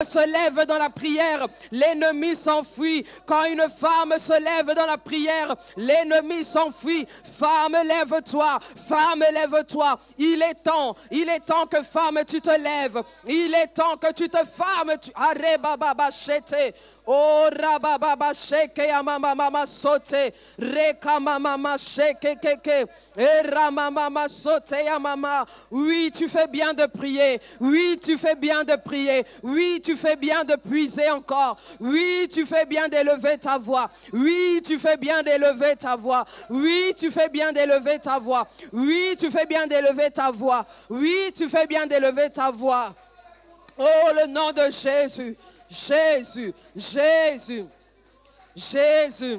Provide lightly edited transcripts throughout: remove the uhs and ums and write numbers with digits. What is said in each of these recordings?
se lève dans la prière, l'ennemi s'enfuit. Quand une femme se lève dans la prière, l'ennemi s'enfuit. Femme, lève-toi. Femme, lève-toi. Il est temps que femme, tu te lèves. Il est temps que tu te fermes. Arrête, baba, chete. Oh, rababa, sheke, mama, sote. Reka, mama, sheke, keke. Era, mama, sote, mama. Oui, tu fais bien de prier. Oui, tu fais bien de prier. Oui, tu fais bien de puiser encore. Oui, tu fais bien d'élever ta voix. Oui, tu fais bien d'élever ta voix. Oui, tu fais bien d'élever ta voix. Oui, tu fais bien d'élever ta voix. Oui, tu fais bien d'élever ta voix. Oh, le nom de Jésus. Jésus, Jésus, Jésus.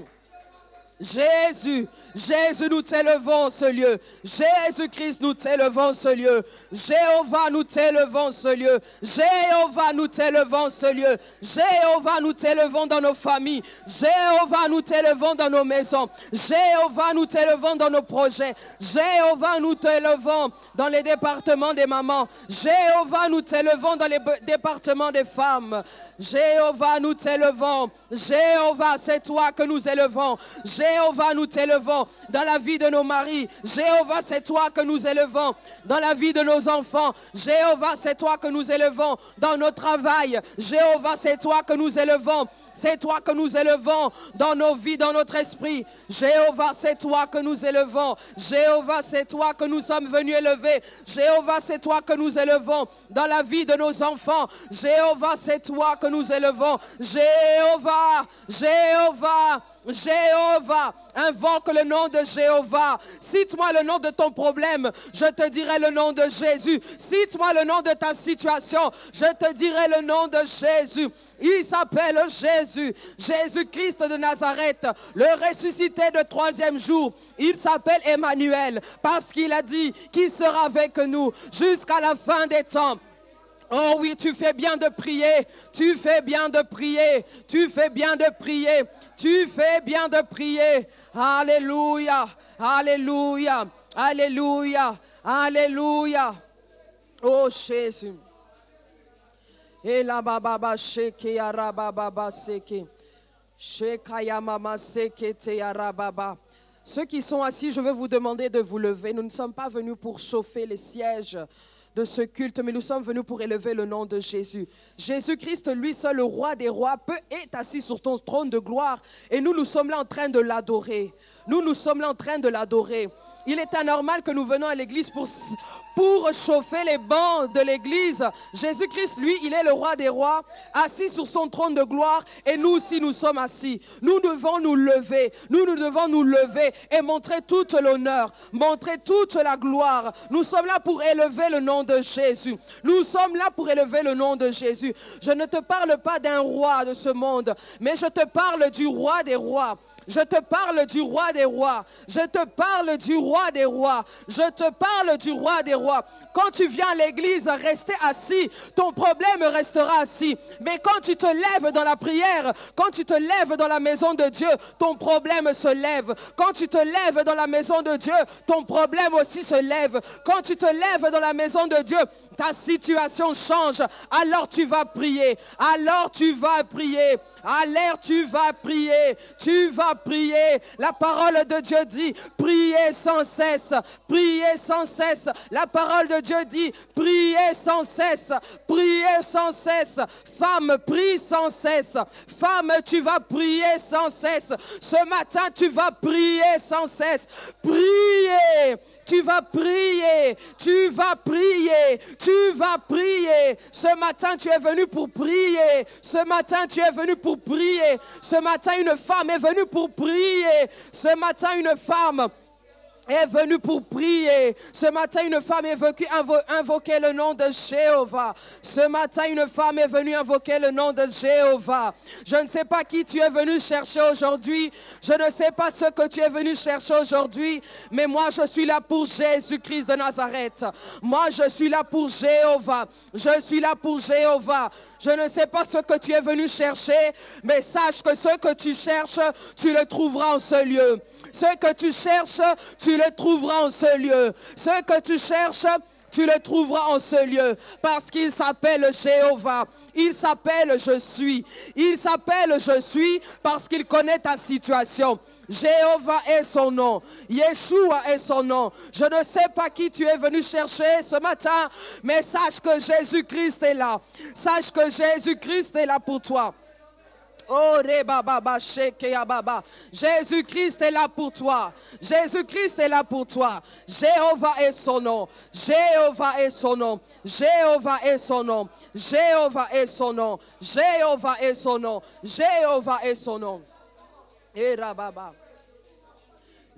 Jésus, Jésus, nous t'élevons ce lieu. Jésus-Christ, nous t'élevons ce lieu. Jéhovah, nous t'élevons ce lieu. Jéhovah, nous t'élevons ce lieu. Jéhovah, nous t'élevons dans nos familles. Jéhovah, nous t'élevons dans nos maisons. Jéhovah, nous t'élevons dans nos projets. Jéhovah, nous t'élevons dans les départements des mamans. Jéhovah, nous t'élevons dans les départements des femmes. Jéhovah, nous t'élevons. Jéhovah, c'est toi que nous élevons. Jéhovah, nous t'élevons dans la vie de nos maris. Jéhovah, c'est toi que nous élevons dans la vie de nos enfants. Jéhovah, c'est toi que nous élevons dans notre travail. Jéhovah, c'est toi que nous élevons. C'est toi que nous élevons dans nos vies, dans notre esprit. Jéhovah, c'est toi que nous élevons. Jéhovah, c'est toi que nous sommes venus élever. Jéhovah, c'est toi que nous élevons dans la vie de nos enfants. Jéhovah, c'est toi que nous élevons. Jéhovah, Jéhovah, Jéhovah, invoque le nom de Jéhovah. Cite-moi le nom de ton problème, je te dirai le nom de Jésus. Cite-moi le nom de ta situation, je te dirai le nom de Jésus. Il s'appelle Jésus, Jésus-Christ de Nazareth, le ressuscité de troisième jour. Il s'appelle Emmanuel parce qu'il a dit qu'il sera avec nous jusqu'à la fin des temps. Oh oui, tu fais bien de prier, tu fais bien de prier, tu fais bien de prier, tu fais bien de prier. Alléluia, alléluia, alléluia, alléluia. Oh Jésus. Et la baba sheke arababa seke. Shekaya mama seke te arababa. Ceux qui sont assis, je vais vous demander de vous lever. Nous ne sommes pas venus pour chauffer les sièges de ce culte, mais nous sommes venus pour élever le nom de Jésus. Jésus-Christ, lui seul, le roi des rois, est assis sur ton trône de gloire. Et nous sommes là en train de l'adorer. Nous sommes là en train de l'adorer. Il est anormal que nous venons à l'église pour chauffer les bancs de l'église. Jésus-Christ, lui, il est le roi des rois, assis sur son trône de gloire. Et nous aussi, nous sommes assis. Nous devons nous lever. Nous devons nous lever et montrer toute l'honneur, montrer toute la gloire. Nous sommes là pour élever le nom de Jésus. Nous sommes là pour élever le nom de Jésus. Je ne te parle pas d'un roi de ce monde, mais je te parle du roi des rois. Je te parle du roi des rois. Je te parle du roi des rois. Je te parle du roi des rois. Quand tu viens à l'église, rester assis, ton problème restera assis. Mais quand tu te lèves dans la prière, quand tu te lèves dans la maison de Dieu, ton problème se lève. Quand tu te lèves dans la maison de Dieu, ton problème aussi se lève. Quand tu te lèves dans la maison de Dieu, ta situation change. Alors tu vas prier. Alors tu vas prier. Alors tu vas prier. Tu vas prier. La parole de Dieu dit, priez sans cesse. Priez sans cesse. La parole de Dieu dit, priez sans cesse. Priez sans cesse. Femme, prie sans cesse. Femme, tu vas prier sans cesse. Ce matin, tu vas prier sans cesse. Priez. Tu vas prier, tu vas prier, tu vas prier. Ce matin, tu es venu pour prier. Ce matin, tu es venu pour prier. Ce matin, une femme est venue pour prier. Ce matin, une femme est venue pour prier. Ce matin, une femme est venue invoquer le nom de Jéhovah. Ce matin, une femme est venue invoquer le nom de Jéhovah. Je ne sais pas qui tu es venu chercher aujourd'hui. Je ne sais pas ce que tu es venu chercher aujourd'hui. Mais moi, je suis là pour Jésus-Christ de Nazareth. Moi, je suis là pour Jéhovah. Je suis là pour Jéhovah. Je ne sais pas ce que tu es venu chercher. Mais sache que ce que tu cherches, tu le trouveras en ce lieu. Ce que tu cherches, tu le trouveras en ce lieu. Ce que tu cherches, tu le trouveras en ce lieu. Parce qu'il s'appelle Jéhovah. Il s'appelle Je suis. Il s'appelle Je suis parce qu'il connaît ta situation. Jéhovah est son nom. Yeshua est son nom. Je ne sais pas qui tu es venu chercher ce matin, mais sache que Jésus-Christ est là. Sache que Jésus-Christ est là pour toi. Oh, Rebaba, Shekeya Baba. Jésus-Christ est là pour toi. Jésus-Christ est là pour toi. Jéhovah est son nom. Jéhovah est son nom. Jéhovah est son nom. Jéhovah est son nom. Jéhovah est son nom. Jéhovah est son nom. Et Rababa.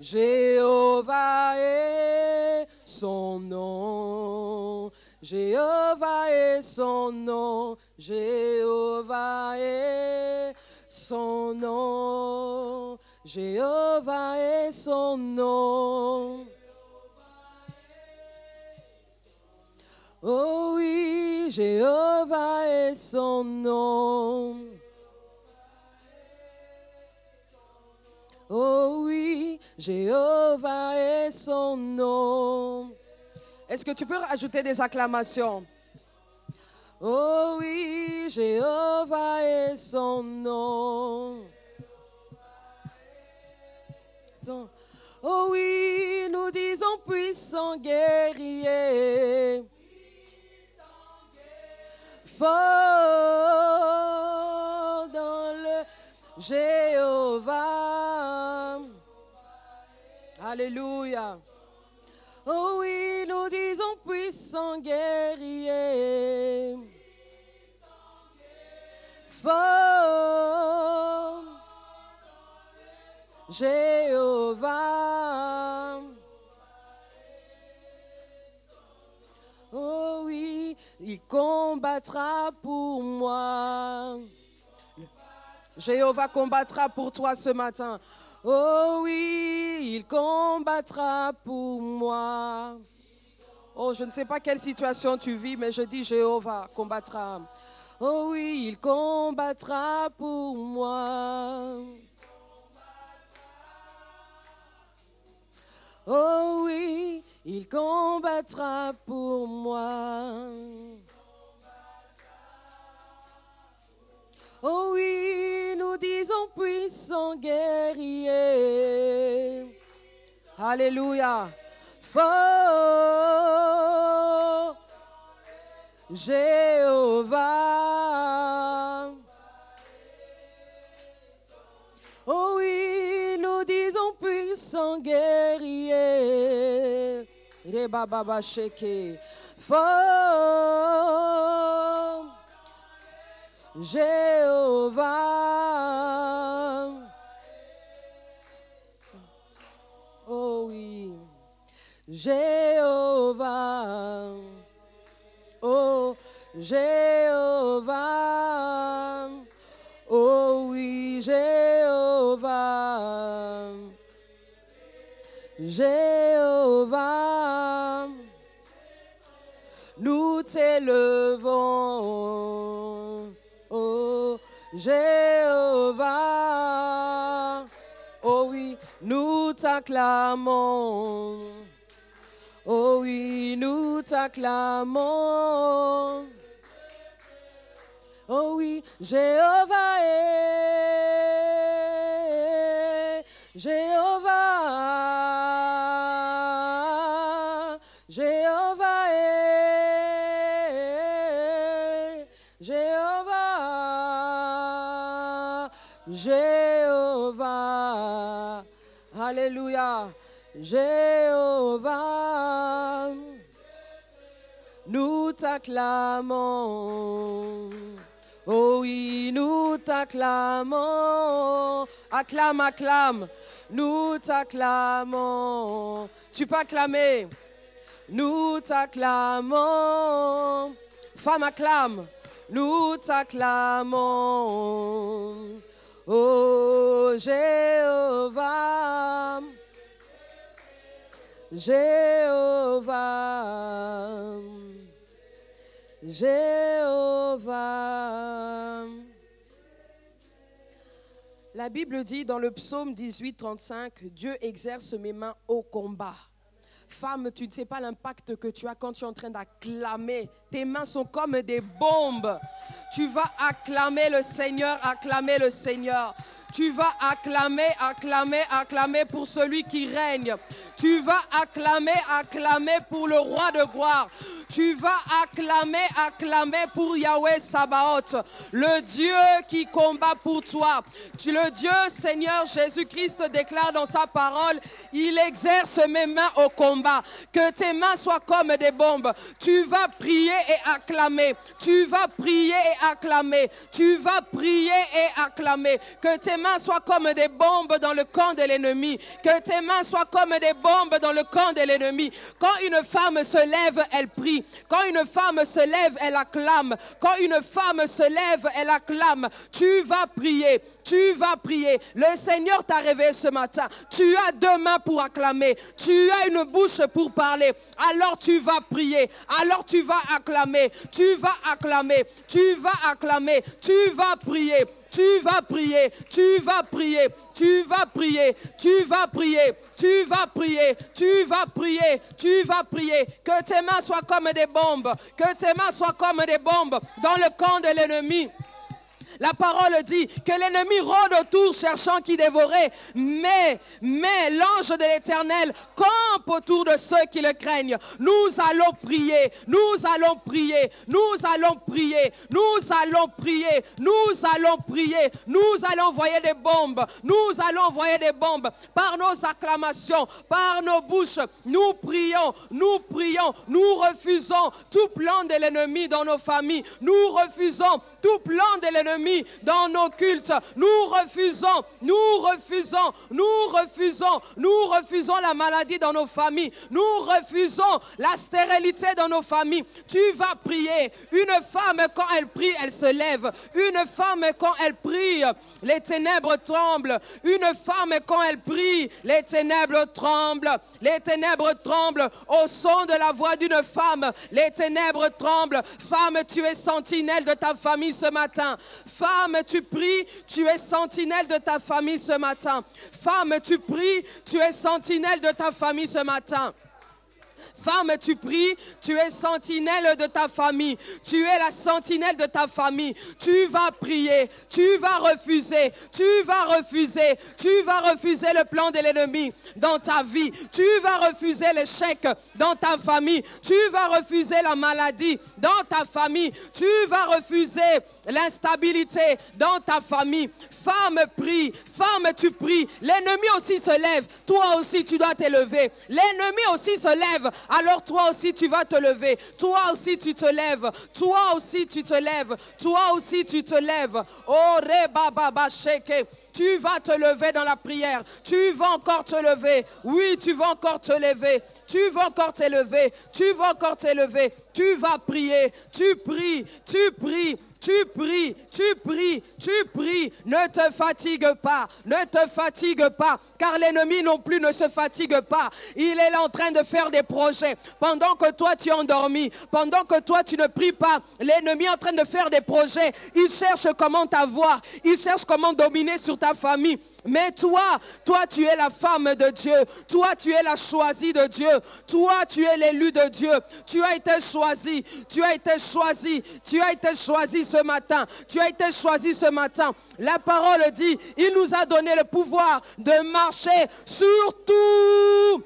Jéhovah est son nom. Jéhovah est son nom. Jéhovah est son nom. Jéhovah est son nom. Oh oui, Jéhovah est son nom. Oh oui, Jéhovah est son nom. Est-ce que tu peux rajouter des acclamations? Oh oui, Jéhovah est son nom. Oh oui, nous disons puissant guerrier. Fort dans le Jéhovah. Alléluia. Oh oui, nous disons puissant guerrier. Fort Jéhovah. Oh oui, il combattra pour moi. Jéhovah combattra pour toi ce matin. Oh oui, il combattra pour moi. Oh, je ne sais pas quelle situation tu vis, mais je dis Jéhovah combattra. Oh oui, il combattra pour moi. Oh oui, il combattra pour moi. Oh oui, nous disons puissant guerrier. Alléluia. Fort Jéhovah. Oh oui, nous disons puissant guerrier. Rebaba Sheke. Fort Jéhovah. Oh oui, Jéhovah. Oh Jéhovah. Oh oui, Jéhovah. Jéhovah. Nous t'élevons. Oh Jéhovah. Oh oui, nous t'acclamons. Oh oui, nous t'acclamons. Oh oui, Jéhovah est. Jéhovah. Jéhovah est. Jéhovah. Jéhovah. Alléluia. Jéhovah. Nous t'acclamons. Oh oui, nous t'acclamons. Acclame, acclame. Nous t'acclamons. Tu peux acclamer. Nous t'acclamons. Femme, acclame. Nous t'acclamons. Oh Jéhovah. Jéhovah. Jéhovah. La Bible dit dans le psaume 18, 35, Dieu exerce mes mains au combat. Femme, tu ne sais pas l'impact que tu as quand tu es en train d'acclamer. Tes mains sont comme des bombes. Tu vas acclamer le Seigneur, acclamer le Seigneur. Tu vas acclamer, acclamer, acclamer pour celui qui règne. Tu vas acclamer, acclamer pour le roi de gloire. Tu vas acclamer, acclamer pour Yahweh Sabaoth, le Dieu qui combat pour toi. Le Dieu Seigneur Jésus-Christ déclare dans sa parole, il exerce mes mains au combat. Que tes mains soient comme des bombes. Tu vas prier et acclamer. Tu vas prier et acclamer. Tu vas prier et acclamer. Que tes mains soient comme des bombes dans le camp de l'ennemi. Que tes mains soient comme des bombes dans le camp de l'ennemi. Quand une femme se lève, elle prie. Quand une femme se lève, elle acclame. Quand une femme se lève, elle acclame. Tu vas prier. Tu vas prier. Le Seigneur t'a réveillé ce matin. Tu as deux mains pour acclamer. Tu as une bouche pour parler. Alors tu vas prier. Alors tu vas acclamer. Tu vas acclamer. Tu vas acclamer. Tu vas prier. Tu vas prier, tu vas prier, tu vas prier, tu vas prier, tu vas prier, tu vas prier, tu vas prier. Que tes mains soient comme des bombes, que tes mains soient comme des bombes dans le camp de l'ennemi. La parole dit que l'ennemi rôde autour cherchant qui dévorer, mais l'ange de l'Éternel campe autour de ceux qui le craignent. Nous allons prier, nous allons prier, nous allons prier, nous allons prier, nous allons prier, nous allons envoyer des bombes, nous allons envoyer des bombes par nos acclamations, par nos bouches. Nous prions, nous refusons tout plan de l'ennemi dans nos familles, nous refusons tout plan de l'ennemi dans nos cultes. Nous refusons la maladie dans nos familles. Nous refusons la stérilité dans nos familles. Tu vas prier. Une femme, quand elle prie, elle se lève. Une femme, quand elle prie, les ténèbres tremblent. Une femme, quand elle prie, les ténèbres tremblent. Les ténèbres tremblent au son de la voix d'une femme. Les ténèbres tremblent. Femme, tu es sentinelle de ta famille ce matin. Femme, tu pries, tu es sentinelle de ta famille ce matin. Femme, tu pries, tu es sentinelle de ta famille ce matin. Femme, tu pries, tu es sentinelle de ta famille. Tu es la sentinelle de ta famille. Tu vas prier, tu vas refuser le plan de l'ennemi dans ta vie. Tu vas refuser l'échec dans ta famille. Tu vas refuser la maladie dans ta famille. Tu vas refuser l'instabilité dans ta famille. Femme, prie. Femme, tu pries. L'ennemi aussi se lève. Toi aussi, tu dois t'élever. L'ennemi aussi se lève. Alors toi aussi, tu vas te lever. Toi aussi, tu te lèves. Toi aussi, tu te lèves. Toi aussi, tu te lèves. Oh, Rebaba Sheke. Tu vas te lever dans la prière. Tu vas encore te lever. Oui, tu vas encore te lever. Tu vas encore t'élever. Tu vas encore t'élever. Tu vas prier. Tu pries. Tu pries. Tu pries, tu pries, tu pries, ne te fatigue pas, ne te fatigue pas, car l'ennemi non plus ne se fatigue pas. Il est là en train de faire des projets. Pendant que toi tu es endormi, pendant que toi tu ne pries pas, l'ennemi est en train de faire des projets. Il cherche comment t'avoir, il cherche comment dominer sur ta famille. Mais toi tu es la femme de Dieu. Toi, tu es la choisie de Dieu. Toi, tu es l'élu de Dieu. Tu as été choisi. Tu as été choisi. Tu as été choisi ce matin. Tu as été choisi ce matin. La parole dit, il nous a donné le pouvoir de marcher sur tous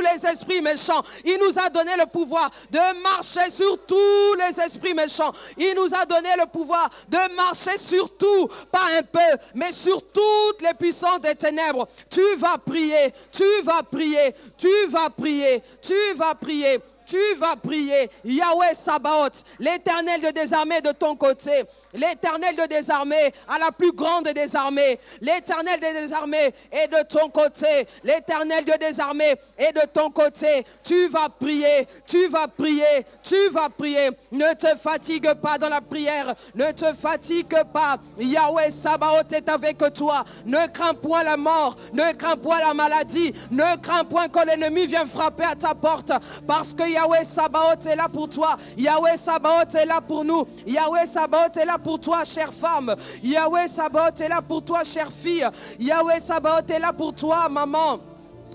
les esprits méchants. Il nous a donné le pouvoir de marcher sur tous les esprits méchants. Il nous a donné le pouvoir de marcher sur tout, pas un peu, mais sur toutes les puissances des ténèbres. Tu vas prier, tu vas prier, tu vas prier, tu vas prier. Tu vas prier, Yahweh Sabaoth, l'Éternel des armées de ton côté, l'Éternel des armées à la plus grande des armées, l'Éternel des armées est de ton côté, l'Éternel des armées est de ton côté. Tu vas prier, tu vas prier, tu vas prier. Ne te fatigue pas dans la prière, ne te fatigue pas. Yahweh Sabaoth est avec toi. Ne crains point la mort, ne crains point la maladie, ne crains point que l'ennemi vienne frapper à ta porte, parce que Yahweh Sabaoth est là pour toi. Yahweh Sabaoth est là pour nous. Yahweh Sabaoth est là pour toi, chère femme. Yahweh Sabaoth est là pour toi, chère fille. Yahweh Sabaoth est là pour toi, maman.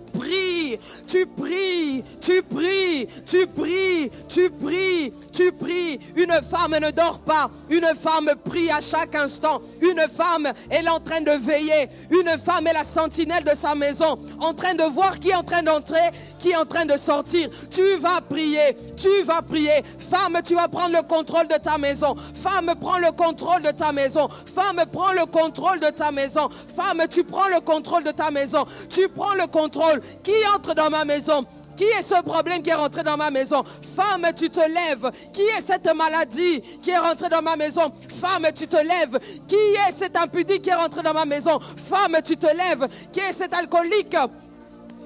prie, tu pries, tu pries, tu pries, tu pries, tu pries. Une femme ne dort pas, une femme prie à chaque instant. Une femme, elle est en train de veiller. Une femme est la sentinelle de sa maison, en train de voir qui est en train d'entrer, qui est en train de sortir. Tu vas prier, tu vas prier. Femme, tu vas prendre le contrôle de ta maison. Femme, prends le contrôle de ta maison. Femme, prends le contrôle de ta maison. Femme, tu prends le contrôle de ta maison. Tu prends le contrôle. Qui entre dans ma maison? Qui est ce problème qui est rentré dans ma maison? Femme, tu te lèves. Qui est cette maladie qui est rentrée dans ma maison? Femme, tu te lèves. Qui est cet impudique qui est rentré dans ma maison? Femme, tu te lèves. Qui est cet alcoolique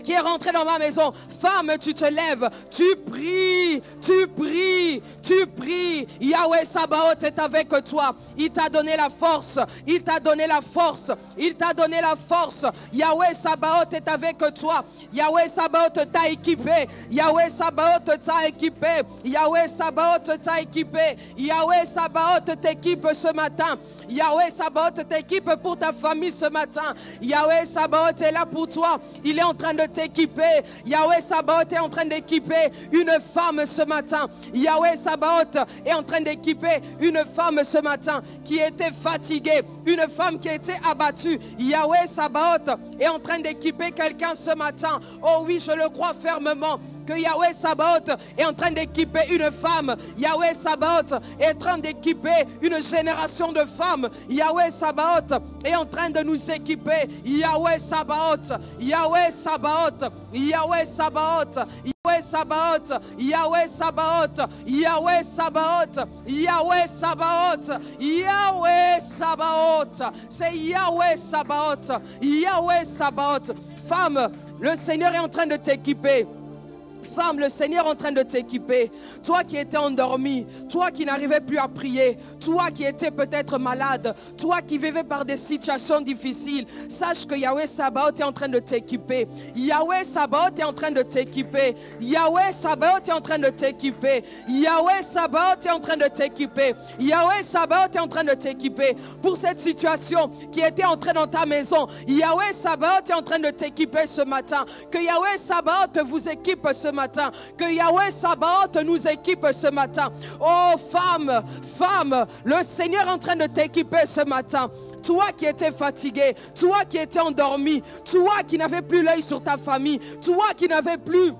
qui est rentré dans ma maison? Femme, tu te lèves, tu pries, tu pries, tu pries. Yahweh Sabaoth est avec toi. Il t'a donné la force, il t'a donné la force, il t'a donné la force. Yahweh Sabaoth est avec toi. Yahweh Sabaoth t'a équipé. Yahweh Sabaoth t'a équipé. Yahweh Sabaoth t'a équipé. Yahweh Sabaoth t'équipe ce matin. Yahweh Sabaoth t'équipe pour ta famille ce matin. Yahweh Sabaoth est là pour toi. Il est en train de t'équiper. Yahweh Sabaoth est en train d'équiper une femme ce matin. Yahweh Sabaoth est en train d'équiper une femme ce matin qui était fatiguée, une femme qui était abattue. Yahweh Sabaoth est en train d'équiper quelqu'un ce matin. Oh oui, je le crois fermement que Yahweh Sabaoth est en train d'équiper une femme. Yahweh Sabaoth est en train d'équiper une génération de femmes. Yahweh Sabaoth est en train de nous équiper. Yahweh Sabaoth, Yahweh Sabaoth, Yahweh Sabaoth, Yahweh Sabaoth, Yahweh Sabaoth, Yahweh Sabaoth, Yahweh Sabaoth, Yahweh Sabaoth. C'est Yahweh Sabaoth, Yahweh Sabaoth. Femme, le Seigneur est en train de t'équiper. Femme, le Seigneur est en train de t'équiper. Toi qui étais endormi, toi qui n'arrivais plus à prier, toi qui étais peut-être malade, toi qui vivais par des situations difficiles, sache que Yahweh Sabaoth est en train de t'équiper. Yahweh Sabaoth est en train de t'équiper. Yahweh Sabaoth est en train de t'équiper. Yahweh Sabaoth est en train de t'équiper. Yahweh Sabaoth est en train de t'équiper pour cette situation qui était entrée dans ta maison. Yahweh Sabaoth est en train de t'équiper ce matin. Que Yahweh Sabaoth vous équipe ce matin. Que Yahweh Sabaoth nous équipe ce matin. Oh femme, femme, le Seigneur est en train de t'équiper ce matin. Toi qui étais fatigué, toi qui étais endormi, toi qui n'avais plus l'œil sur ta famille, toi qui n'avais plus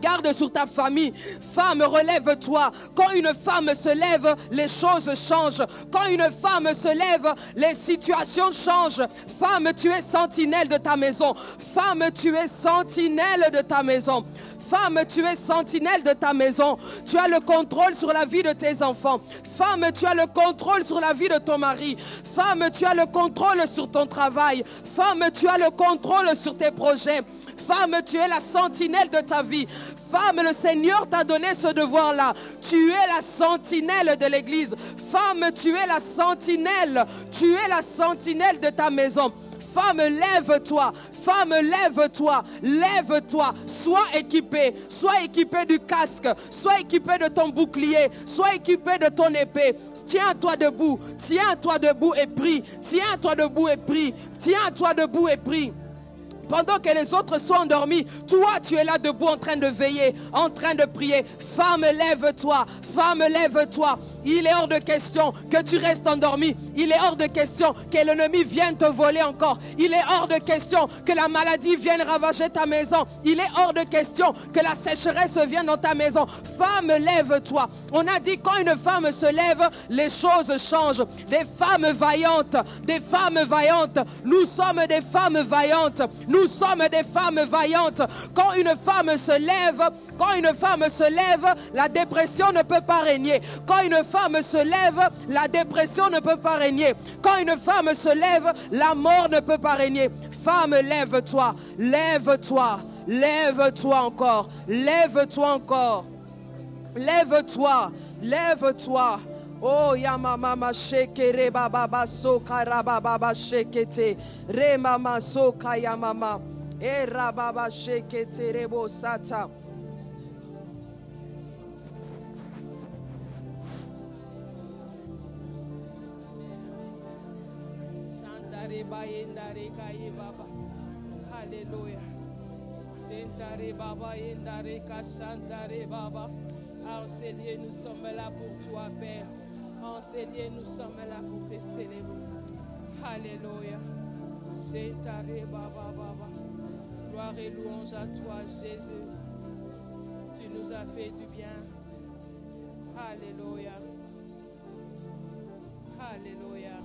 garde sur ta famille. Femme, relève-toi. Quand une femme se lève, les choses changent. Quand une femme se lève, les situations changent. Femme, tu es sentinelle de ta maison. Femme, tu es sentinelle de ta maison. Femme, tu es sentinelle de ta maison. Tu as le contrôle sur la vie de tes enfants. Femme, tu as le contrôle sur la vie de ton mari. Femme, tu as le contrôle sur ton travail. Femme, tu as le contrôle sur tes projets. Femme, tu es la sentinelle de ta vie. Femme, le Seigneur t'a donné ce devoir-là. Tu es la sentinelle de l'église. Femme, tu es la sentinelle. Tu es la sentinelle de ta maison. Femme, lève-toi. Femme, lève-toi. Lève-toi. Sois équipée. Sois équipée du casque. Sois équipée de ton bouclier. Sois équipée de ton épée. Tiens-toi debout. Tiens-toi debout et prie. Tiens-toi debout et prie. Tiens-toi debout et prie. Pendant que les autres sont endormis, toi tu es là debout en train de veiller, en train de prier. Femme, lève-toi, femme, lève-toi. Il est hors de question que tu restes endormi. Il est hors de question que l'ennemi vienne te voler encore. Il est hors de question que la maladie vienne ravager ta maison. Il est hors de question que la sécheresse vienne dans ta maison. Femme, lève-toi. On a dit quand une femme se lève, les choses changent. Des femmes vaillantes, des femmes vaillantes. Nous sommes des femmes vaillantes. Nous sommes des femmes vaillantes. Quand une femme se lève, la dépression ne peut pas régner. Quand une femme se lève, la dépression ne peut pas régner. Quand une femme se lève, la mort ne peut pas régner. Femme, lève-toi, lève-toi, lève-toi encore, lève-toi encore, lève-toi, lève-toi. Oh yamama shekere baba soka baba shekete re mama soka yamama e rababa shekete rebo sata. Shandare bayendare kaye baba. Hallelujah. Sentare Baba, Indare Kashantare Baba. En ces lieux, nous sommes là pour toi, Père. En ces lieux, nous sommes là pour te célébrer. Alléluia. Sentare Baba Baba. Gloire et louange à toi, Jésus. Tu nous as fait du bien. Alléluia. Alléluia.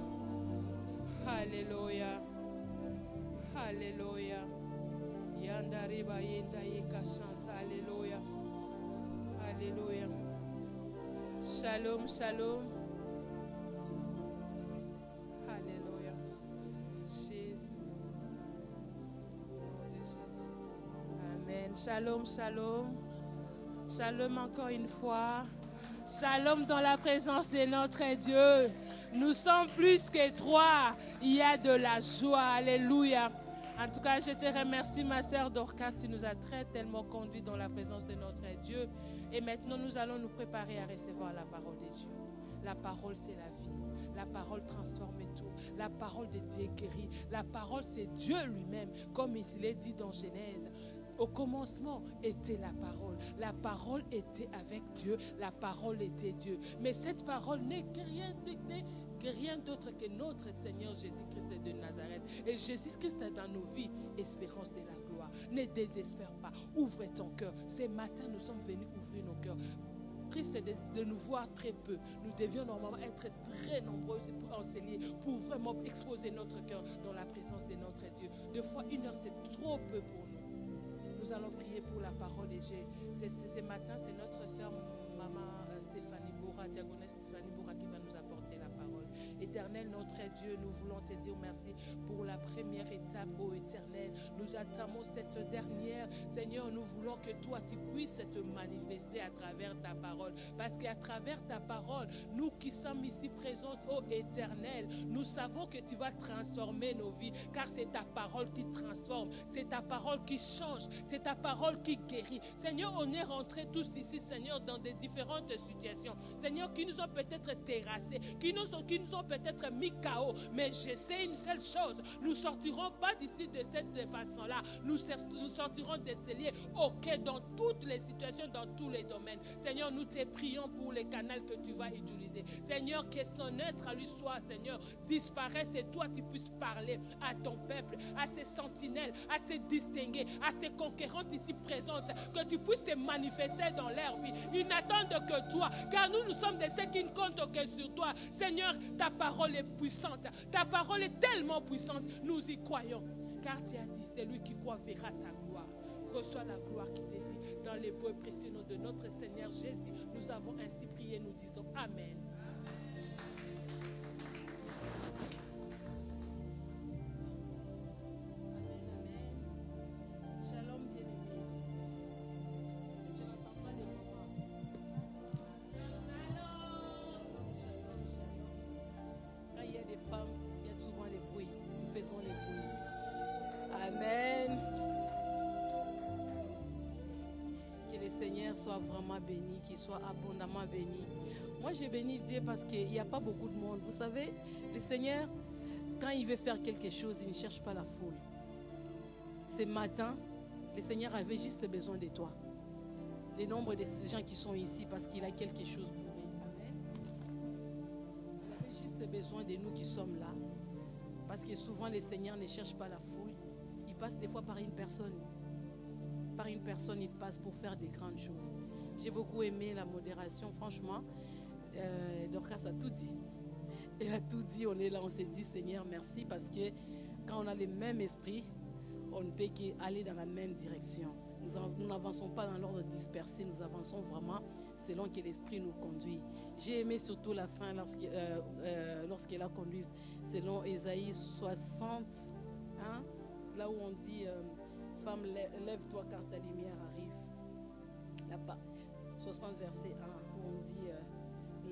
Alléluia. Alléluia. Yandariba yenda yeka chanta. Alléluia. Alléluia. Shalom, shalom. Alléluia. Jésus. Amen. Shalom, shalom. Shalom encore une fois. Shalom dans la présence de notre Dieu. Nous sommes plus que trois. Il y a de la joie. Alléluia. En tout cas, je te remercie, ma sœur Dorcas. Tu nous as tellement conduits dans la présence de notre Dieu. Et maintenant, nous allons nous préparer à recevoir la parole de Dieu. La parole, c'est la vie. La parole transforme tout. La parole de Dieu guérit. La parole, c'est Dieu lui-même. Comme il est dit dans Genèse. Au commencement était la parole. La parole était avec Dieu. La parole était Dieu. Mais cette parole n'est que rien d'autre que notre Seigneur Jésus-Christ de Nazareth. Et Jésus-Christ est dans nos vies, espérance de la gloire. Ne désespère pas. Ouvre ton cœur. Ce matin, nous sommes venus ouvrir nos cœurs. Triste de nous voir très peu. Nous devions normalement être très nombreux pour enseigner, pour vraiment exposer notre cœur dans la présence de notre Dieu. Des fois, 1 heure, c'est trop peu pour nous. Nous allons prier pour la parole. Et ce matin, c'est notre sœur, maman Stéphanie Boura, diaconesse Stéphanie Boura, qui va nous apporter la parole. Éternel, notre Dieu, nous voulons te dire merci pour la première étape, ô Éternel. Nous attendons cette dernière. Seigneur, nous voulons que toi, tu puisses te manifester à travers ta parole. Parce qu'à travers ta parole, nous qui sommes ici présentes, ô Éternel, nous savons que tu vas transformer nos vies. Car c'est ta parole qui transforme. C'est ta parole qui change. C'est ta parole qui guérit. Seigneur, on est rentrés tous ici, Seigneur, dans des différentes situations. Seigneur, qui nous ont peut-être terrassés, qui nous ont peut-être mis KO. Mais je sais une seule chose. Nous ne sortirons pas d'ici de cette façon-là. Nous sortirons de ces lieux, ok, dans toutes les situations, dans tous les domaines. Seigneur, nous te prions pour les canaux que tu vas utiliser. Seigneur, que son être à lui soit, Seigneur, disparaisse et toi, tu puisses parler à ton peuple, à ses sentinelles, à ses distingués, à ses conquérantes ici présentes, que tu puisses te manifester dans leur vie. Ils n'attendent que toi, car nous sommes de ceux qui ne comptent que sur toi. Seigneur, ta parole est puissante. Ta parole est tellement puissante. Nous y croyons. Car tu as dit, celui qui croit verra ta gloire. Reçois la gloire qui t'est dit. Dans les beaux et précieux noms de notre Seigneur Jésus, nous avons ainsi prié, nous disons Amen. Soit vraiment béni, qu'il soit abondamment béni. Moi, j'ai béni Dieu parce qu'il n'y a pas beaucoup de monde. Vous savez, le Seigneur, quand il veut faire quelque chose, il ne cherche pas la foule. Ce matin, le Seigneur avait juste besoin de toi. Le nombre de ces gens qui sont ici parce qu'il a quelque chose pour eux. Amen. Il avait juste besoin de nous qui sommes là. Parce que souvent, le Seigneur ne cherche pas la foule. Il passe des fois par une personne. Par une personne, il passe pour faire des grandes choses. J'ai beaucoup aimé la modération, franchement. Dorcas a tout dit. Elle a tout dit, on est là, on s'est dit Seigneur, merci, parce que quand on a le même esprit, on ne peut qu'aller dans la même direction. Nous n'avançons pas dans l'ordre dispersé, nous avançons vraiment selon que l'esprit nous conduit. J'ai aimé surtout la fin lorsqu'elle a conduit selon Ésaïe 60, hein, là où on dit... Femme, lève-toi car ta lumière arrive. Là-bas, 60 verset 1, où on dit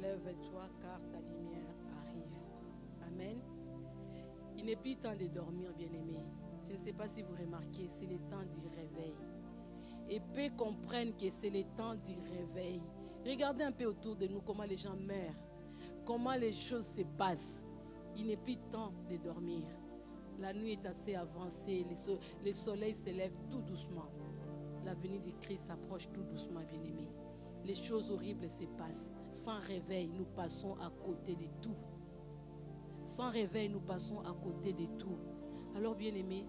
lève-toi car ta lumière arrive. Amen. Il n'est plus temps de dormir, bien-aimés. Je ne sais pas si vous remarquez, c'est le temps du réveil. Et peu comprennent que c'est le temps du réveil. Regardez un peu autour de nous comment les gens meurent, comment les choses se passent. Il n'est plus temps de dormir. La nuit est assez avancée, le soleil se lève tout doucement. la venue du Christ s'approche tout doucement, bien-aimés. Les choses horribles se passent. Sans réveil, nous passons à côté de tout. Sans réveil, nous passons à côté de tout. Alors, bien-aimés,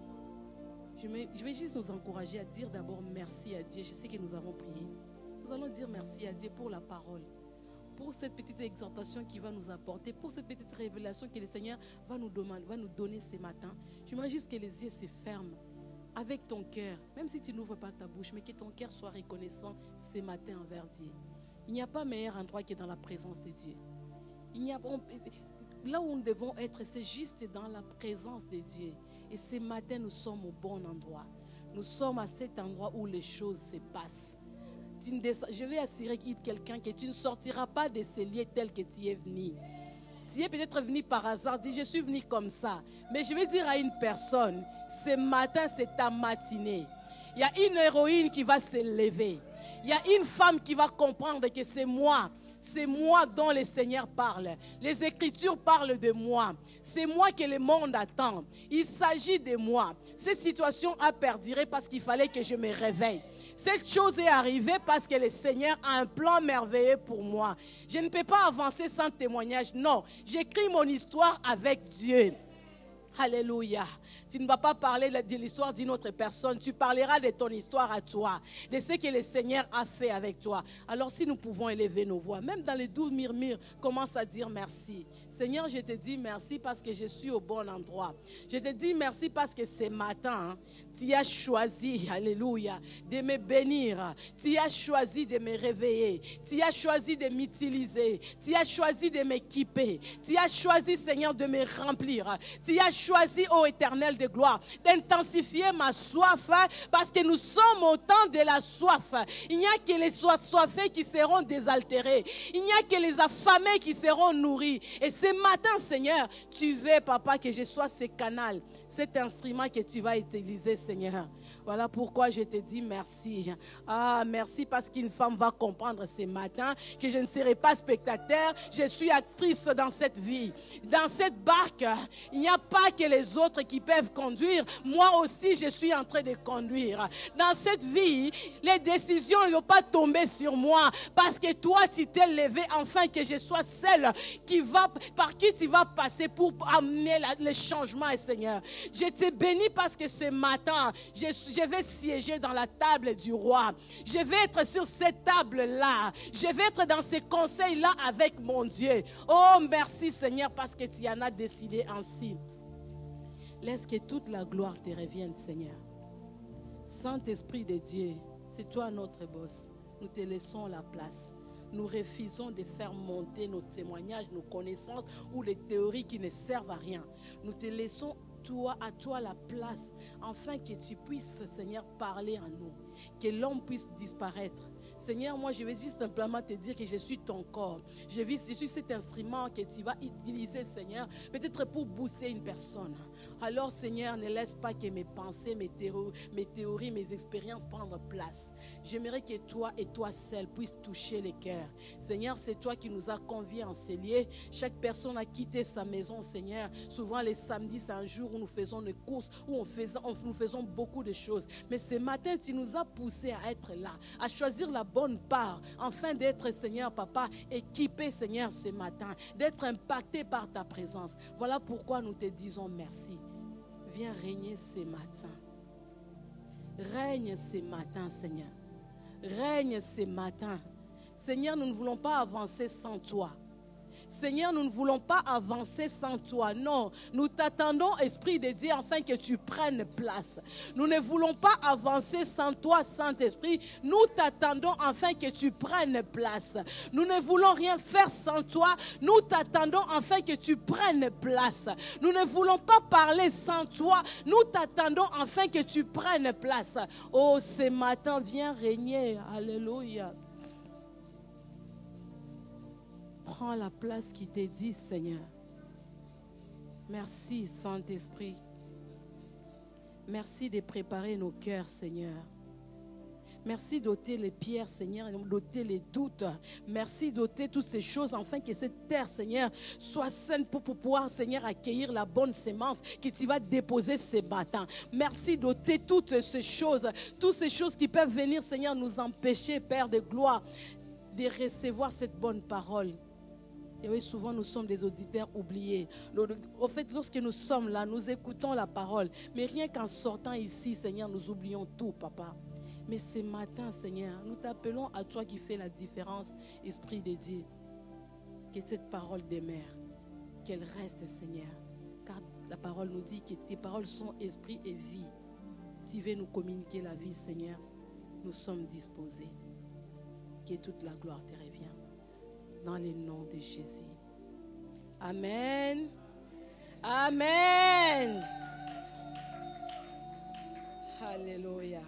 je vais juste nous encourager à dire d'abord merci à Dieu. Je sais que nous avons prié. Nous allons dire merci à Dieu pour la parole, pour cette petite exhortation qu'il va nous apporter, pour cette petite révélation que le Seigneur va nous donner ce matin. J'aimerais juste que les yeux se ferment avec ton cœur, même si tu n'ouvres pas ta bouche, mais que ton cœur soit reconnaissant ce matin envers Dieu. Il n'y a pas meilleur endroit que dans la présence de Dieu. Là où nous devons être, c'est juste dans la présence de Dieu. Et ce matin, nous sommes au bon endroit. Nous sommes à cet endroit où les choses se passent. Je vais assurer quelqu'un que tu ne sortiras pas de ces lieux tels que tu es venu. Tu es peut-être venu par hasard, dis je suis venu comme ça. Mais je vais dire à une personne, ce matin c'est ta matinée. Il y a une héroïne qui va se lever. Il y a une femme qui va comprendre que c'est moi. C'est moi dont le Seigneur parle. Les Écritures parlent de moi. C'est moi que le monde attend. Il s'agit de moi. Cette situation a perduré parce qu'il fallait que je me réveille. Cette chose est arrivée parce que le Seigneur a un plan merveilleux pour moi. Je ne peux pas avancer sans témoignage. Non, j'écris mon histoire avec Dieu. Alléluia. Tu ne vas pas parler de l'histoire d'une autre personne. Tu parleras de ton histoire à toi, de ce que le Seigneur a fait avec toi. Alors si nous pouvons élever nos voix, même dans les doux murmures, commence à dire merci. Seigneur, je te dis merci parce que je suis au bon endroit. Je te dis merci parce que ce matin, tu as choisi, alléluia, de me bénir. Tu as choisi de me réveiller. Tu as choisi de m'utiliser. Tu as choisi de m'équiper. Tu as choisi, Seigneur, de me remplir. Tu as choisi, ô Éternel de gloire, d'intensifier ma soif parce que nous sommes au temps de la soif. Il n'y a que les soifés qui seront désaltérés. Il n'y a que les affamés qui seront nourris. Et ce matin, Seigneur, tu veux, Papa, que je sois ce canal, cet instrument que tu vas utiliser, Seigneur. Voilà pourquoi je te dis merci. Ah, merci parce qu'une femme va comprendre ce matin que je ne serai pas spectateur, je suis actrice dans cette vie. Dans cette barque, il n'y a pas que les autres qui peuvent conduire. Moi aussi, je suis en train de conduire. Dans cette vie, les décisions ne vont pas tomber sur moi parce que toi, tu t'es levé afin que je sois celle par qui tu vas passer pour amener le changement, Seigneur. Je te bénis parce que ce matin, je vais siéger dans la table du roi. Je vais être sur cette table-là. Je vais être dans ces conseils-là avec mon Dieu. Oh, merci Seigneur parce que tu en as décidé ainsi. Laisse que toute la gloire te revienne, Seigneur. Saint-Esprit de Dieu, c'est toi notre boss. Nous te laissons la place. Nous refusons de faire monter nos témoignages, nos connaissances ou les théories qui ne servent à rien. Nous te laissons à toi la place, afin que tu puisses, Seigneur, parler en nous, que l'homme puisse disparaître. Seigneur, moi je vais juste simplement te dire que je suis ton corps. Je suis cet instrument que tu vas utiliser, Seigneur, peut-être pour booster une personne. Alors, Seigneur, ne laisse pas que mes pensées, mes théories, mes expériences prennent place. J'aimerais que toi et toi seul puisses toucher les cœurs. Seigneur, c'est toi qui nous as conviés en ces lieux. Chaque personne a quitté sa maison, Seigneur. Souvent, les samedis, c'est un jour où nous faisons des courses, où nous faisons beaucoup de choses. Mais ce matin, tu nous as poussés à être là, à choisir la bonne part, afin d'être, Seigneur, Papa, équipé, Seigneur, ce matin, d'être impacté par ta présence. Voilà pourquoi nous te disons merci. Viens régner ce matin. Règne ce matin, Seigneur. Règne ce matin. Seigneur, nous ne voulons pas avancer sans toi. Seigneur, nous ne voulons pas avancer sans toi. Non, nous t'attendons, Esprit de Dieu, afin que tu prennes place. Nous ne voulons pas avancer sans toi, Saint-Esprit. Nous t'attendons afin que tu prennes place. Nous ne voulons rien faire sans toi. Nous t'attendons afin que tu prennes place. Nous ne voulons pas parler sans toi. Nous t'attendons afin que tu prennes place. Oh, ce matin, viens régner. Alléluia. Prends la place qui t'est dit, Seigneur. Merci, Saint-Esprit. Merci de préparer nos cœurs, Seigneur. Merci d'ôter les pierres, Seigneur, d'ôter les doutes. Merci d'ôter toutes ces choses, afin que cette terre, Seigneur, soit saine pour pouvoir, Seigneur, accueillir la bonne sémence que tu vas déposer ce matin. Merci d'ôter toutes ces choses qui peuvent venir, Seigneur, nous empêcher, Père de gloire, de recevoir cette bonne parole. Et oui, souvent nous sommes des auditeurs oubliés. Au fait, lorsque nous sommes là, nous écoutons la parole. Mais rien qu'en sortant ici, Seigneur, nous oublions tout, Papa. Mais ce matin, Seigneur, nous t'appelons à toi qui fais la différence, Esprit de Dieu. Que cette parole demeure, qu'elle reste, Seigneur. Car la parole nous dit que tes paroles sont esprit et vie. Tu veux nous communiquer la vie, Seigneur. Nous sommes disposés. Que toute la gloire te revienne. Dans le nom de Jésus. Amen. Amen. Alléluia.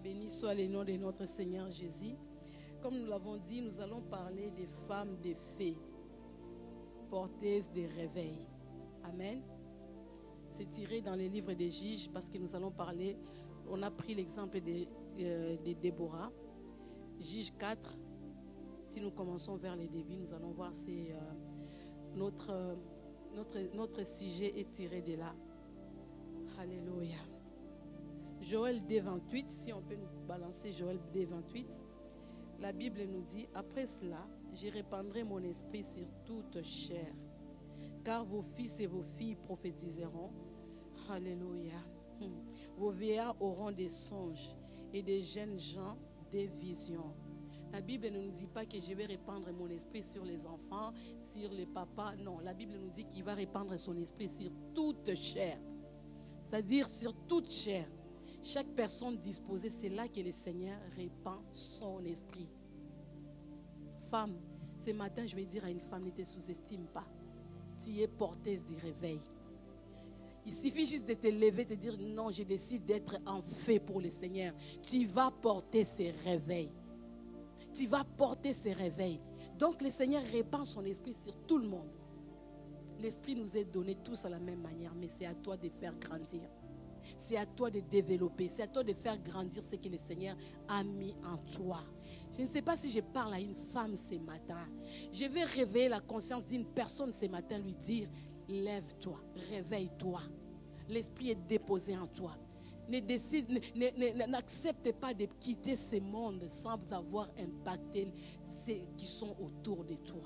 Béni soit le nom de notre Seigneur Jésus. Comme nous l'avons dit, nous allons parler des femmes de fées, porteuses de réveil. Amen. C'est tiré dans les livres des Juges parce que nous allons parler, on a pris l'exemple de Déborah. Juges 4. Si nous commençons vers le début, nous allons voir si notre sujet est tiré de là. Alléluia. Joël 2:28, si on peut nous balancer Joël 2:28, la Bible nous dit, après cela, je répandrai mon esprit sur toute chair, car vos fils et vos filles prophétiseront. Alléluia. Vos vieillards auront des songes et des jeunes gens des visions. La Bible ne nous dit pas que je vais répandre mon esprit sur les enfants, sur les papas. Non, la Bible nous dit qu'il va répandre son esprit sur toute chair. C'est-à-dire sur toute chair. Chaque personne disposée, c'est là que le Seigneur répand son esprit. Femme, ce matin, je vais dire à une femme, ne te sous-estime pas. Tu es porteuse du réveil. Il suffit juste de te lever, de te dire, non, je décide d'être en fait pour le Seigneur. Tu vas porter ces réveils. Tu vas porter ces réveils. Donc le Seigneur répand son esprit sur tout le monde. L'esprit nous est donné tous à la même manière, mais c'est à toi de faire grandir. C'est à toi de développer. C'est à toi de faire grandir ce que le Seigneur a mis en toi. Je ne sais pas si je parle à une femme ce matin. Je vais réveiller la conscience d'une personne ce matin, lui dire, lève-toi, réveille-toi. L'esprit est déposé en toi. N'accepte pas de quitter ce monde sans avoir impacté ceux qui sont autour de toi.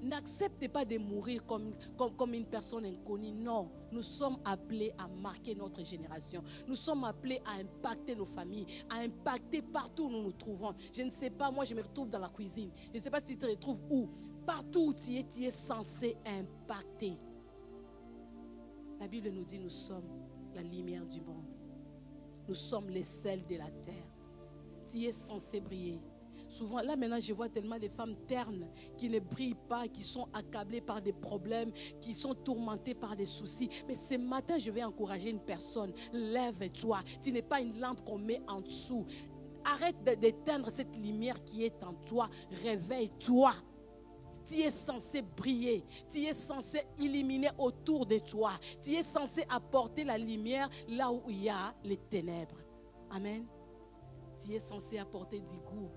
N'accepte pas de mourir comme une personne inconnue. Non, nous sommes appelés à marquer notre génération. Nous sommes appelés à impacter nos familles, à impacter partout où nous nous trouvons. Je ne sais pas, moi je me retrouve dans la cuisine. Je ne sais pas si tu te retrouves où. Partout où tu es censé impacter. La Bible nous dit, nous sommes la lumière du monde. Nous sommes les sels de la terre. Tu es censé briller. Souvent, là maintenant, je vois tellement de femmes ternes qui ne brillent pas, qui sont accablées par des problèmes, qui sont tourmentées par des soucis. Mais ce matin, je vais encourager une personne. Lève-toi. Tu n'es pas une lampe qu'on met en dessous. Arrête d'éteindre cette lumière qui est en toi. Réveille-toi. Tu es censé briller. Tu es censé illuminer autour de toi. Tu es censé apporter la lumière là où il y a les ténèbres. Amen. Tu es censé apporter du goût.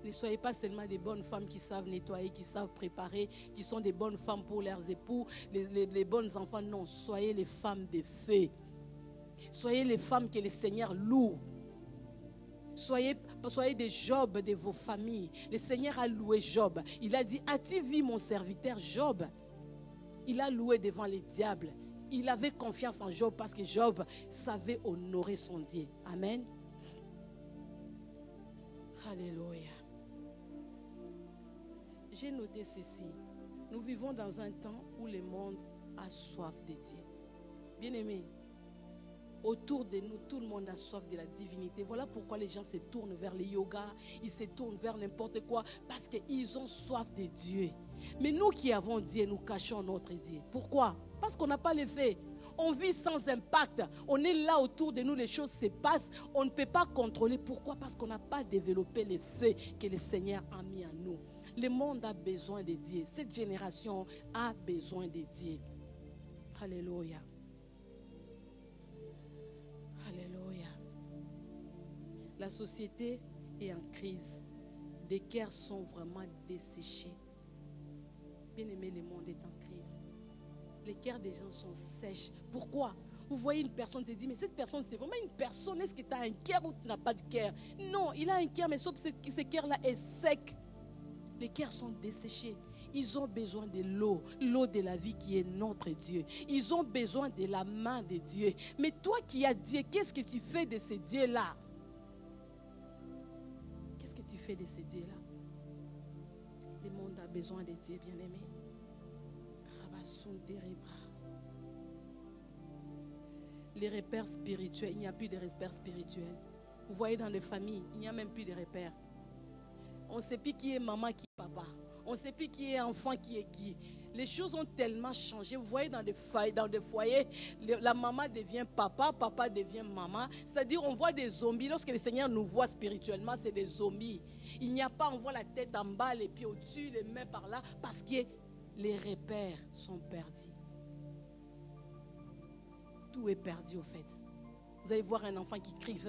Ne soyez pas seulement des bonnes femmes qui savent nettoyer, qui savent préparer, qui sont des bonnes femmes pour leurs époux, les bonnes enfants. Non, soyez les femmes de feu. Soyez les femmes que le Seigneur loue. Soyez des Job de vos familles. Le Seigneur a loué Job. Il a dit, as-tu vu mon serviteur Job? Il a loué devant les diables. Il avait confiance en Job parce que Job savait honorer son Dieu. Amen. Alléluia. J'ai noté ceci. Nous vivons dans un temps où le monde a soif de Dieu. Bien-aimés, autour de nous, tout le monde a soif de la divinité. Voilà pourquoi les gens se tournent vers le yoga, ils se tournent vers n'importe quoi, parce qu'ils ont soif de Dieu. Mais nous qui avons Dieu, nous cachons notre Dieu. Pourquoi? Parce qu'on n'a pas les faits. On vit sans impact. On est là autour de nous, les choses se passent. On ne peut pas contrôler. Pourquoi? Parce qu'on n'a pas développé les faits que le Seigneur a mis en nous. Le monde a besoin de Dieu. Cette génération a besoin de Dieu. Alléluia. Alléluia. La société est en crise. Des cœurs sont vraiment desséchés. Bien aimé, le monde est en crise. Les cœurs des gens sont sèches. Pourquoi? Vous voyez une personne, tu te dit, mais cette personne, c'est vraiment une personne. Est-ce que tu as un cœur ou tu n'as pas de cœur? Non, il a un cœur, mais sauf que ce cœur-là est sec. Les cœurs sont desséchés. Ils ont besoin de l'eau, l'eau de la vie qui est notre Dieu. Ils ont besoin de la main de Dieu. Mais toi qui as Dieu, qu'est-ce que tu fais de ce Dieu-là? Qu'est-ce que tu fais de ce Dieu-là? Le monde a besoin de Dieu, bien-aimé. Les repères spirituels, il n'y a plus de repères spirituels. Vous voyez dans les familles, il n'y a même plus de repères. On ne sait plus qui est maman, qui est papa. On ne sait plus qui est enfant, qui est qui. Les choses ont tellement changé. Vous voyez dans des foyers, la maman devient papa, papa devient maman. C'est-à-dire on voit des zombies. Lorsque le Seigneur nous voit spirituellement, c'est des zombies. Il n'y a pas, on voit la tête en bas, les pieds au-dessus, les mains par là, parce que les repères sont perdus. Tout est perdu au fait. Vous allez voir un enfant qui crie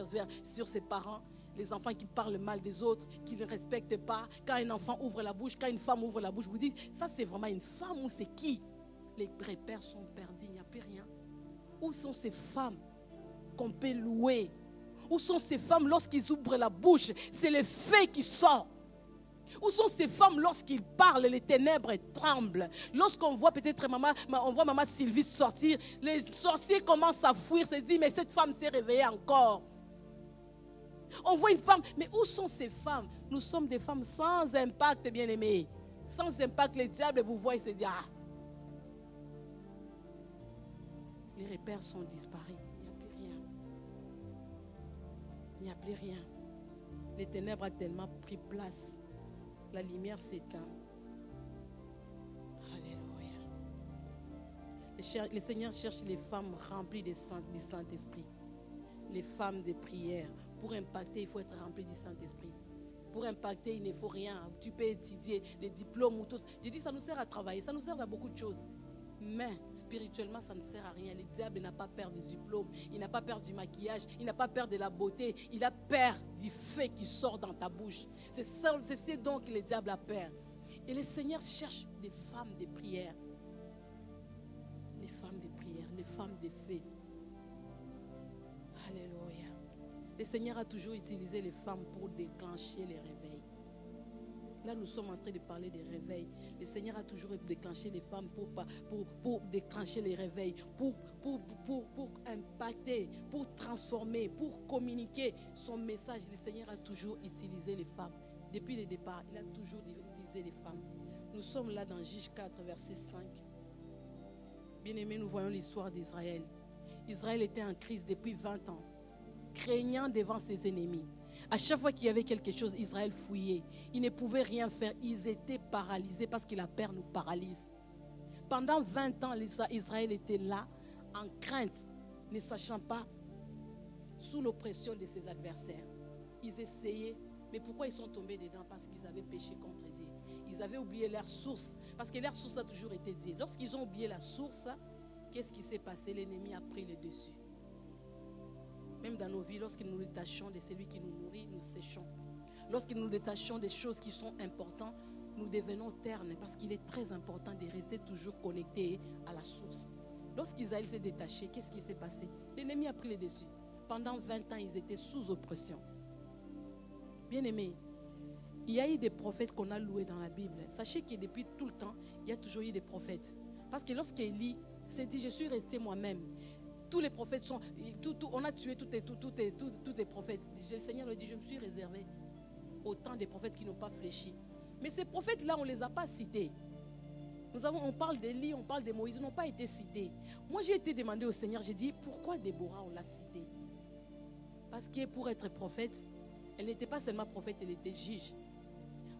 sur ses parents, les enfants qui parlent mal des autres, qui ne respectent pas. Quand un enfant ouvre la bouche, quand une femme ouvre la bouche, vous dites, ça c'est vraiment une femme ou c'est qui? Les repères sont perdus, il n'y a plus rien. Où sont ces femmes qu'on peut louer? Où sont ces femmes lorsqu'ils ouvrent la bouche? C'est le feu qui sort. Où sont ces femmes lorsqu'ils parlent, les ténèbres tremblent? Lorsqu'on voit peut-être on voit maman Sylvie sortir, les sorciers commencent à fuir, se disent, mais cette femme s'est réveillée encore. On voit une femme, mais où sont ces femmes? Nous sommes des femmes sans impact, bien-aimées. Sans impact, les diables vous voient et se disent, ah. Les repères sont disparus, il n'y a plus rien. Il n'y a plus rien. Les ténèbres ont tellement pris place. La lumière s'éteint. Alléluia. Le Seigneur cherche les femmes remplies du Saint-Esprit. Les femmes de prière. Pour impacter, il faut être rempli du Saint-Esprit. Pour impacter, il ne faut rien. Tu peux étudier les diplômes ou tout. Je dis, ça nous sert à travailler, ça nous sert à beaucoup de choses. Mais spirituellement, ça ne sert à rien. Le diable n'a pas peur du diplôme, il n'a pas peur du maquillage, il n'a pas peur de la beauté, il a peur du feu qui sort dans ta bouche. C'est ce dont le diable a peur. Et le Seigneur cherche des femmes de prière. Les femmes de prière, les femmes de feu. Alléluia. Le Seigneur a toujours utilisé les femmes pour déclencher les réveils. Là, nous sommes en train de parler des réveils. Le Seigneur a toujours déclenché les femmes pour déclencher les réveils, pour impacter, pour transformer, pour communiquer son message. Le Seigneur a toujours utilisé les femmes. Depuis le départ, il a toujours utilisé les femmes. Nous sommes là dans Juge 4, verset 5. Bien-aimés, nous voyons l'histoire d'Israël. Israël était en crise depuis 20 ans, craignant devant ses ennemis. À chaque fois qu'il y avait quelque chose, Israël fouillait. Ils ne pouvaient rien faire. Ils étaient paralysés parce que la peur nous paralyse. Pendant 20 ans, Israël était là, en crainte, ne sachant pas, sous l'oppression de ses adversaires. Ils essayaient, mais pourquoi ils sont tombés dedans? Parce qu'ils avaient péché contre Dieu. Ils avaient oublié leur source, parce que leur source a toujours été Dieu. Lorsqu'ils ont oublié la source, qu'est-ce qui s'est passé? L'ennemi a pris le dessus. Même dans nos vies, lorsque nous nous détachons de celui qui nous nourrit, nous séchons. Lorsque nous nous détachons des choses qui sont importantes, nous devenons ternes parce qu'il est très important de rester toujours connecté à la source. Lorsqu'Israël s'est détaché, qu'est-ce qui s'est passé? L'ennemi a pris le dessus. Pendant 20 ans, ils étaient sous oppression. Bien-aimés, il y a eu des prophètes qu'on a loués dans la Bible. Sachez que depuis tout le temps, il y a toujours eu des prophètes. Parce que lorsqu'Élie s'est dit, je suis resté moi-même. Tous les prophètes sont... on a tué tous les prophètes. Le Seigneur lui dit, je me suis réservé autant des prophètes qui n'ont pas fléchi. Mais ces prophètes-là, on ne les a pas cités. On parle d'Élie, on parle de Moïse, ils n'ont pas été cités. Moi, j'ai été demandé au Seigneur, j'ai dit, pourquoi Déborah, on l'a citée? Parce que pour être prophète, elle n'était pas seulement prophète, elle était juge.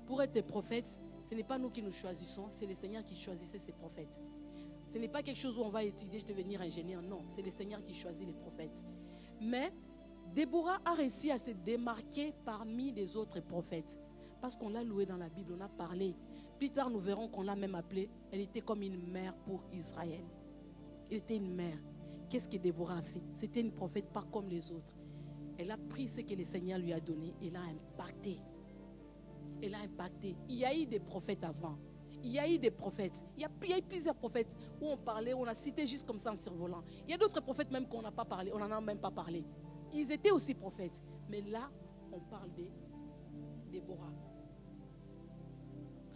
Pour être prophète, ce n'est pas nous qui nous choisissons, c'est le Seigneur qui choisissait ses prophètes. Ce n'est pas quelque chose où on va étudier, devenir ingénieur. Non, c'est le Seigneur qui choisit les prophètes. Mais Déborah a réussi à se démarquer parmi les autres prophètes. Parce qu'on l'a loué dans la Bible, on a parlé. Plus tard, nous verrons qu'on l'a même appelée. Elle était comme une mère pour Israël. Elle était une mère. Qu'est-ce que Déborah a fait? C'était une prophète pas comme les autres. Elle a pris ce que le Seigneur lui a donné et l'a impacté. Elle a impacté. Il y a eu des prophètes avant. Il y a eu des prophètes. Il y a eu plusieurs prophètes où on parlait, on a cité juste comme ça en survolant. Il y a d'autres prophètes même qu'on n'a pas parlé, on n'en a même pas parlé. Ils étaient aussi prophètes. Mais là, on parle de Déborah.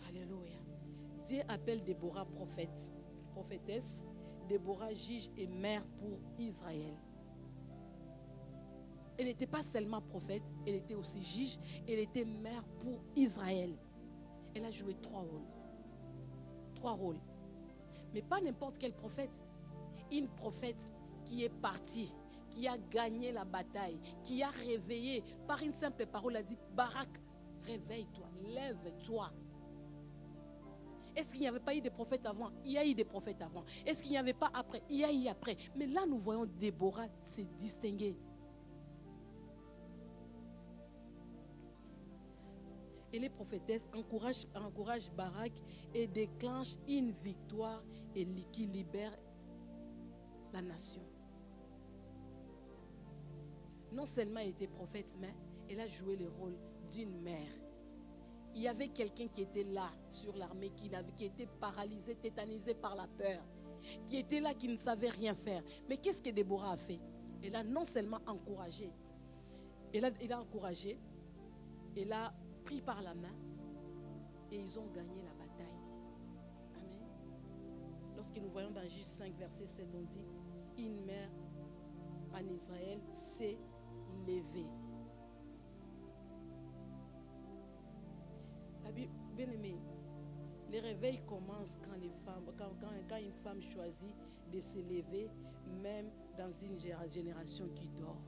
Alléluia. Dieu appelle Déborah prophète, prophétesse. Déborah juge et mère pour Israël. Elle n'était pas seulement prophète, elle était aussi juge, elle était mère pour Israël. Elle a joué 3 rôles. 3 rôles. Mais pas n'importe quel prophète. Une prophète qui est partie, qui a gagné la bataille, qui a réveillé par une simple parole, a dit Barak, réveille-toi, lève-toi. Est-ce qu'il n'y avait pas eu de prophètes avant? Il y a eu des prophètes avant. Est-ce qu'il n'y avait pas après? Il y a eu après. Mais là, nous voyons Déborah se distinguer. Et les prophétesses encouragent Barak et déclenchent une victoire qui libère la nation. Non seulement elle était prophète, mais elle a joué le rôle d'une mère. Il y avait quelqu'un qui était là sur l'armée, qui était paralysé, tétanisé par la peur, qui était là, qui ne savait rien faire. Mais qu'est-ce que Déborah a fait? Elle a non seulement encouragé, elle a encouragé, elle a pris par la main et ils ont gagné la bataille. Amen. Lorsque nous voyons dans Juge 5, verset 7, on dit, une mère en Israël s'est levée. Bien aimé, les réveils commencent quand une femme choisit de se lever, même dans une génération qui dort.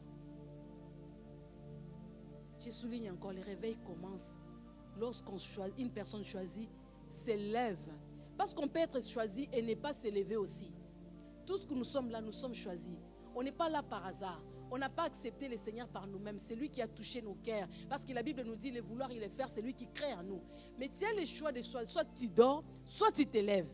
Je souligne encore, les réveils commencent lorsqu'une personne choisie se lève. Parce qu'on peut être choisi et ne pas se lever aussi. Tout ce que nous sommes là, nous sommes choisis. On n'est pas là par hasard. On n'a pas accepté le Seigneur par nous-mêmes. C'est lui qui a touché nos cœurs. Parce que la Bible nous dit, le vouloir et le faire, c'est lui qui crée en nous. Mais tu as le choix de choisir. Soit tu dors, soit tu te lèves.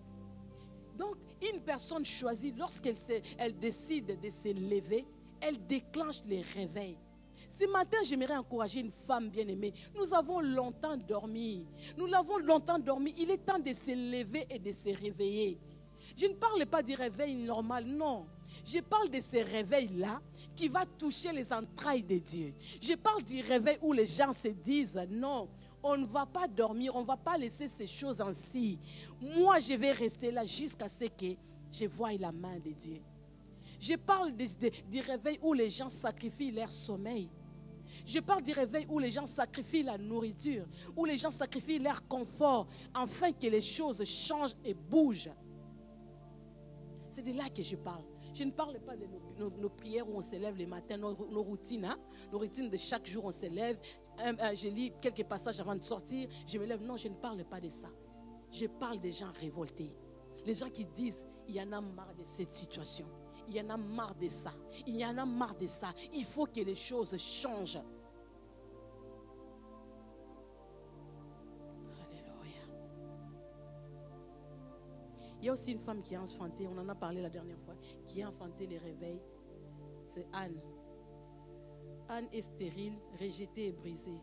Donc, une personne choisie, lorsqu'elle décide de se lever, elle déclenche les réveils. Ce matin, j'aimerais encourager une femme bien-aimée. Nous avons longtemps dormi. Nous l'avons longtemps dormi. Il est temps de se lever et de se réveiller. Je ne parle pas du réveil normal, non. Je parle de ce réveil-là qui va toucher les entrailles de Dieu. Je parle du réveil où les gens se disent non, on ne va pas dormir, on ne va pas laisser ces choses ainsi. Moi, je vais rester là jusqu'à ce que je voie la main de Dieu. Je parle du réveil où les gens sacrifient leur sommeil. Je parle du réveil où les gens sacrifient la nourriture, où les gens sacrifient leur confort, afin que les choses changent et bougent. C'est de là que je parle. Je ne parle pas de nos prières où on se lève le matin, nos routines, hein? Nos routines de chaque jour, on se lève. Je lis quelques passages avant de sortir, je me lève. Non, je ne parle pas de ça. Je parle des gens révoltés. Les gens qui disent, il y en a marre de cette situation. Il y en a marre de ça. Il y en a marre de ça. Il faut que les choses changent. Il y a aussi une femme qui a enfanté, on en a parlé la dernière fois, qui a enfanté les réveils. C'est Anne. Anne est stérile, rejetée et brisée.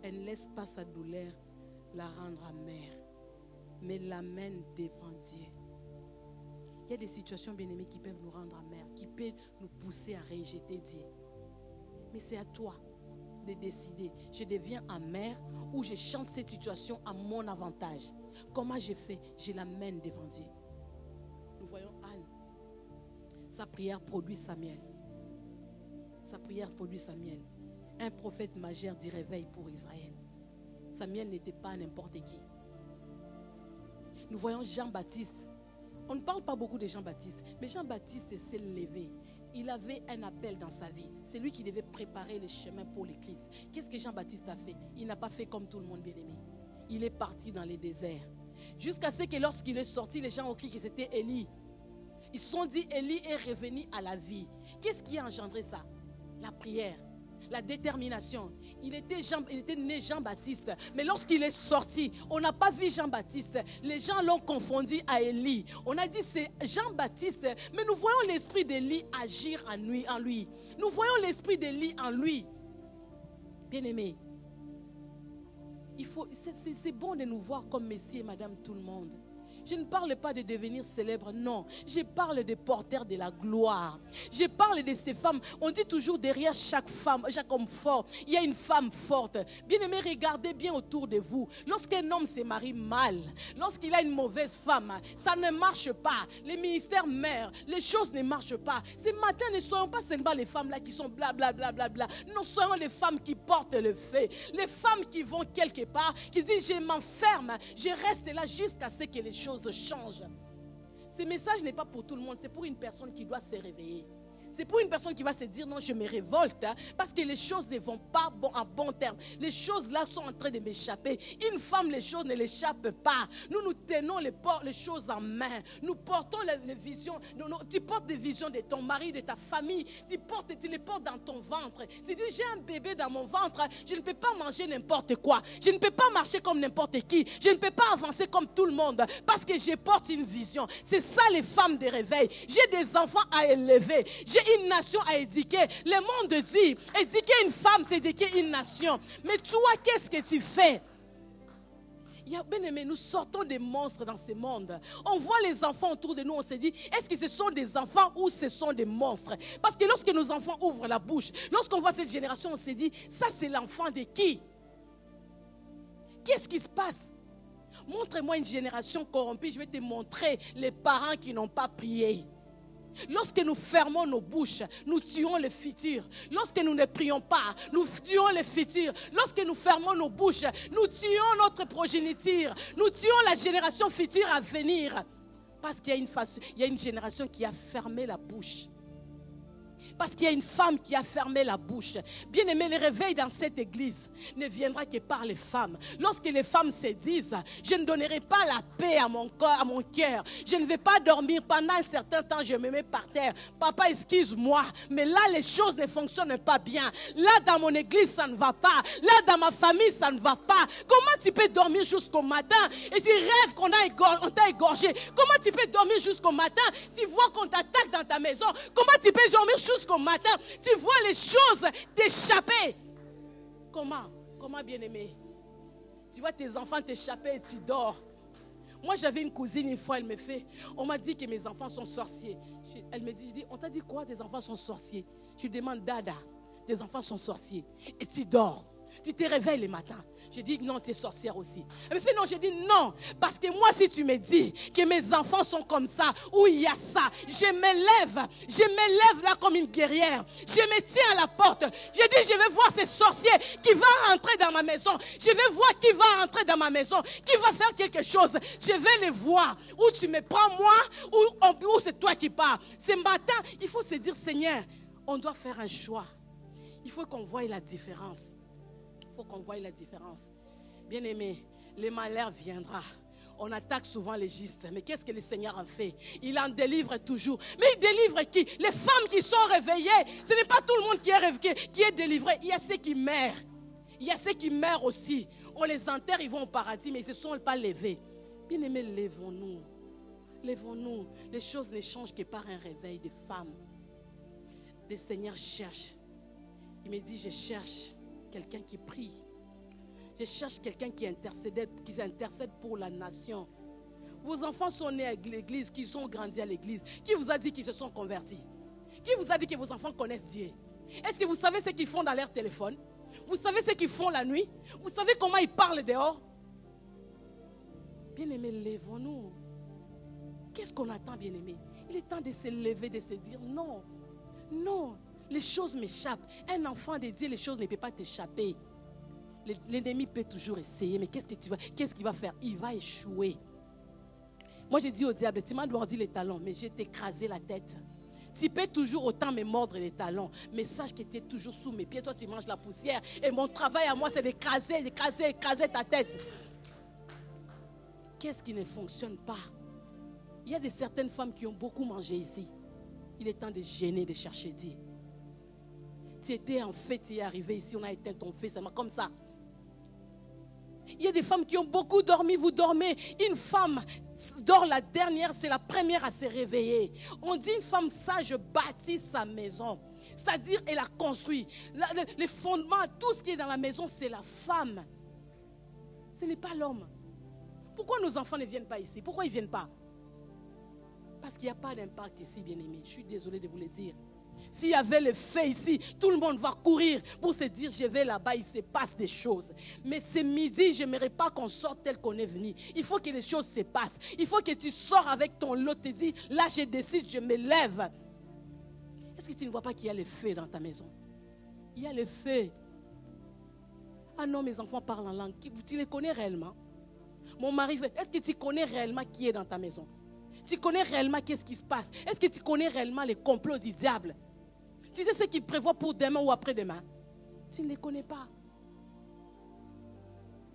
Elle ne laisse pas sa douleur la rendre amère, mais l'amène devant Dieu. Il y a des situations, bien-aimées, qui peuvent nous rendre amères, qui peuvent nous pousser à rejeter Dieu. Mais c'est à toi de décider. Je deviens amère ou je chante cette situation à mon avantage. Comment je fais? Je l'amène devant Dieu. Nous voyons Anne. Sa prière produit Samuel. Sa prière produit Samuel. Un prophète majeur du réveil pour Israël. Samuel n'était pas n'importe qui. Nous voyons Jean-Baptiste. On ne parle pas beaucoup de Jean-Baptiste, mais Jean-Baptiste s'est levé. Il avait un appel dans sa vie. C'est lui qui devait préparer le chemin pour le Christ. Qu'est-ce que Jean-Baptiste a fait? Il n'a pas fait comme tout le monde, bien-aimé. Il est parti dans les déserts. Jusqu'à ce que lorsqu'il est sorti, les gens ont crié que c'était Élie. Ils se sont dit, Élie est revenu à la vie. Qu'est-ce qui a engendré ça? La prière. la détermination. Il était né Jean-Baptiste. Mais lorsqu'il est sorti, on n'a pas vu Jean-Baptiste. Les gens l'ont confondu à Élie. On a dit c'est Jean-Baptiste. Mais nous voyons l'esprit d'Élie agir en lui. Nous voyons l'esprit d'Élie en lui. Bien-aimé, c'est bon de nous voir comme Messie et Madame tout le monde. Je ne parle pas de devenir célèbre, non. Je parle des porteurs de la gloire. Je parle de ces femmes. On dit toujours derrière chaque femme, chaque homme fort, il y a une femme forte. Bien-aimés, regardez bien autour de vous. Lorsqu'un homme se marie mal, lorsqu'il a une mauvaise femme, ça ne marche pas. Les ministères meurent, les choses ne marchent pas. Ce matin, ne soyons pas seulement les femmes là qui sont blablabla. Nous soyons les femmes qui portent le fait. Les femmes qui vont quelque part, qui disent je m'enferme, je reste là jusqu'à ce que les choses changent. Ce message n'est pas pour tout le monde, c'est pour une personne qui doit se réveiller. C'est pour une personne qui va se dire non, je me révolte parce que les choses ne vont pas en bon terme. Les choses là sont en train de m'échapper. Une femme, les choses ne l'échappent pas. Nous tenons les choses en main. Nous portons les visions. Tu portes des visions de ton mari, de ta famille. Tu les portes dans ton ventre. Tu dis j'ai un bébé dans mon ventre. Je ne peux pas manger n'importe quoi. Je ne peux pas marcher comme n'importe qui. Je ne peux pas avancer comme tout le monde parce que je porte une vision. C'est ça les femmes de réveil. J'ai des enfants à élever. J'ai une nation à éduquer. Le monde dit, éduquer une femme, c'est éduquer une nation. Mais toi, qu'est-ce que tu fais? Bien aimé, nous sortons des monstres dans ce monde. On voit les enfants autour de nous, on se dit, est-ce que ce sont des enfants ou ce sont des monstres? Parce que lorsque nos enfants ouvrent la bouche, lorsqu'on voit cette génération, on se dit, ça c'est l'enfant de qui? Qu'est-ce qui se passe? Montre-moi une génération corrompue, je vais te montrer les parents qui n'ont pas prié. Lorsque nous fermons nos bouches, nous tuons le futur. Lorsque nous ne prions pas, nous tuons le futur. Lorsque nous fermons nos bouches, nous tuons notre progéniture. Nous tuons la génération future à venir. Parce qu'il y a une génération qui a fermé la bouche. Parce qu'il y a une femme qui a fermé la bouche. Bien aimé, le réveil dans cette église ne viendra que par les femmes. Lorsque les femmes se disent, je ne donnerai pas la paix à mon corps, à mon cœur. Je ne vais pas dormir pendant un certain temps, je me mets par terre. Papa, excuse-moi, mais là les choses ne fonctionnent pas bien. Là dans mon église, ça ne va pas. Là dans ma famille, ça ne va pas. Comment tu peux dormir jusqu'au matin et tu rêves qu'on t'a égorgé? Comment tu peux dormir jusqu'au matin? Tu vois qu'on t'attaque dans ta maison. Comment tu peux dormir jusqu'au matin, tu vois les choses t'échapper. Comment bien-aimé? Tu vois tes enfants t'échapper et tu dors. Moi j'avais une cousine une fois, on m'a dit que mes enfants sont sorciers. Elle me dit, on t'a dit quoi, tes enfants sont sorciers? Je lui demande, Dada, tes enfants sont sorciers et tu dors. Tu te réveilles le matin. Je dis non, tu es sorcière aussi. Elle me fait non, je dis non. Parce que moi, si tu me dis que mes enfants sont comme ça, où il y a ça, je me lève là comme une guerrière. Je me tiens à la porte. Je dis, je vais voir ces sorciers qui vont rentrer dans ma maison. Je vais voir qui va rentrer dans ma maison, qui va faire quelque chose. Je vais les voir. Ou tu me prends moi, ou c'est toi qui pars. Ce matin, il faut se dire, Seigneur, on doit faire un choix. Il faut qu'on voie la différence. Il faut qu'on voie la différence. Bien aimé, le malheur viendra. On attaque souvent les justes. Mais qu'est-ce que le Seigneur en fait? Il en délivre toujours. Mais il délivre qui? Les femmes qui sont réveillées. Ce n'est pas tout le monde qui est délivré. Il y a ceux qui meurent. Il y a ceux qui meurent aussi. On les enterre, ils vont au paradis, mais ils ne se sont pas levés. Bien aimé, lèvons-nous. Lèvons-nous. Les choses ne changent que par un réveil de femmes. Le Seigneur cherche. Il me dit, je cherche quelqu'un qui prie. Je cherche quelqu'un qui intercède pour la nation. Vos enfants sont nés à l'église, qui sont grandis à l'église. Qui vous a dit qu'ils se sont convertis? Qui vous a dit que vos enfants connaissent Dieu? Est-ce que vous savez ce qu'ils font dans leur téléphone? Vous savez ce qu'ils font la nuit? Vous savez comment ils parlent dehors? Bien-aimés, lèvons-nous. Qu'est-ce qu'on attend, bien-aimés? Il est temps de se lever, de se dire non. Non. Les choses m'échappent. Un enfant de Dieu, les choses ne peuvent pas t'échapper. L'ennemi peut toujours essayer, mais qu'est-ce qu'il va faire? Il va échouer. Moi, j'ai dit au diable, tu m'as mordu les talons, mais j'ai t'écrasé la tête. Tu peux toujours autant me mordre les talons, mais sache que tu es toujours sous mes pieds. Toi, tu manges la poussière. Et mon travail à moi, c'est d'écraser ta tête. Qu'est-ce qui ne fonctionne pas? Il y a certaines femmes qui ont beaucoup mangé ici. Il est temps de gêner, de chercher Dieu. Tu étais en fait, tu es arrivé ici, on a éteint ton feu, c'est comme ça. Il y a des femmes qui ont beaucoup dormi, vous dormez. Une femme dort la dernière, c'est la première à se réveiller. On dit une femme sage bâtit sa maison. C'est-à-dire, elle a construit. Les fondements, tout ce qui est dans la maison, c'est la femme. Ce n'est pas l'homme. Pourquoi nos enfants ne viennent pas ici? Pourquoi ils ne viennent pas? Parce qu'il n'y a pas d'impact ici, bien-aimés. Je suis désolée de vous le dire. S'il y avait le feu ici, tout le monde va courir pour se dire, je vais là-bas, il se passe des choses. Mais ce midi, je n'aimerais pas qu'on sorte tel qu'on est venu. Il faut que les choses se passent. Il faut que tu sors avec ton lot et te dis, là je décide, je me lève. Est-ce que tu ne vois pas qu'il y a le feu dans ta maison? Il y a le feu. Ah non, mes enfants parlent en langue. Tu les connais réellement? Mon mari, est-ce que tu connais réellement qui est dans ta maison? Tu connais réellement qu'est-ce qui se passe? Est-ce que tu connais réellement les complots du diable? Tu sais ce qu'il prévoit pour demain ou après-demain? Tu ne les connais pas.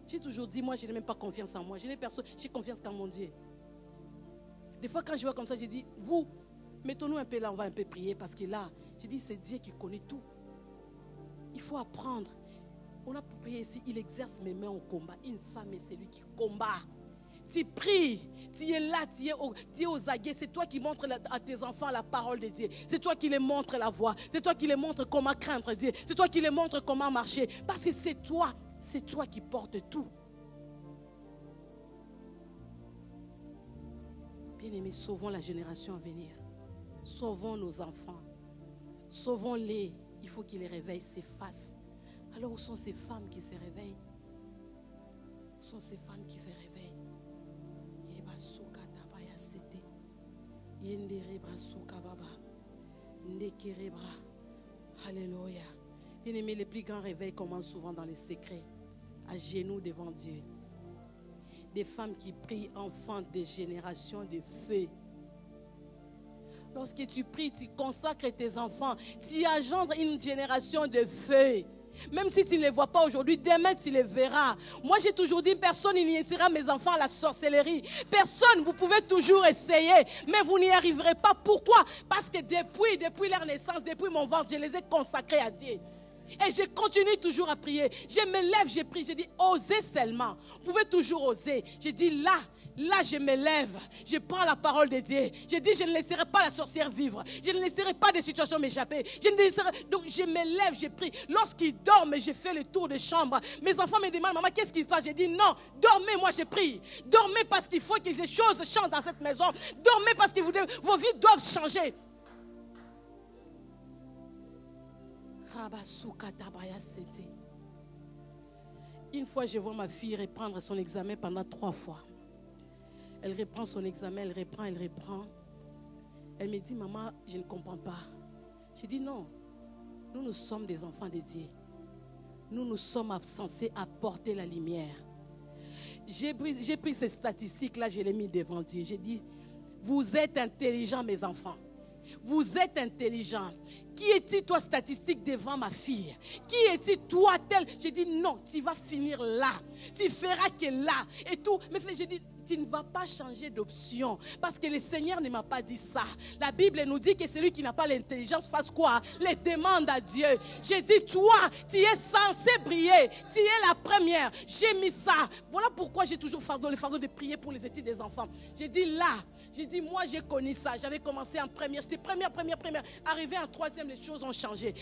J'ai toujours dit, moi je n'ai même pas confiance en moi. Je n'ai personne, j'ai confiance qu'en mon Dieu. Des fois quand je vois comme ça, je dis, vous, mettons-nous un peu là, on va un peu prier. Parce que là, je dis, c'est Dieu qui connaît tout. Il faut apprendre. On a prié ici, il exerce mes mains au combat. Une femme est celui qui combat. Tu pries, tu es là, tu es aux aguets. C'est toi qui montres à tes enfants la parole de Dieu. C'est toi qui les montres la voie. C'est toi qui les montres comment craindre Dieu. C'est toi qui les montres comment marcher. Parce que c'est toi qui portes tout. Bien-aimés, sauvons la génération à venir. Sauvons nos enfants. Sauvons-les. Il faut qu'ils les réveillent, s'effacent. Alors où sont ces femmes qui se réveillent? Où sont ces femmes qui se réveillent? Alléluia. Bien-aimés, les plus grands réveils commencent souvent dans les secrets, à genoux devant Dieu. Des femmes qui prient enfantent des générations de feu. Lorsque tu pries, tu consacres tes enfants, tu engendres une génération de feu. Même si tu ne les vois pas aujourd'hui, demain tu les verras. Moi j'ai toujours dit, personne n'initiera mes enfants à la sorcellerie. Personne, vous pouvez toujours essayer, mais vous n'y arriverez pas. Pourquoi? Parce que depuis leur naissance, depuis mon ventre, je les ai consacrés à Dieu. Et je continue toujours à prier. Je me lève, je prie. Je dis, osez seulement. Vous pouvez toujours oser. Je dis, là, je me lève. Je prends la parole de Dieu. Je dis, je ne laisserai pas la sorcière vivre. Je ne laisserai pas des situations m'échapper. Donc, je me lève, je prie. Lorsqu'ils dorment, je fais le tour des chambres. Mes enfants me demandent, maman, qu'est-ce qui se passe? Je dis, non, dormez, moi je prie. Dormez parce qu'il faut que les choses changent dans cette maison. Dormez parce que vos vies doivent changer. Une fois, je vois ma fille reprendre son examen pendant 3 fois. Elle reprend son examen, elle reprend. Elle me dit, maman, je ne comprends pas. Je dis, non, nous sommes des enfants de Dieu. Nous sommes censés apporter la lumière. J'ai pris ces statistiques-là, je les ai mis devant Dieu. J'ai dit, vous êtes intelligents, mes enfants. Vous êtes intelligent. Qui es-tu, toi, statistique devant ma fille? Qui es-tu, toi, tel? J'ai dit non, tu vas finir là. Tu feras que là. Et tout. Mais j'ai dit, tu ne vas pas changer d'option. Parce que le Seigneur ne m'a pas dit ça. La Bible nous dit que celui qui n'a pas l'intelligence fasse quoi? Les demande à Dieu. J'ai dit, toi, tu es censé briller. Tu es la première. J'ai mis ça. Voilà pourquoi j'ai toujours le fardeau de prier pour les études des enfants. J'ai dit là. J'ai dit, moi, j'ai connu ça. J'avais commencé en première. J'étais première. Arrivé en troisième, les choses ont changé.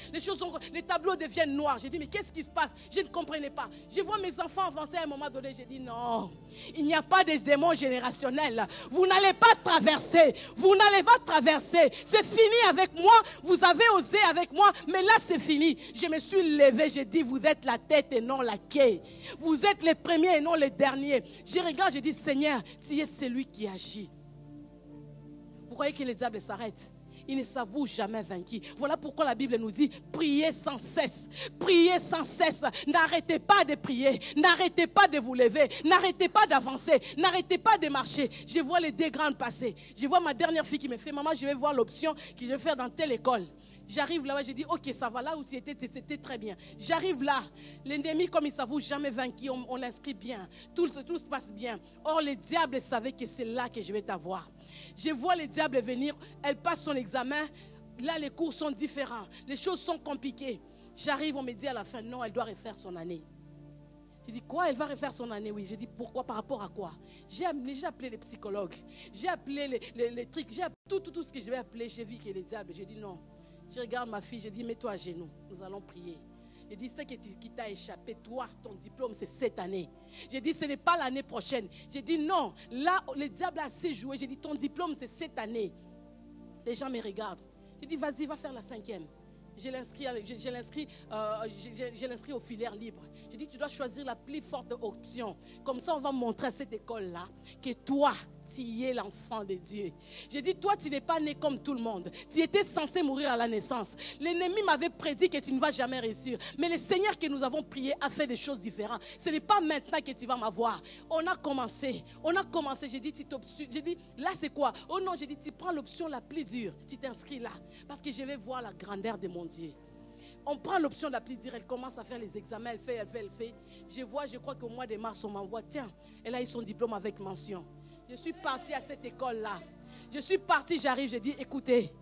Les tableaux deviennent noirs. J'ai dit, mais qu'est-ce qui se passe? Je ne comprenais pas. Je vois mes enfants avancer à un moment donné. J'ai dit, non, il n'y a pas de démons générationnels. Vous n'allez pas traverser. Vous n'allez pas traverser. C'est fini avec moi. Vous avez osé avec moi. Mais là, c'est fini. Je me suis levée. J'ai dit, vous êtes la tête et non la queue. Vous êtes les premiers et non les derniers. Je regarde, j'ai dit, Seigneur, tu es celui qui agit. Vous croyez que les diables s'arrêtent? Ils ne s'avouent jamais vaincus. Voilà pourquoi la Bible nous dit, priez sans cesse. Priez sans cesse. N'arrêtez pas de prier. N'arrêtez pas de vous lever. N'arrêtez pas d'avancer. N'arrêtez pas de marcher. Je vois les 2 grandes passer. Je vois ma dernière fille qui me fait, maman, je vais voir l'option que je vais faire dans telle école. J'arrive là-bas, j'ai dit, ok, ça va, là où tu étais, c'était très bien. J'arrive là, l'ennemi, comme il ne s'avoue jamais vaincu, on l'inscrit bien. Tout se passe bien. Or, le diable savait que c'est là que je vais t'avoir. Je vois le diable venir, elle passe son examen. Là, les cours sont différents. Les choses sont compliquées. J'arrive, on me dit à la fin, non, elle doit refaire son année. Je dis, quoi, elle va refaire son année? Oui. Je dis, pourquoi? Par rapport à quoi? J'ai appelé les psychologues, j'ai appelé les trucs, j'ai appelé tout ce que je vais appeler. J'ai vu que les diables. J'ai dit, non. Je regarde ma fille, je dis, mets-toi à genoux, nous allons prier. Je dis, ce qui t'a échappé, toi, ton diplôme, c'est cette année. J'ai dit, ce n'est pas l'année prochaine. J'ai dit, non, là, le diable a assez joué. J'ai dit, ton diplôme, c'est cette année. Les gens me regardent. J'ai dit, vas-y, va faire la 5e. Je l'inscris aux filières libres. J'ai dit, tu dois choisir la plus forte option. Comme ça, on va montrer à cette école-là que toi, tu es l'enfant de Dieu. J'ai dit, toi, tu n'es pas né comme tout le monde. Tu étais censé mourir à la naissance. L'ennemi m'avait prédit que tu ne vas jamais réussir. Mais le Seigneur que nous avons prié a fait des choses différentes. Ce n'est pas maintenant que tu vas m'avoir. On a commencé. J'ai dit, là, c'est quoi? Oh non, j'ai dit, tu prends l'option la plus dure. Tu t'inscris là. Parce que je vais voir la grandeur de mon Dieu. On prend l'option la plus dure, elle commence à faire les examens, elle fait. Je crois qu'au mois de mars, on m'envoie, tiens, elle a eu son diplôme avec mention. Je suis partie à cette école-là. J'arrive, j'ai dit, écoutez,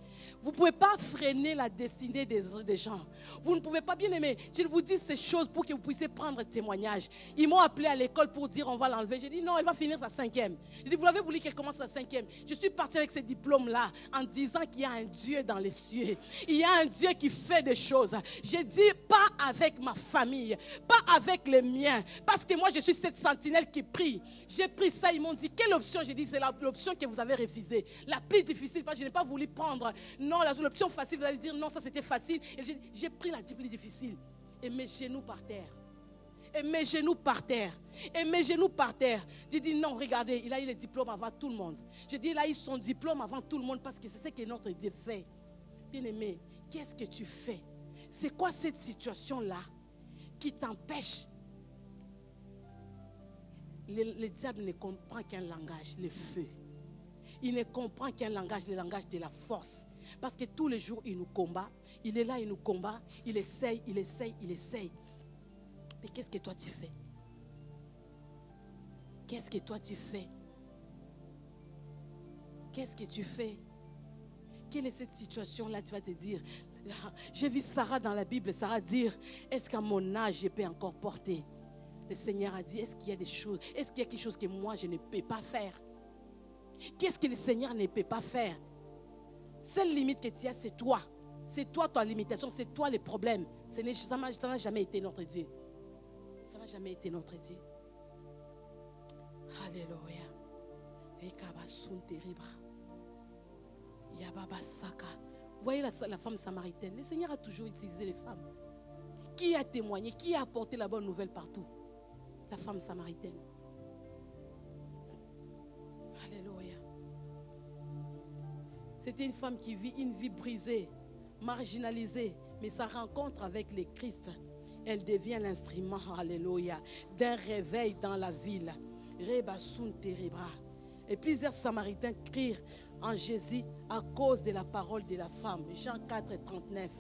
vous ne pouvez pas freiner la destinée des gens. Vous ne pouvez pas, bien aimer. Je vous dis ces choses pour que vous puissiez prendre témoignage. Ils m'ont appelé à l'école pour dire on va l'enlever. J'ai dit non, elle va finir sa 5e. J'ai dit, vous l'avez voulu qu'elle commence sa 5e. Je suis partie avec ce diplôme-là en disant qu'il y a un Dieu dans les cieux. Il y a un Dieu qui fait des choses. J'ai dit pas avec ma famille, pas avec les miens. Parce que moi, je suis cette sentinelle qui prie. J'ai pris ça, ils m'ont dit quelle option? J'ai dit c'est l'option que vous avez refusée. La plus difficile, parce que je n'ai pas voulu prendre. Non, l'option facile, vous allez dire non, ça c'était facile. Et j'ai pris la plus difficile. Et mes genoux par terre. J'ai dit non, regardez, il a eu le diplôme avant tout le monde. J'ai dit il a eu son diplôme avant tout le monde parce que c'est ce que notre Dieu fait. Bien-aimé, qu'est-ce que tu fais? C'est quoi cette situation-là qui t'empêche? Le diable ne comprend qu'un langage, le feu. Il ne comprend qu'un langage, le langage de la force. Parce que tous les jours, il nous combat. Il est là, il nous combat. Il essaye. Mais qu'est-ce que toi tu fais? Qu'est-ce que tu fais? Quelle est cette situation-là? Tu vas te dire, j'ai vu Sarah dans la Bible, Sarah dire, est-ce qu'à mon âge, je peux encore porter? Le Seigneur a dit, est-ce qu'il y a des choses, est-ce qu'il y a quelque chose que moi, je ne peux pas faire? Qu'est-ce que le Seigneur ne peut pas faire? Seule limite que tu as, c'est toi. C'est toi ta limitation, c'est toi le problème. Ça n'a jamais été notre Dieu. Ça n'a jamais été notre Dieu. Alléluia. Vous voyez la femme samaritaine. Le Seigneur a toujours utilisé les femmes. Qui a témoigné, qui a apporté la bonne nouvelle partout? La femme samaritaine. Alléluia. C'était une femme qui vit une vie brisée, marginalisée, mais sa rencontre avec le Christ, elle devient l'instrument, alléluia, d'un réveil dans la ville. Et plusieurs Samaritains crient en Jésus à cause de la parole de la femme. Jean 4, 39.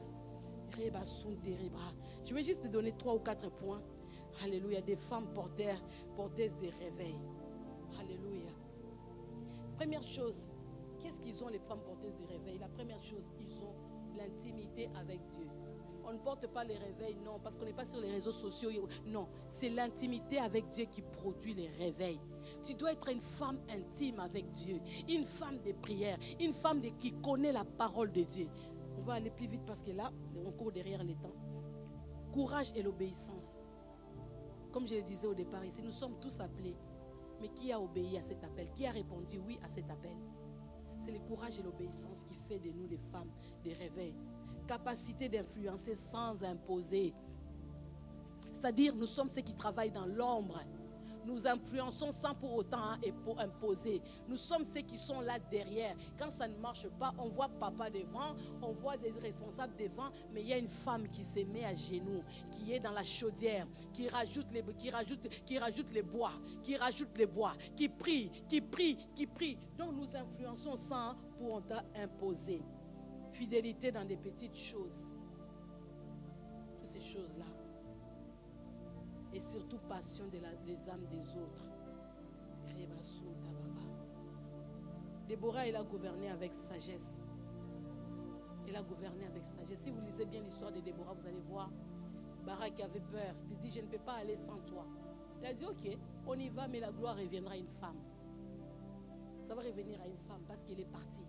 Je vais juste te donner 3 ou 4 points. Alléluia, des femmes porteuses de réveil. Alléluia. Première chose, qu'est-ce qu'ils ont les femmes porteuses de réveil? La première chose, ils ont l'intimité avec Dieu. On ne porte pas les réveils, non, parce qu'on n'est pas sur les réseaux sociaux. Non, c'est l'intimité avec Dieu qui produit les réveils. Tu dois être une femme intime avec Dieu, une femme de prière, une femme qui connaît la parole de Dieu. On va aller plus vite parce que là, on court derrière les temps. Courage et l'obéissance. Comme je le disais au départ ici, nous sommes tous appelés. Mais qui a obéi à cet appel? Qui a répondu oui à cet appel? C'est le courage et l'obéissance qui fait de nous des femmes des réveils. Capacité d'influencer sans imposer. C'est-à-dire, nous sommes ceux qui travaillent dans l'ombre. Nous influençons sans pour autant imposer. Nous sommes ceux qui sont là derrière. Quand ça ne marche pas, on voit papa devant, on voit des responsables devant, mais il y a une femme qui se met à genoux, qui est dans la chaudière, qui rajoute les bois, qui prie. Donc nous influençons sans pour autant imposer. Fidélité dans des petites choses. Toutes ces choses-là. Et surtout passion des âmes des autres. Déborah, elle a gouverné avec sagesse. Elle a gouverné avec sagesse. Si vous lisez bien l'histoire de Déborah, vous allez voir Barak avait peur. Il dit, je ne peux pas aller sans toi. Il a dit, ok, on y va, mais la gloire reviendra à une femme. Ça va revenir à une femme parce qu'elle est partie.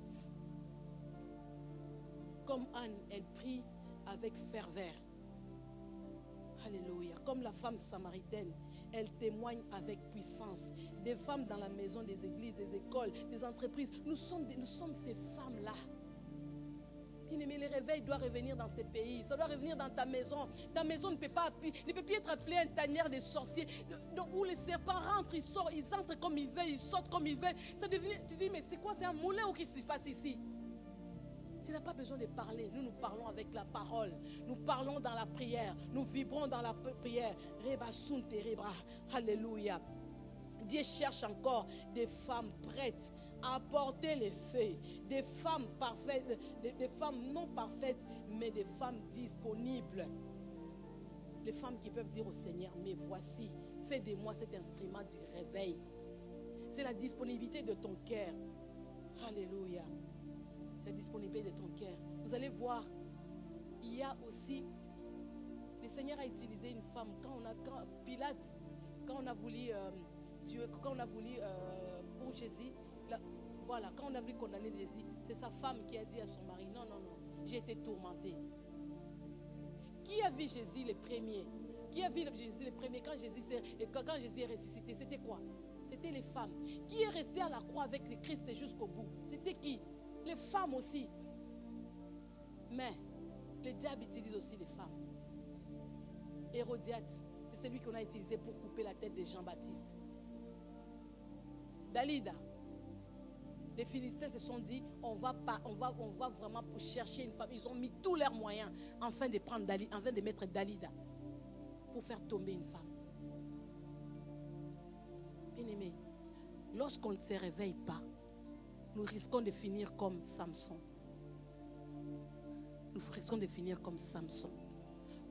Comme Anne, elle prie avec ferveur. Alléluia. Comme la femme samaritaine, elle témoigne avec puissance. Des femmes dans la maison, des églises, des écoles, des entreprises. Nous sommes ces femmes-là. Bien-aimé, le réveil doit revenir dans ces pays. Ça doit revenir dans ta maison. Ta maison ne peut plus être appelée un tanière de sorciers. Où les serpents rentrent, ils entrent comme ils veulent, ils sortent comme ils veulent. Ça devient, tu dis, mais c'est quoi? C'est un moulin ou qu'est-ce qui se passe ici? Tu n'as pas besoin de parler. Nous parlons avec la parole. Nous parlons dans la prière. Nous vibrons dans la prière. Alléluia. Dieu cherche encore des femmes prêtes à porter les feux. Des femmes parfaites, des femmes non parfaites, mais des femmes disponibles. Les femmes qui peuvent dire au Seigneur, mais voici, fais de moi cet instrument du réveil. C'est la disponibilité de ton cœur. Alléluia. La disponibilité de ton cœur. Vous allez voir, il y a aussi, le Seigneur a utilisé une femme. Pilate, quand on a voulu pour Jésus, quand on a voulu condamner Jésus, c'est sa femme qui a dit à son mari, non, j'ai été tourmentée. Qui a vu Jésus le premier? Qui a vu Jésus le premier quand Jésus est ressuscité? C'était quoi? C'était les femmes. Qui est resté à la croix avec le Christ jusqu'au bout? C'était qui? Les femmes aussi. Mais le diable utilise aussi les femmes. Hérodiade, c'est celui qu'on a utilisé pour couper la tête de Jean-Baptiste. Dalida, les Philistins se sont dit, on va vraiment pour chercher une femme. Ils ont mis tous leurs moyens afin de mettre Dalida pour faire tomber une femme. Bien-aimé, lorsqu'on ne se réveille pas, nous risquons de finir comme Samson. Nous risquons de finir comme Samson.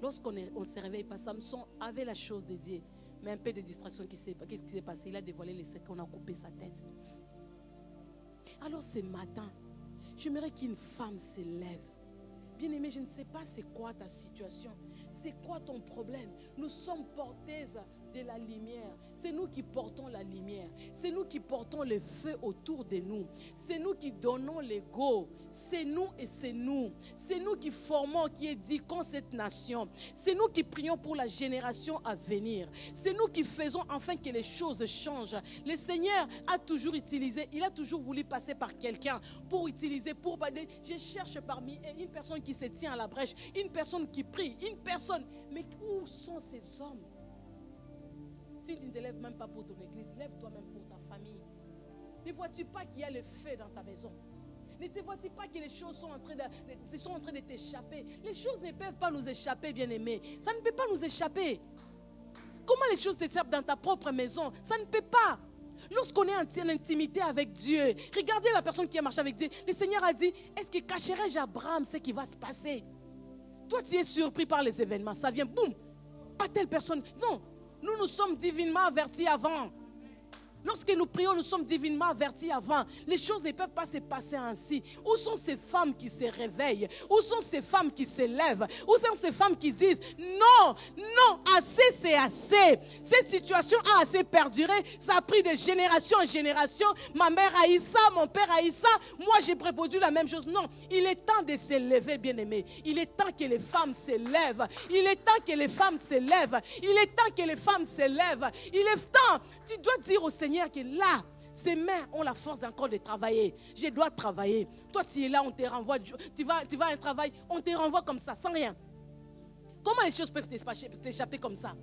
Lorsqu'on ne se réveille pas, Samson avait la chose de Dieu, mais un peu de distraction. Qu'est-ce qui s'est passé? Il a dévoilé les secrets, on a coupé sa tête. Alors ce matin, j'aimerais qu'une femme se lève. Bien-aimé, je ne sais pas c'est quoi ta situation, c'est quoi ton problème. Nous sommes porteuses de la lumière. C'est nous qui portons la lumière. C'est nous qui portons le feu autour de nous. C'est nous qui donnons l'ego. C'est nous et c'est nous. C'est nous qui formons, qui éduquons cette nation. C'est nous qui prions pour la génération à venir. C'est nous qui faisons afin que les choses changent. Le Seigneur a toujours utilisé, il a toujours voulu passer par quelqu'un pour utiliser, je cherche parmi une personne qui se tient à la brèche, une personne qui prie, une personne. Mais où sont ces hommes? Si tu ne te lèves même pas pour ton église, lève-toi même pour ta famille. Ne vois-tu pas qu'il y a le feu dans ta maison? Ne te vois-tu pas que les choses sont en train de t'échapper? Les choses ne peuvent pas nous échapper, bien-aimés. Ça ne peut pas nous échapper. Comment les choses t'échappent dans ta propre maison? Ça ne peut pas. Lorsqu'on est en intimité avec Dieu, regardez la personne qui a marché avec Dieu. Le Seigneur a dit, est-ce que cacherai-je à Abraham ce qui va se passer? Toi, tu es surpris par les événements. Ça vient, boum, à telle personne. Non. Nous sommes divinement avertis avant. Lorsque nous prions, nous sommes divinement avertis avant. Les choses ne peuvent pas se passer ainsi. Où sont ces femmes qui se réveillent? Où sont ces femmes qui se lèvent? Où sont ces femmes qui disent non, assez c'est assez. Cette situation a assez perduré. Ça a pris de génération en génération. Ma mère haït ça, mon père haït ça. Moi j'ai répondu la même chose. Non, il est temps de se lever, bien-aimés. Il est temps que les femmes se lèvent. Il est temps que les femmes se lèvent. Il est temps que les femmes se lèvent. Il est temps. Tu dois dire au Seigneur que là, ses mains ont la force encore de travailler. Je dois travailler. Toi, tu es là, on te renvoie. Tu vas à un travail, on te renvoie comme ça, sans rien. Comment les choses peuvent t'échapper comme ça?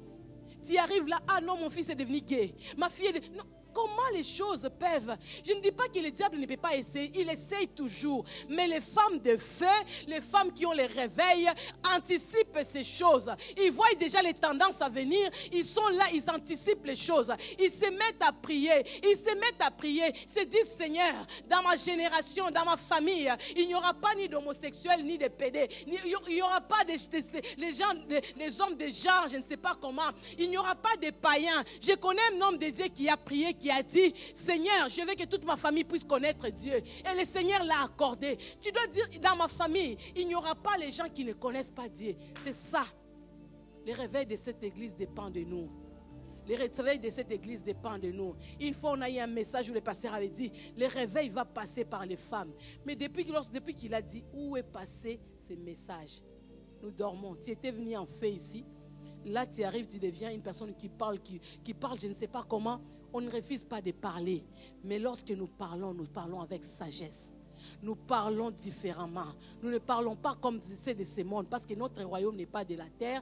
Tu arrives là, ah non, mon fils est devenu gay. Ma fille est... Non. Comment les choses peuvent? Je ne dis pas que le diable ne peut pas essayer. Il essaye toujours. Mais les femmes de feu, les femmes qui ont les réveils, anticipent ces choses. Ils voient déjà les tendances à venir. Ils sont là, ils anticipent les choses. Ils se mettent à prier. Ils se mettent à prier. Ils se disent, Seigneur, dans ma génération, dans ma famille, il n'y aura pas ni d'homosexuels, ni de pédés. Il n'y aura pas les hommes de genre, je ne sais pas comment. Il n'y aura pas de païens. Je connais un homme de Dieu qui a prié, qui qui a dit, Seigneur, je veux que toute ma famille puisse connaître Dieu. Et le Seigneur l'a accordé. Tu dois dire, dans ma famille, il n'y aura pas les gens qui ne connaissent pas Dieu. C'est ça. Le réveil de cette église dépend de nous. Le réveil de cette église dépend de nous. Une fois, on a eu un message où le pasteur avait dit, le réveil va passer par les femmes. Mais depuis qu'il a dit, où est passé ce message? Nous dormons. Tu étais venu en fait ici. Là, tu arrives, tu deviens une personne qui parle, je ne sais pas comment. On ne refuse pas de parler. Mais lorsque nous parlons avec sagesse. Nous parlons différemment. Nous ne parlons pas comme c'est de ce monde. Parce que notre royaume n'est pas de la terre.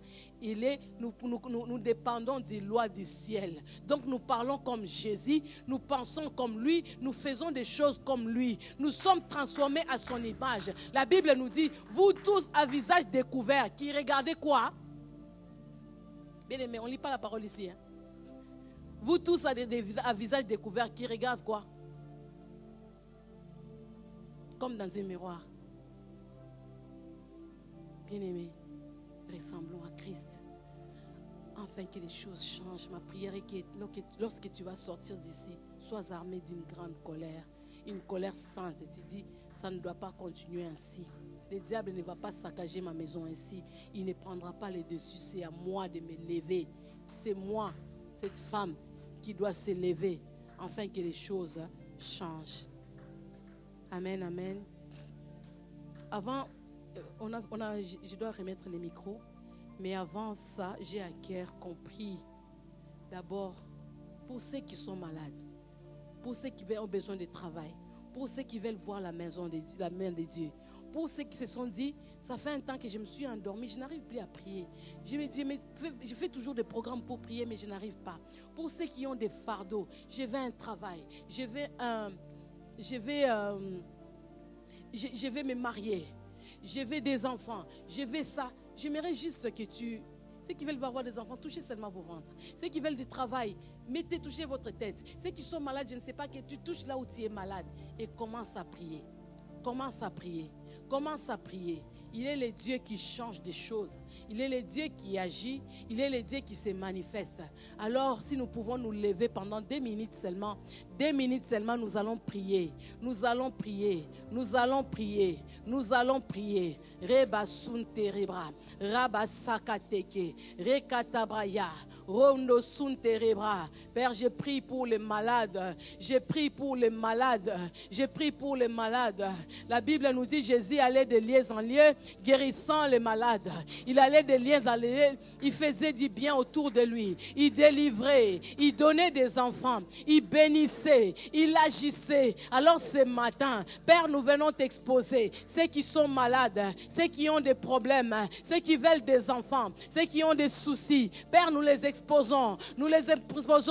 Nous dépendons des lois du ciel. Donc nous parlons comme Jésus. Nous pensons comme lui. Nous faisons des choses comme lui. Nous sommes transformés à son image. La Bible nous dit, vous tous à visage découvert, qui regardez quoi? Bien aimé, on ne lit pas la parole ici. Hein? Vous tous à visage découvert, qui regardent quoi? Comme dans un miroir. Bien-aimés, ressemblons à Christ. Afin que les choses changent. Ma prière est que lorsque tu vas sortir d'ici, sois armé d'une grande colère. Une colère sainte. Et tu dis, ça ne doit pas continuer ainsi. Le diable ne va pas saccager ma maison ainsi. Il ne prendra pas les dessus. C'est à moi de me lever. C'est moi, cette femme, qui doit se lever. Afin que les choses changent. Amen, amen. Avant, je dois remettre les micros, mais avant ça, j'ai à cœur compris d'abord pour ceux qui sont malades, pour ceux qui ont besoin de travail, pour ceux qui veulent voir la main de Dieu, pour ceux qui se sont dit, ça fait un temps que je me suis endormi, je n'arrive plus à prier. Je fais toujours des programmes pour prier, mais je n'arrive pas. Pour ceux qui ont des fardeaux, je veux un travail, je vais me marier, je veux des enfants, je veux ça. J'aimerais juste que ceux qui veulent avoir des enfants, touchez seulement vos ventres. Ceux qui veulent du travail, touchez votre tête. Ceux qui sont malades, je ne sais pas, que tu touches là où tu es malade et commence à prier. Commence à prier. Commence à prier. Il est le Dieu qui change des choses. Il est le Dieu qui agit. Il est le Dieu qui se manifeste. Alors, si nous pouvons nous lever pendant 2 minutes seulement, nous allons prier. Nous allons prier. Nous allons prier. Nous allons prier. Reba sunte rebra. Raba sakateke. Rekatabraya. Rondo sunte rebra. Père, je prie pour les malades. Je prie pour les malades. Je prie pour les malades. La Bible nous dit Jésus allait de lieu en lieu, guérissant les malades. Il allait de lieu en lieu, il faisait du bien autour de lui. Il délivrait, il donnait des enfants, il bénissait, il agissait. Alors ce matin, Père, nous venons t'exposer ceux qui sont malades, ceux qui ont des problèmes, ceux qui veulent des enfants, ceux qui ont des soucis. Père, nous les exposons,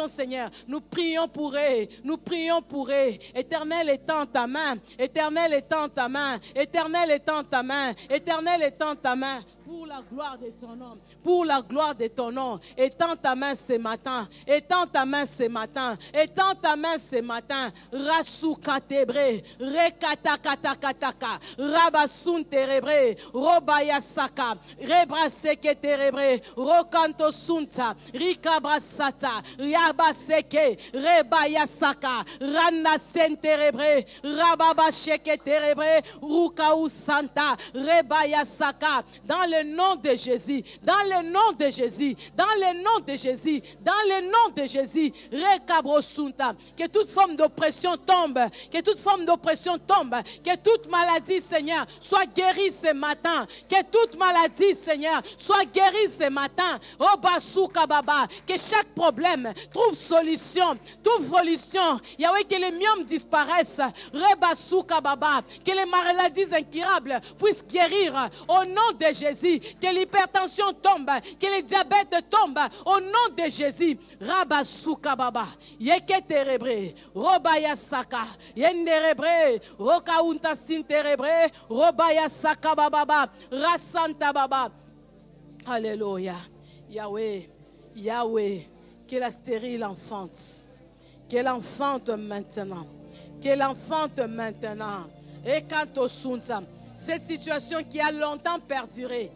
Seigneur. Nous prions pour eux, nous prions pour eux. Éternel étend ta main, Éternel étend ta main, Éternel étend ta main, Éternel étend ta main, pour la gloire de ton nom, pour la gloire de ton nom. Étends ta main ce matin, étends ta main ce matin, étends ta main ce matin. Rasuka tebre, rekata kata kataka, rabasun terebre, robaya saka, rebraseke terebre, rokanto sunta, rikabrasata, yabaseke, rebaya saka, rana senterebre, rababa sheke terebre, rukaou santa, rebaya saka. Dans le nom de Jésus, dans le nom de Jésus, dans le nom de Jésus, dans le nom de Jésus, rekabrosunta, que toute forme d'oppression tombe, que toute forme d'oppression tombe, que toute maladie, Seigneur, soit guérie ce matin, que toute maladie, Seigneur, soit guérie ce matin. Obasuka baba, que chaque problème trouve solution, Yahweh, que les myomes disparaissent, rebasuka baba, que les maladies incurables puissent guérir au nom de Jésus, que l'hypertension tombe, que le diabète tombe au nom de Jésus. Rabasuka baba, yeketerebre, robaya saka, yenderebre, rokaunta sinterebre, robaya saka baba, rasanta baba. Alléluia. Yahweh, Yahweh, qu'elle a stérile enfante, qu'elle enfante maintenant, qu'elle enfante maintenant. Et quant au sunta, cette situation qui a longtemps perduré,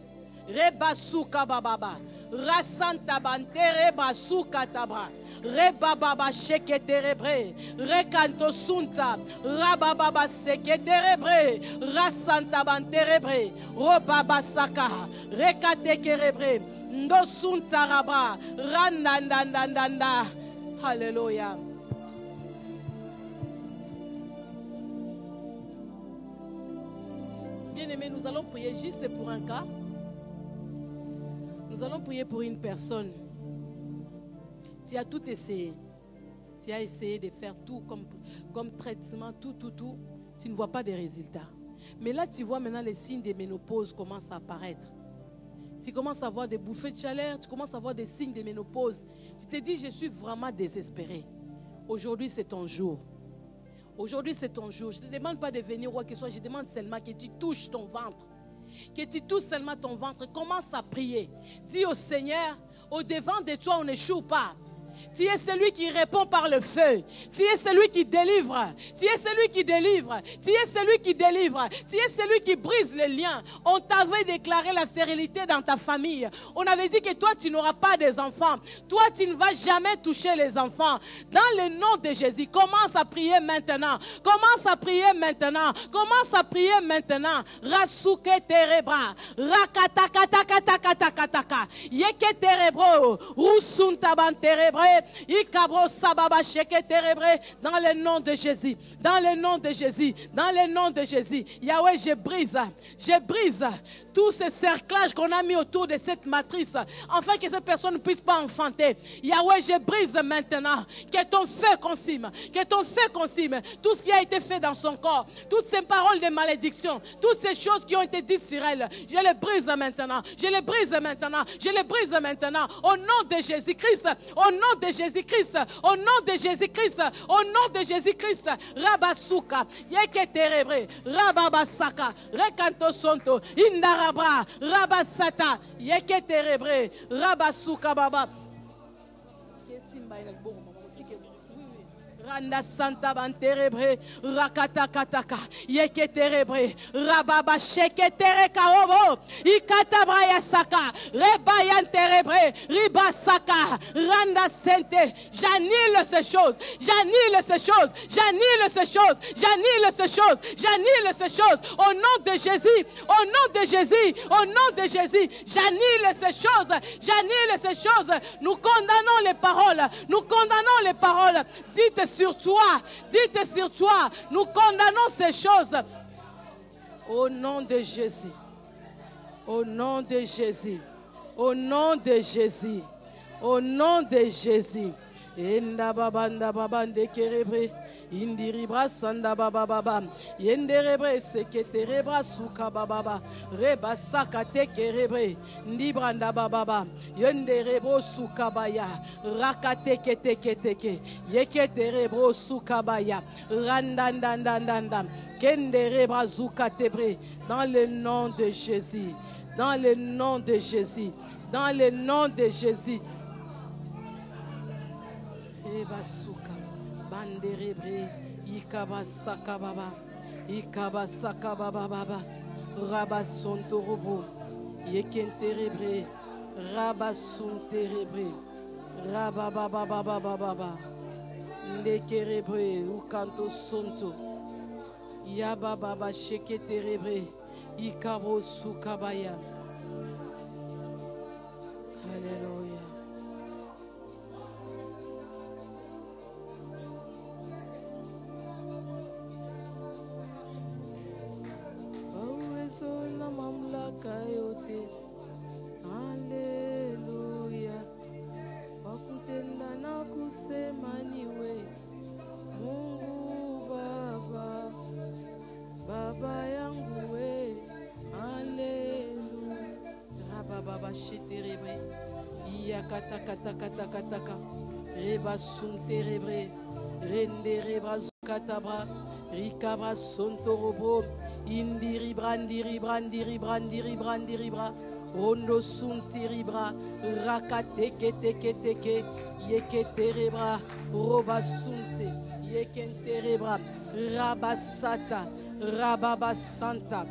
Rebasuka bababa. Rasanta bantere basuka tabra. Rebababa sheketerebre. Rekanto sunta. Rabababa seketerebre. Rasanta banterebre. Robaba saka. Rekatekerebre. Ndo sunta raba. Randandandandanda. Alléluia. Bien-aimés, nous allons prier juste pour un cas. Nous allons prier pour une personne. Tu as tout essayé. Tu as essayé de faire tout comme traitement, tout. Tu ne vois pas de résultats. Mais là, tu vois maintenant les signes de ménopause commencent à apparaître. Tu commences à avoir des bouffées de chaleur, tu commences à avoir des signes de ménopause. Tu te dis, je suis vraiment désespéré. Aujourd'hui, c'est ton jour. Aujourd'hui, c'est ton jour. Je ne te demande pas de venir ou quoi que ce soit. Je demande seulement que tu touches ton ventre. Que tu touches seulement ton ventre. Commence à prier. Dis au Seigneur, au devant de toi, on n'échoue pas. Tu es celui qui répond par le feu. Tu es celui qui délivre. Tu es celui qui délivre. Tu es celui qui délivre. Tu es celui qui brise les liens. On t'avait déclaré la stérilité dans ta famille. On avait dit que toi, tu n'auras pas des enfants. Toi, tu ne vas jamais toucher les enfants. Dans le nom de Jésus, commence à prier maintenant. Commence à prier maintenant. Commence à prier maintenant. Rasuke terebra. Rakatakatakatakatakataka. Yeke terebro. Rusuntaban terebra. Dans le nom de Jésus, dans le nom de Jésus, dans le nom de Jésus, Yahweh, je brise tous ces cerclages qu'on a mis autour de cette matrice, afin que cette personne ne puisse pas enfanter. Yahweh, je brise maintenant, que ton feu consume, tout ce qui a été fait dans son corps, toutes ces paroles de malédiction, toutes ces choses qui ont été dites sur elle, je les brise maintenant, au nom de Jésus-Christ, au nom de Jésus-Christ, au nom de Jésus-Christ, au nom de Jésus-Christ. Rabasuka, Yeketerebre, Rababasaka, Rekanto Sonto, Indarabra, Rabasata, Yeketerebre, Rabasuka Baba. Randa Santa Banterebre, Rakatakataka, Yeketerebre, Rababa Sheketere Kaobo, Ikatabraya Saka, Rebayanterebre, Ribasaka, Randa Sente. J'annule ces choses, au nom de Jésus, j'annule ces choses, nous condamnons les paroles, dites sur toi, nous condamnons ces choses, au nom de Jésus, au nom de Jésus. Enda babanda babande kerebre indiribra sanda baba yenderebre seketerebra suka baba reba sakate kerebre ndibranda baba yenderebo suka baya rakate keteke yeketerebro suka baya randandandandanda kenderebra zukatebre dans le nom de Jésus, dans le nom de Jésus. Basuka banderebre ikabasaka baba rabasontorobo yekenterebre rabasunterebre rabababa ndekerebre ukanto sonto yababa sheketerebre ikabo sukabaya. Alléluia. La mamlaka yote, haleluya, wakutenda na kusema niwe Mungu Baba yangu we, haleluya. Baba sheterebre, iyakatakataka, reba sunterebre, renderebra zukatabra, rikabra sontorobo. Indiri brandiri ondo suntiribra rakateke yeketerebra roba sunte yekenterebra rabasata rababasanta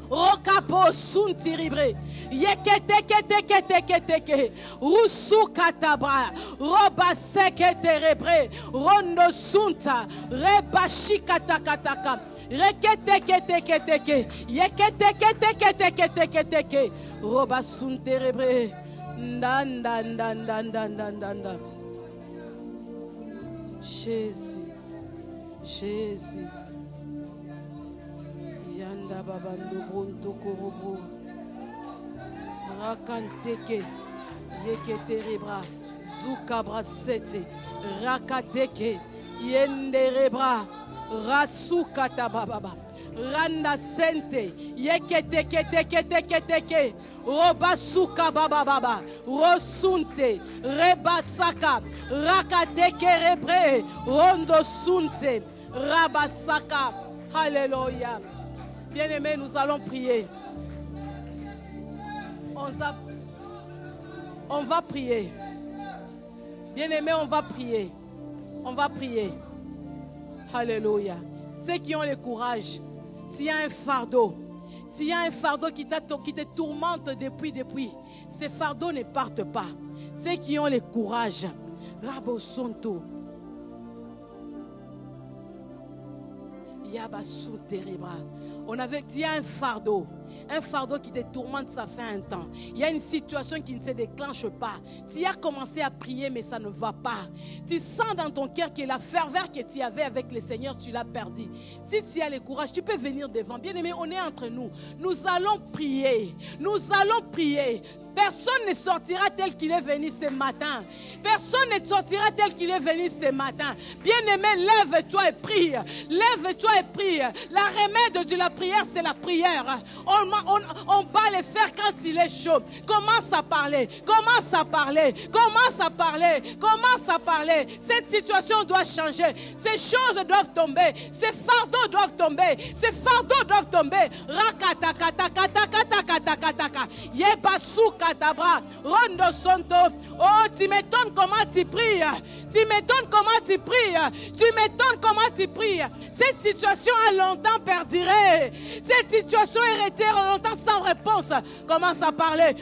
Rokapo suntiribre. Yekete. Rusu katabra. Roba seketerebre. Rondo sunta. Rebashi katakataka. Rekete. Yekete. Roba sunterebre. Ndanda. Jésus. Yanda babando bronto korobo. Rakanteke. Yeketerebra. Zukabra sete. Rakateke. Yenderebra. Rasukata bababa. Randa sente. Yekete. Robasuka bababa. Rosunte. Rebasaka. Rakateke rebre. Rondo sunte. Rabasaka. Alléluia. Bien-aimés, nous allons prier. On va prier. Bien-aimés, on va prier. Alléluia. Ceux qui ont le courage, tu as un fardeau. Tu as un fardeau qui te tourmente depuis. Ces fardeaux ne partent pas. Ceux qui ont le courage. Rabo Sonto. Tu as un fardeau qui te tourmente, ça fait un temps. Il y a une situation qui ne se déclenche pas. Tu as commencé à prier, mais ça ne va pas. Tu sens dans ton cœur que la ferveur que tu avais avec le Seigneur, tu l'as perdue. Si tu as le courage, tu peux venir devant. Bien-aimé, on est entre nous. Nous allons prier. Personne ne sortira tel qu'il est venu ce matin. Personne ne sortira tel qu'il est venu ce matin. Bien-aimé, lève-toi et prie. La remède de la prière, c'est la prière. On bat les fers quand il est chaud. Commence à parler. Cette situation doit changer. Ces choses doivent tomber. Ces fardeaux doivent tomber. Rakatakatakatakatakataka. Yebasuka. Rondo Sonto. Oh, tu m'étonnes comment tu pries. Cette situation a longtemps perduré. Cette situation est restée longtemps sans réponse. Commence à parler.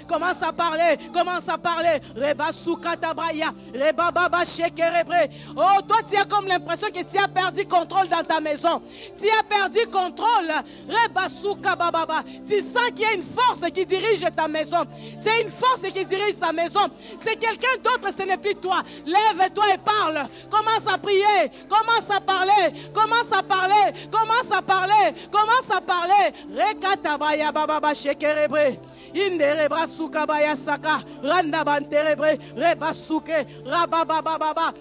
Reba Souka Tabraya. Reba Baba Shekerebre. Oh, toi tu as comme l'impression que tu as perdu contrôle dans ta maison. Reba Souka Baba. Tu sens qu'il y a une force qui dirige ta maison. C'est une force qui dirige sa maison. C'est quelqu'un d'autre, ce n'est plus toi. Lève-toi et parle. Commence à prier. Commence à parler. Rekatabaya baba shekerebre. Inderebra sukabaya saka. Randa banterebre. Rebasuke. Rabababa.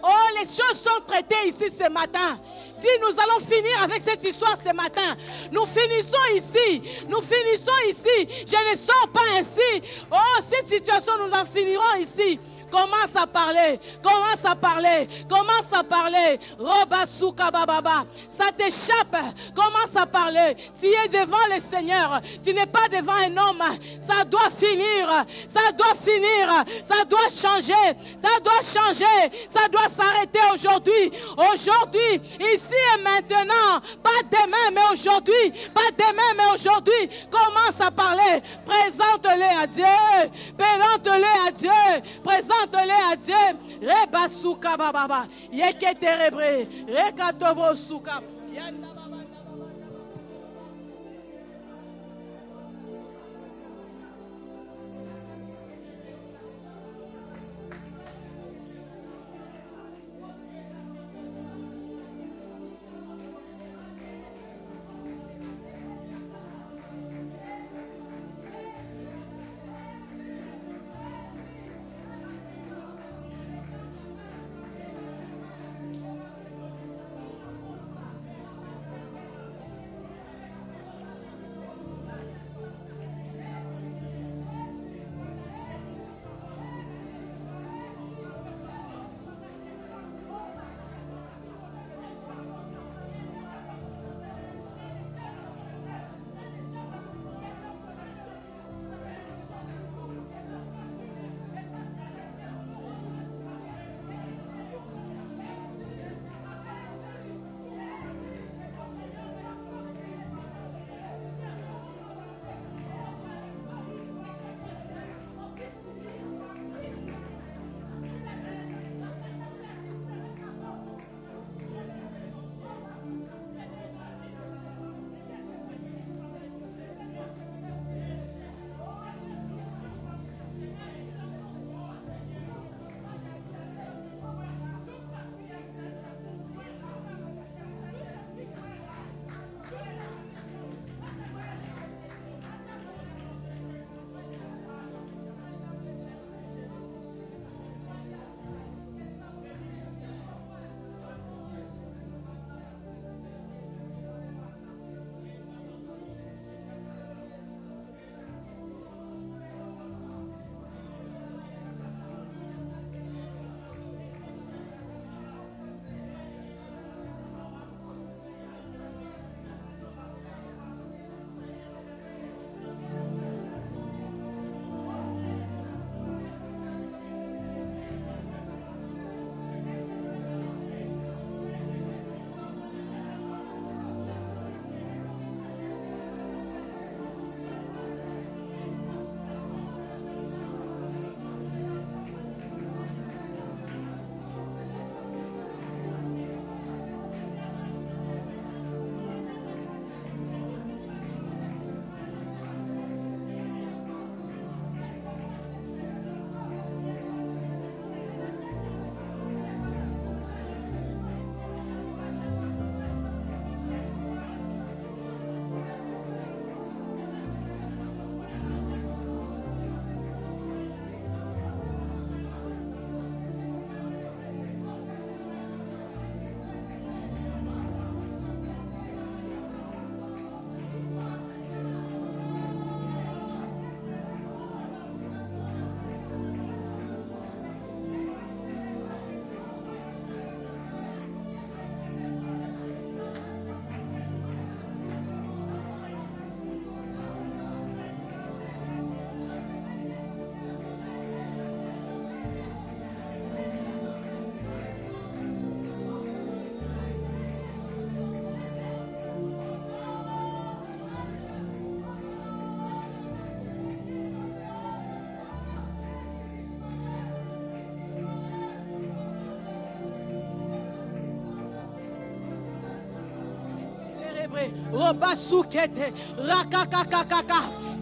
Oh, les choses sont traitées ici ce matin. Dis, nous allons finir avec cette histoire ce matin. Nous finissons ici. Je ne sors pas ainsi. Oh, cette situation, nous en finirons ici. Commence à parler. Roba souka bababa. Ça t'échappe. Commence à parler. Tu es devant le Seigneur. Tu n'es pas devant un homme. Ça doit finir. Ça doit changer. Ça doit s'arrêter aujourd'hui. Ici et maintenant. Pas demain, mais aujourd'hui. Commence à parler. Présente-les à Dieu. Reba souka bababa. Yeketerebre. Rekatobo souka.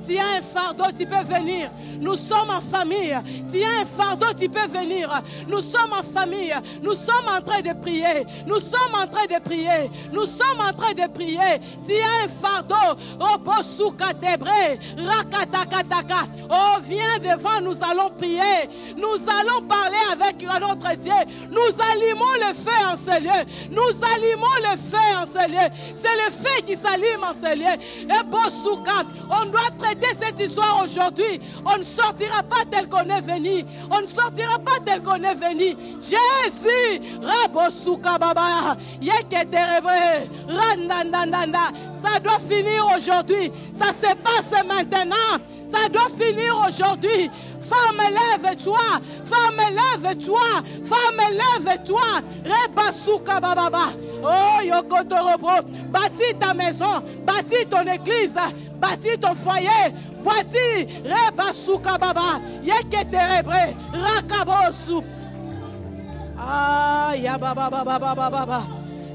Tu as un fardeau, tu peux venir. Nous sommes en famille. Tu as un fardeau, tu peux venir. Nous sommes en famille. Nous sommes en train de prier. Nous sommes en train de prier. Nous sommes en train de prier. Tu as un fardeau. Oh, viens devant, nous allons prier. Nous allons parler avec notre Dieu. Nous allumons le feu en ce lieu. Nous allumons le feu en ce lieu. C'est le feu qui s'allume en ce lieu. Et on doit traiter cette histoire aujourd'hui. On ne sortira pas tel qu'on est venu. On ne sortira pas tel qu'on est venu. Jésus, ça doit finir aujourd'hui. Ça se passe maintenant. Ça doit finir aujourd'hui. Femme, lève-toi. Femme, lève-toi. Femme, lève-toi. Rebasuka bababa. Oh, Yokotorobo. Bâtis ta maison. Bâtis ton église. Bâtis ton foyer. Bâtis. Rebasuka baba. Yeketerebre. Rakabosu. Ah, yababa baba baba baba.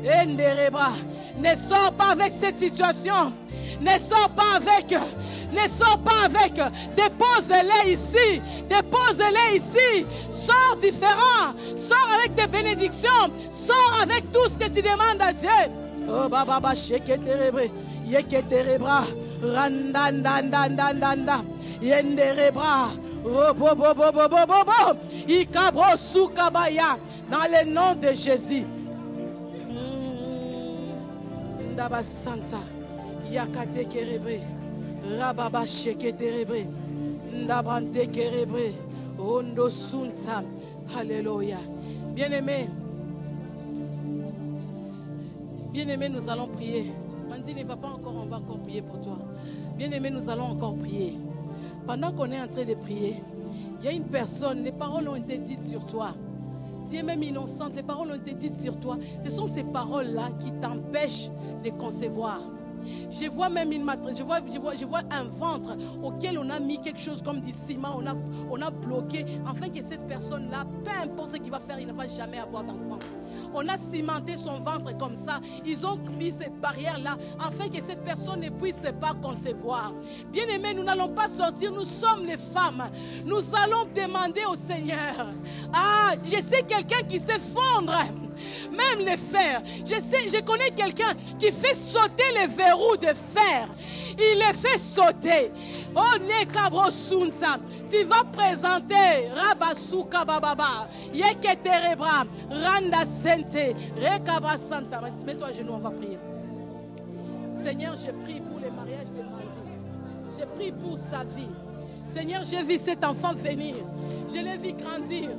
Enderebra. Ne sors pas avec cette situation. Ne sors pas avec. Ne sors pas avec. Dépose-les ici. Dépose-les ici. Sors différent. Sors avec tes bénédictions. Sors avec tout ce que tu demandes à Dieu. Oh, baba, sheketerebre. Yeketerebra. Randandandandandanda. Yenderebra. Oh, bo, bo, bo, bo, bo, bo, bo. Ikabro sukabaya. Dans le nom de Jésus. Ndaba Santa. Yakate kerebre. Rababa sheketerebre. Ndabante kerebre. Ondo sunta. Alléluia. Bien-aimés. Bien-aimés, nous allons prier. Mandy ne va pas encore, on va encore prier pour toi. Bien-aimés, nous allons encore prier. Pendant qu'on est en train de prier, il y a une personne, les paroles ont été dites sur toi. Tu es même innocente, les paroles ont été dites sur toi. Ce sont ces paroles-là qui t'empêchent de concevoir. Je vois même je vois un ventre auquel on a mis quelque chose comme du ciment, on a bloqué, afin que cette personne-là, peu importe ce qu'il va faire, il ne va jamais avoir d'enfant. On a cimenté son ventre comme ça. Ils ont mis cette barrière-là, afin que cette personne ne puisse pas concevoir. Bien aimés, nous n'allons pas sortir, nous sommes les femmes. Nous allons demander au Seigneur. Ah, je sais quelqu'un qui sait fondre même les fers. Je connais quelqu'un qui fait sauter les verrous de fer. Il les fait sauter. Oh, Nekabrosunta. Tu vas présenter Rabasuka Bababa. Yeketerebra. Randa Sente. Rekabra Santa. Mets-toi à genoux, on va prier. Seigneur, je prie pour les mariages de Mandy. Je prie pour sa vie. Seigneur, j'ai vu cet enfant venir. Je l'ai vu grandir.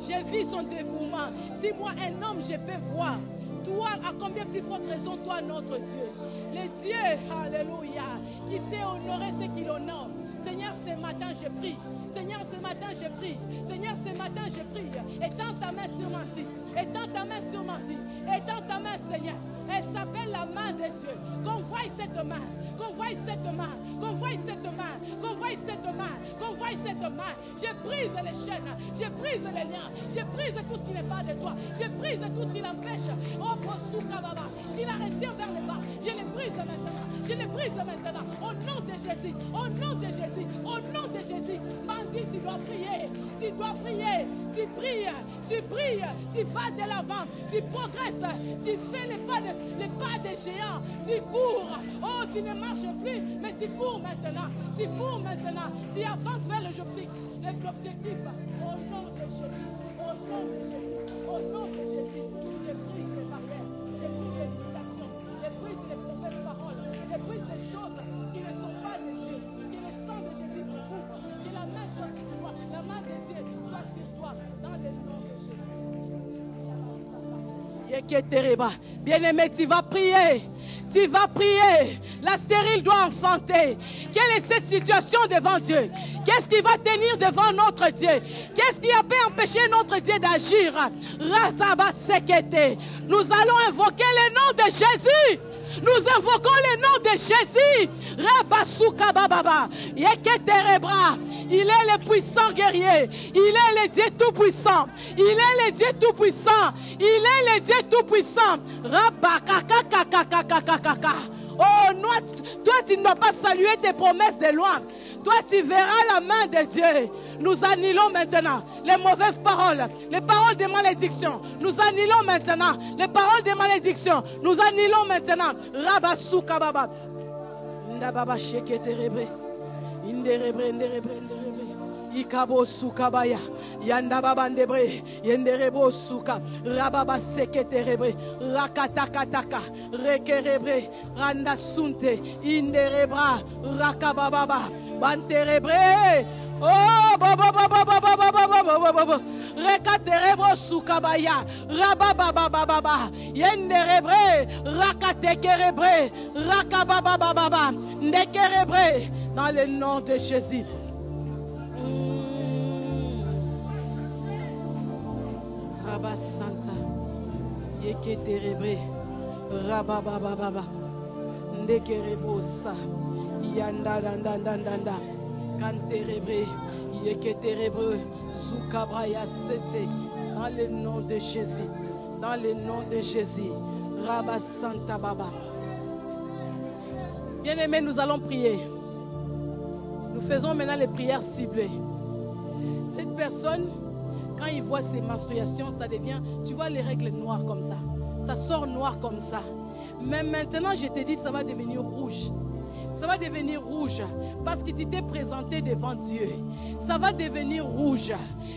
J'ai vu son dévouement. Si moi, un homme, je peux voir, toi, à combien plus forte raison, toi, notre Dieu. Le Dieu, alléluia, qui sait honorer ce qu'il honore. Seigneur, ce matin, je prie. Seigneur, ce matin, je prie. Seigneur, ce matin, je prie. Étends ta main sur Mandy. Étends ta main sur Mandy. Étends ta main, Seigneur. Elle s'appelle la main de Dieu. Qu'on voie cette main. Qu'on voie cette main. Qu'on voie cette main. Qu'on voie cette main. Qu'on voie cette main. Je brise les chaînes. Je brise les liens. Je brise tout ce qui n'est pas de toi. Je brise tout ce qui l'empêche. Oh, Bosuka Baba. Qui la retient vers le bas. Je les brise maintenant. Je les brise maintenant. Au nom de Jésus. Au nom de Jésus. Au nom de Jésus. Mandy, tu dois prier. Tu dois prier. Tu pries. Tu pries. Tu vas de l'avant. Tu progresses. Tu fais les pas des géants. Tu cours. Oh, tu ne marches plus, mais tu cours maintenant. Tu cours maintenant. Tu avances vers l'objectif. L'objectif. Au nom de Jésus. Au nom de Jésus. Au nom de Jésus. Je brise les barrières. Je brise les limitations. Je brise les mauvaises paroles. Je brise les choses qui ne sont pas de Dieu. Que le sang de Jésus te couvre. Que la main soit sur toi. La main de Dieu soit sur toi. Dans le nom de Jésus. Bien-aimé, tu vas prier. Tu vas prier. La stérile doit enfanter. Quelle est cette situation devant Dieu? Qu'est-ce qui va tenir devant notre Dieu? Qu'est-ce qui a pu empêcher notre Dieu d'agir? Nous allons invoquer le nom de Jésus. Nous invoquons le nom de Jésus. Il est le puissant guerrier. Il est le Dieu tout-puissant. Il est le Dieu tout-puissant. Il est le Dieu tout-puissant. Oh, toi, tu ne dois pas saluer tes promesses de loin. Toi, tu verras la main de Dieu. Nous annulons maintenant les mauvaises paroles, les paroles de malédiction. Nous annulons maintenant les paroles de malédiction. Nous annulons maintenant. Rabasuka baba. Ndababa shekete rebre. Inderebre, nderebre, nderebre. Ikabo suka baya. Yanda baba ndebre. Yenderebo suka. Rababa sekete rebre. Rakatakataka. Rekerebre. Randa sunte. Inderebra. Rakababa. Banterebre. Oh, baba baba baba baba baba baba. Rekaterebro sukabaya. Rababa baba baba. Yenderebre. Rakatekerebre. Rakababa baba. Ndekerebre. Dans le nom de Jésus. Rabba Santa. Yeketerebre. Rababa baba. Ndekerebo sa. Yanda danda danda. Kanterebre, yeketerebre, zukabraya sete. Dans le nom de Jésus, dans le nom de Jésus, Rabba Santa Baba. Bien-aimés, nous allons prier. Nous faisons maintenant les prières ciblées. Cette personne, quand il voit ses menstruations, ça devient, tu vois les règles noires comme ça. Ça sort noir comme ça. Mais maintenant, je te dis, ça va devenir rouge. Ça va devenir rouge parce que tu t'es présenté devant Dieu. Ça va devenir rouge.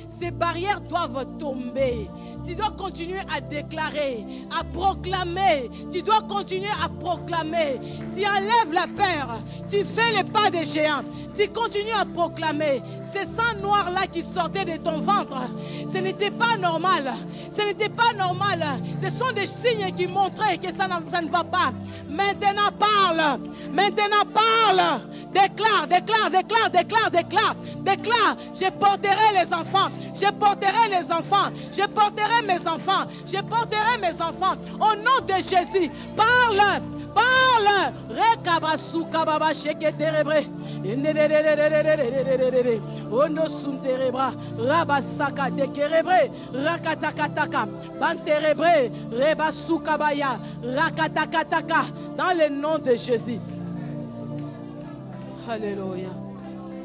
Ces barrières doivent tomber. Tu dois continuer à déclarer, à proclamer. Tu dois continuer à proclamer. Tu enlèves la peur. Tu fais le pas des géants. Tu continues à proclamer. Ces sangs noirs-là qui sortaient de ton ventre, ce n'était pas normal. Ce n'était pas normal. Ce sont des signes qui montraient que ça ne va pas. Maintenant parle. Maintenant parle. Déclare, déclare, déclare, déclare, déclare. Déclare. Je porterai les enfants. Je porterai les enfants. Je porterai mes enfants. Je porterai mes enfants. Au nom de Jésus. Parle. Parle. Rekabasuka baba sheketerebre. Ondo sunterebra. Rabasaka tekerebre. Rakatakataka. Banterebre. Rebasuka baya. Rakatakataka. Dans le nom de Jésus. Alléluia.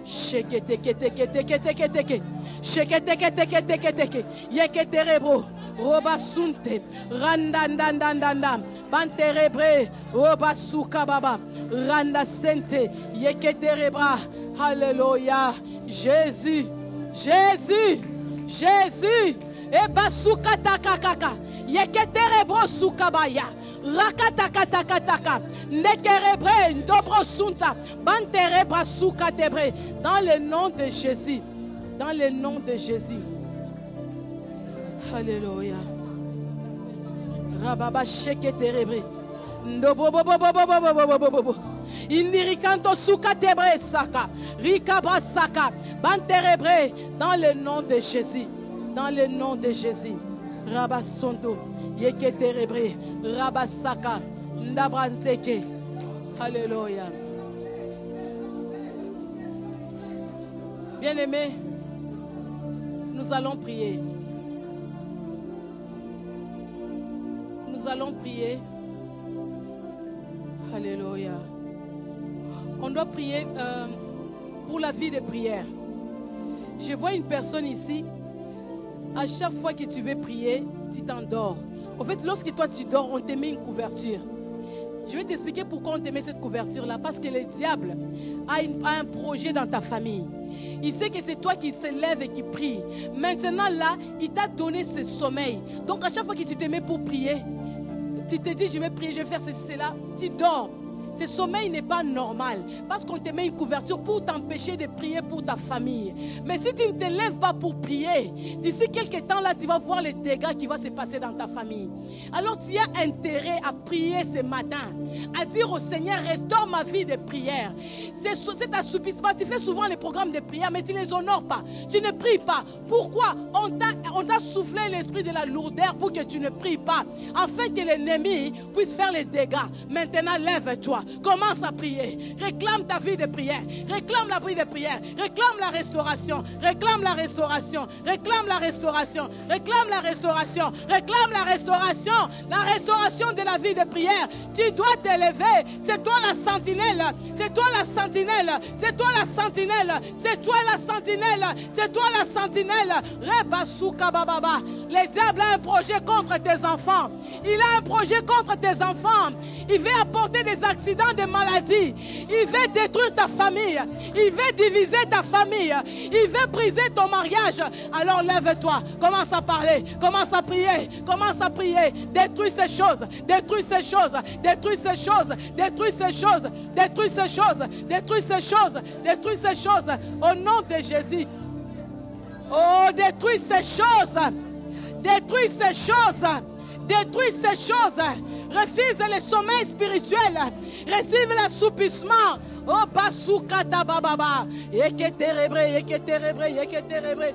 Sheketeketeketeketeketeke. Sheketeketeketeketeke. Yeketerebro. Robasunte. Randandandandanda. Banterebre. Robasuka baba. Randa sente. Yeketerebra. Alléluia. Jésus. Jésus. Jésus. Et basuka takakaka. Yeketerebro sukabaya. Rakatakatakataka. Nekerebre. Ndobro sunta. Banterebra sukatebre. Dans le nom de Jésus. Dans le nom de Jésus. Alléluia. Rababa sheketerebre. Ndobobobobobobobobobobobobo. Indirikanto sukatebre saka. Rikabra saka. Banterebre. Dans le nom de Jésus. Dans le nom de Jésus. Rabasonto. Yeketerebre. Rabasaka. Ndabranteke. Alléluia. Bien-aimés, nous allons prier. Nous allons prier. Alléluia. On doit prier pour la vie de prière. Je vois une personne ici. À chaque fois que tu veux prier, tu t'endors. En fait, lorsque toi tu dors, on te met une couverture. Je vais t'expliquer pourquoi on te met cette couverture-là. Parce que le diable a un projet dans ta famille. Il sait que c'est toi qui te lèves et qui prie. Maintenant là, il t'a donné ce sommeil. Donc à chaque fois que tu te mets pour prier, tu te dis je vais prier, je vais faire ceci, cela, tu dors. Ce sommeil n'est pas normal parce qu'on te met une couverture pour t'empêcher de prier pour ta famille. Mais si tu ne te lèves pas pour prier, d'ici quelques temps là, tu vas voir les dégâts qui vont se passer dans ta famille. Alors tu as intérêt à prier ce matin, à dire au Seigneur, restaure ma vie de prière. Cet assoupissement, tu fais souvent les programmes de prière, mais tu ne les honores pas. Tu ne pries pas. Pourquoi? On t'a soufflé l'esprit de la lourdeur pour que tu ne pries pas, afin que l'ennemi puisse faire les dégâts. Maintenant, lève-toi. Commence à prier. Réclame ta vie de prière. Réclame la vie de prière. Réclame la restauration. Réclame la restauration. Réclame la restauration. Réclame la restauration. Réclame la restauration. La restauration de la vie de prière. Tu dois t'élever. C'est toi la sentinelle. C'est toi la sentinelle. C'est toi la sentinelle. C'est toi la sentinelle. C'est toi la sentinelle. Rebasuka bababa. Le diable a un projet contre tes enfants. Il a un projet contre tes enfants. Il veut apporter des accidents, des maladies. Il veut détruire ta famille. Il veut diviser ta famille. Il veut briser ton mariage. Alors lève-toi. Commence à parler. Commence à prier. Commence à prier. Détruis ces choses. Détruis ces choses. Détruis ces choses. Détruis ces choses. Détruis ces choses. Détruis ces choses. Détruis ces choses. Au nom de Jésus. Oh, détruis ces choses. Détruis ces choses. Détruis ces choses. Refuse le sommeil spirituel. Receive l'assoupissement. Oh, basuka tabababa. Yeketerebre, yeketerebre, yeketerebre.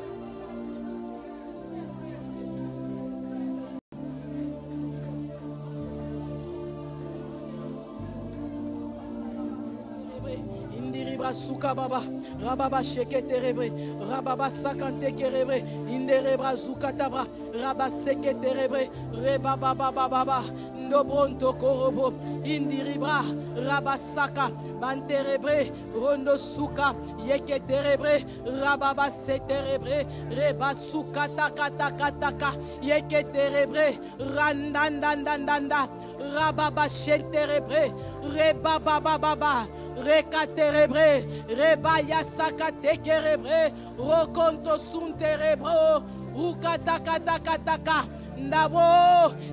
Suka baba, rababa shekete rebre, rababa sakante kerebre, inderebra zukatabra, raba sekete rebre, rebaba baba baba, ndobronto korobo, indiribra, rabasaka, banterebre, rondo suka, yekete rebre, rababa seterebre, reba suka taka taka taka, yekete rebre, randandandandanda, rababa sheterebre, rebaba baba. Rekaterebre, rebaya sakatekerebre, rokonto sunterebro, rukatakatakataka, ndabo,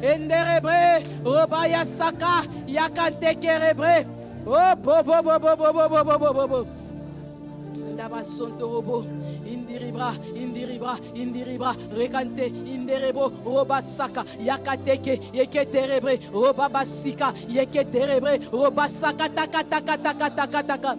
enderebre, robaya saka, yakantekerebre, oh, bobo, bobo, bobo, bobo, bobo, bobo. Robo, indiribra, indiribra, indiribra, rekante, inderebo, robasaka, yakateke, yeketerebre, robabasika, yeketerebre, robasaka, taka, taka, taka, taka, taka.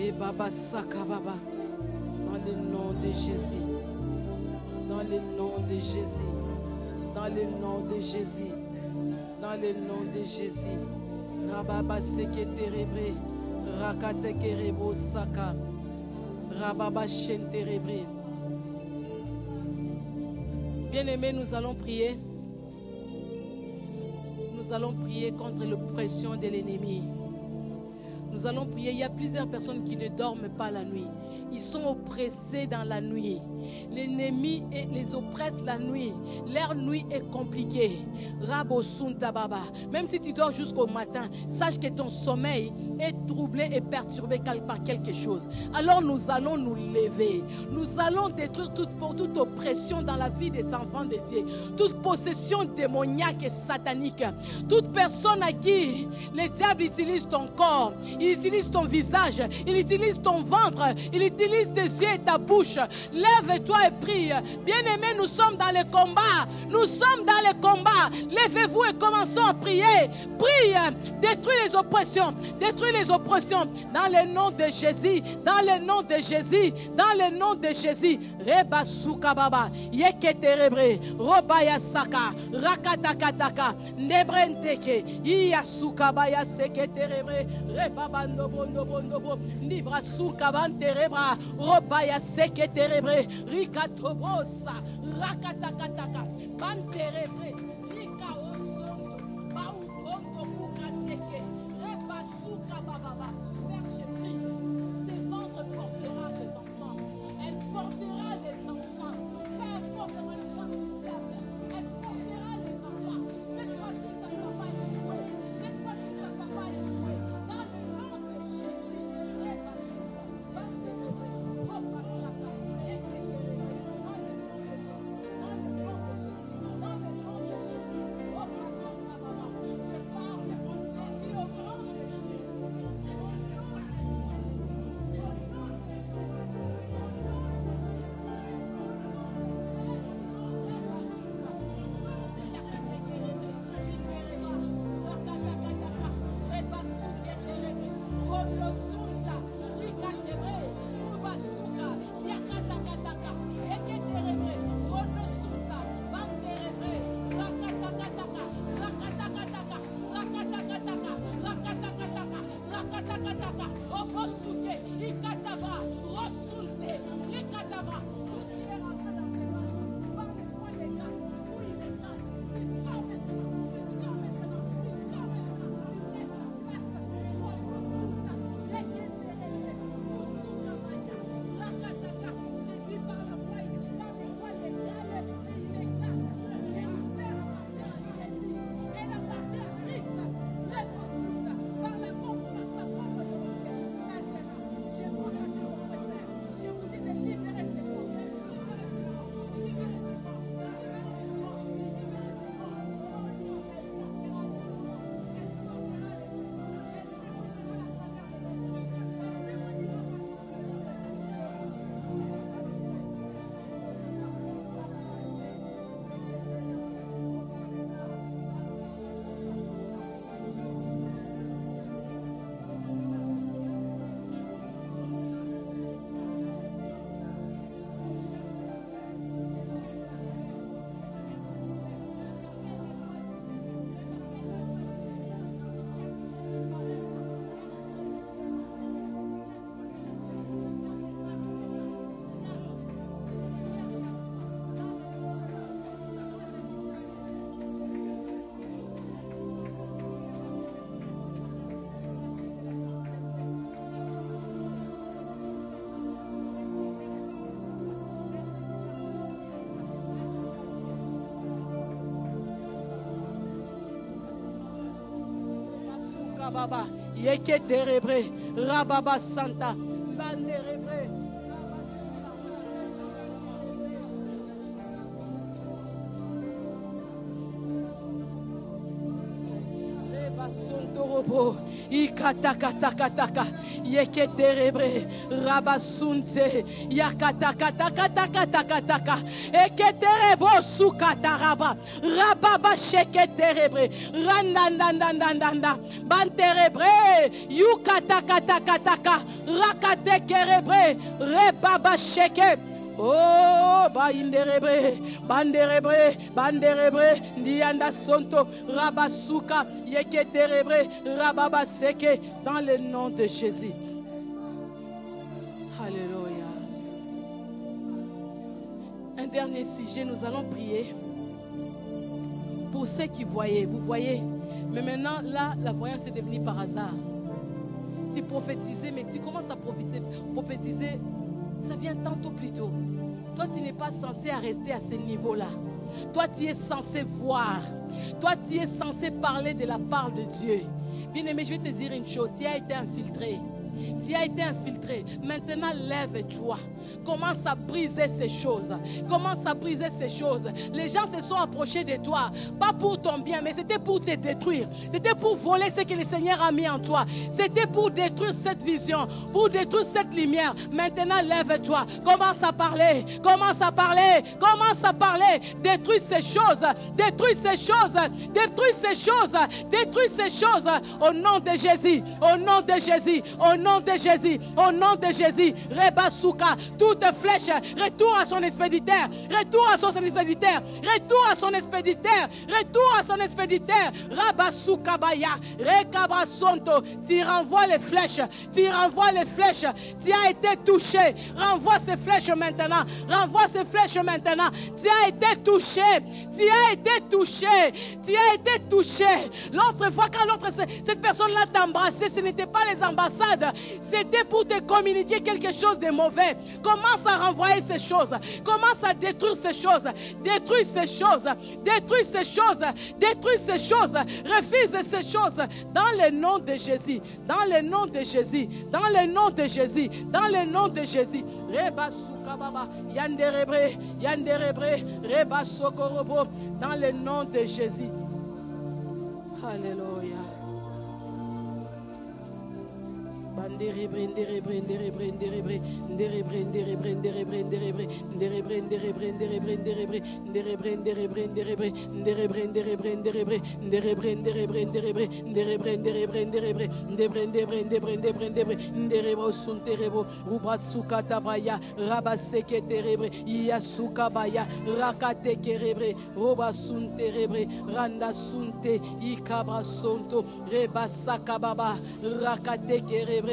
Et Baba Saka Baba. Dans le nom de Jésus. Dans le nom de Jésus. Dans le nom de Jésus. Dans le nom de Jésus. Rababa Seketerebre. Rakatekerebo Saka. Rababa Shenterebre. Bien-aimés, nous allons prier. Nous allons prier contre l'oppression de l'ennemi. Nous allons prier. Il y a plusieurs personnes qui ne dorment pas la nuit. Ils sont oppressés dans la nuit. L'ennemi les oppresse la nuit. Leur nuit est compliquée. Rabo Sunta Baba. Même si tu dors jusqu'au matin, sache que ton sommeil est troublé et perturbé par quelque chose. Alors nous allons nous lever. Nous allons détruire toute oppression dans la vie des enfants de Dieu. Toute possession démoniaque et satanique. Toute personne à qui le diable utilise ton corps. Il utilise ton visage, il utilise ton ventre, il utilise tes yeux et ta bouche. Lève-toi et prie. Bien-aimés, nous sommes dans le combat. Nous sommes dans le combat. Lèvez-vous et commençons à prier. Prie, détruis les oppressions. Détruis les oppressions. Dans le nom de Jésus. Dans le nom de Jésus. Dans le nom de Jésus. Reba suka baba. Yeketerebre. Robaya saka. Rakatakataka. Nebrenteke. Iya suka baya seketerebre. Reba bando bondo bondo bo. Nibra suka banterebra. Robaya seketerebre. Rikatobosa. Rakatakataka. Banterebre. Rikaosonto. Bautonto kukateke. Reba suka bababa. Père, je prie. Ces ventres portera des enfants. Elle portera des enfants. Père, portera des enfants. Elle portera des enfants. Cette fois-ci, ça ne va pas échouer. Cette fois-ci, ça ne va pas échouer. Dans le nom de Jésus. Reba suka. Banterebre. Roba saka. Dans le nom de Jésus. Dans le nom de Jésus. Dans le nom de Jésus. Baba, yeke terebre, rababa santa, banderebre. Torobo, ikatakataka, yeketerebre, rabasunte, yakatakatakataka, eketerebo sukataraba, rababa sheketerebre, randandandandanda, banterebre, yukatakataka, rakatekerebre, rebaba sheke. Oh, banderebre, ndianda sonto, rabasuka, yeketerebre, rababaseke, dans le nom de Jésus. Alléluia. Un dernier sujet, nous allons prier pour ceux qui voyaient. Vous voyez, mais maintenant, là, la voyance est devenue par hasard. Tu prophétisais, mais tu commences à prophétiser. Ça vient tantôt plus tôt. Toi, tu n'es pas censé rester à ce niveau-là. Toi, tu es censé voir. Toi, tu es censé parler de la part de Dieu. Bien-aimé, je vais te dire une chose. Tu as été infiltré. Tu as été infiltré. Maintenant, lève-toi. Commence à briser ces choses. Commence à briser ces choses. Les gens se sont approchés de toi. Pas pour ton bien, mais c'était pour te détruire. C'était pour voler ce que le Seigneur a mis en toi. C'était pour détruire cette vision. Pour détruire cette lumière. Maintenant, lève-toi. Commence à parler. Commence à parler. Commence à parler. Détruis ces choses. Détruis ces choses. Détruis ces choses. Détruis ces choses. Au nom de Jésus. Au nom de Jésus. Au nom de Jésus, au nom de Jésus, Rebasuka, toute flèche, retour à son expéditeur, retour à son expéditeur, retour à son expéditeur, retour à son expéditeur, Rabasuka Baya, Rekabasonto, tu renvoies les flèches, tu renvoies les flèches, tu as été touché, renvoie ces flèches maintenant, renvoie ces flèches maintenant, tu as été touché, tu as été touché, tu as été touché. L'autre fois quand cette personne-là t'a embrassé, ce n'était pas les ambassades. C'était pour te communiquer quelque chose de mauvais. Commence à renvoyer ces choses. Commence à détruire ces choses. Détruis ces choses. Détruis ces choses. Détruis ces choses. Refuse ces choses. Dans le nom de Jésus. Dans le nom de Jésus. Dans le nom de Jésus. Dans le nom de Jésus. Yanderebre. Yanderebre. Reba Sokorobo. Dans le nom de Jésus. Alléluia.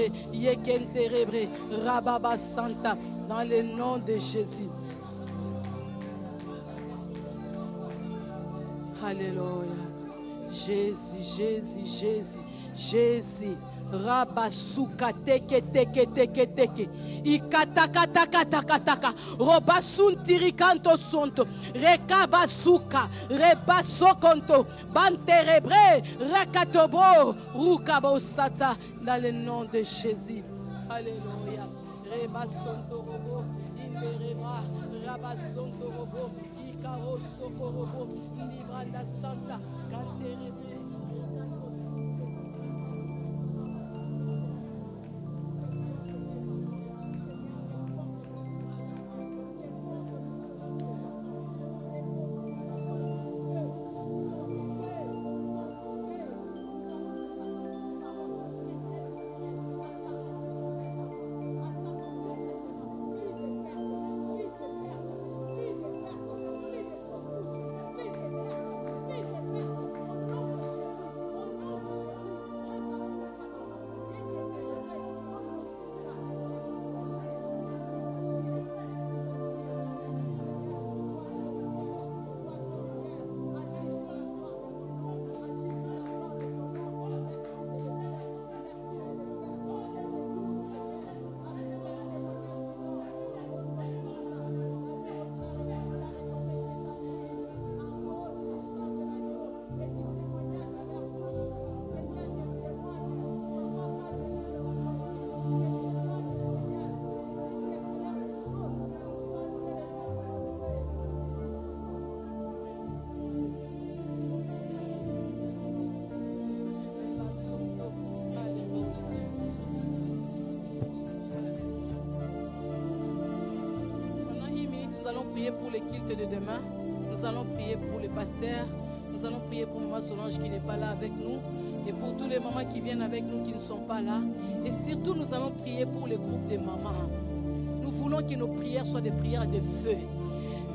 Rebre, Yekente Rebre, Rababa Santa, dans le nom de Jésus. Alléluia. Jésus, Jésus, Jésus, Jésus. Rabasuka teke teke teke teke ikataka taka taka taka robasun tirikanto sonto rekabasuka rebasokonto banterebre rakatobo rukabo sata dans le nom de Jésus. Alléluia. Rebasonto robo indereba rabasonto robo ikaro soko robo libranda santa kanterebre. Nous allons prier pour les cultes de demain. Nous allons prier pour les pasteurs. Nous allons prier pour Maman Solange qui n'est pas là avec nous. Et pour tous les mamans qui viennent avec nous qui ne sont pas là. Et surtout, nous allons prier pour les groupes de mamans. Nous voulons que nos prières soient des prières de feu.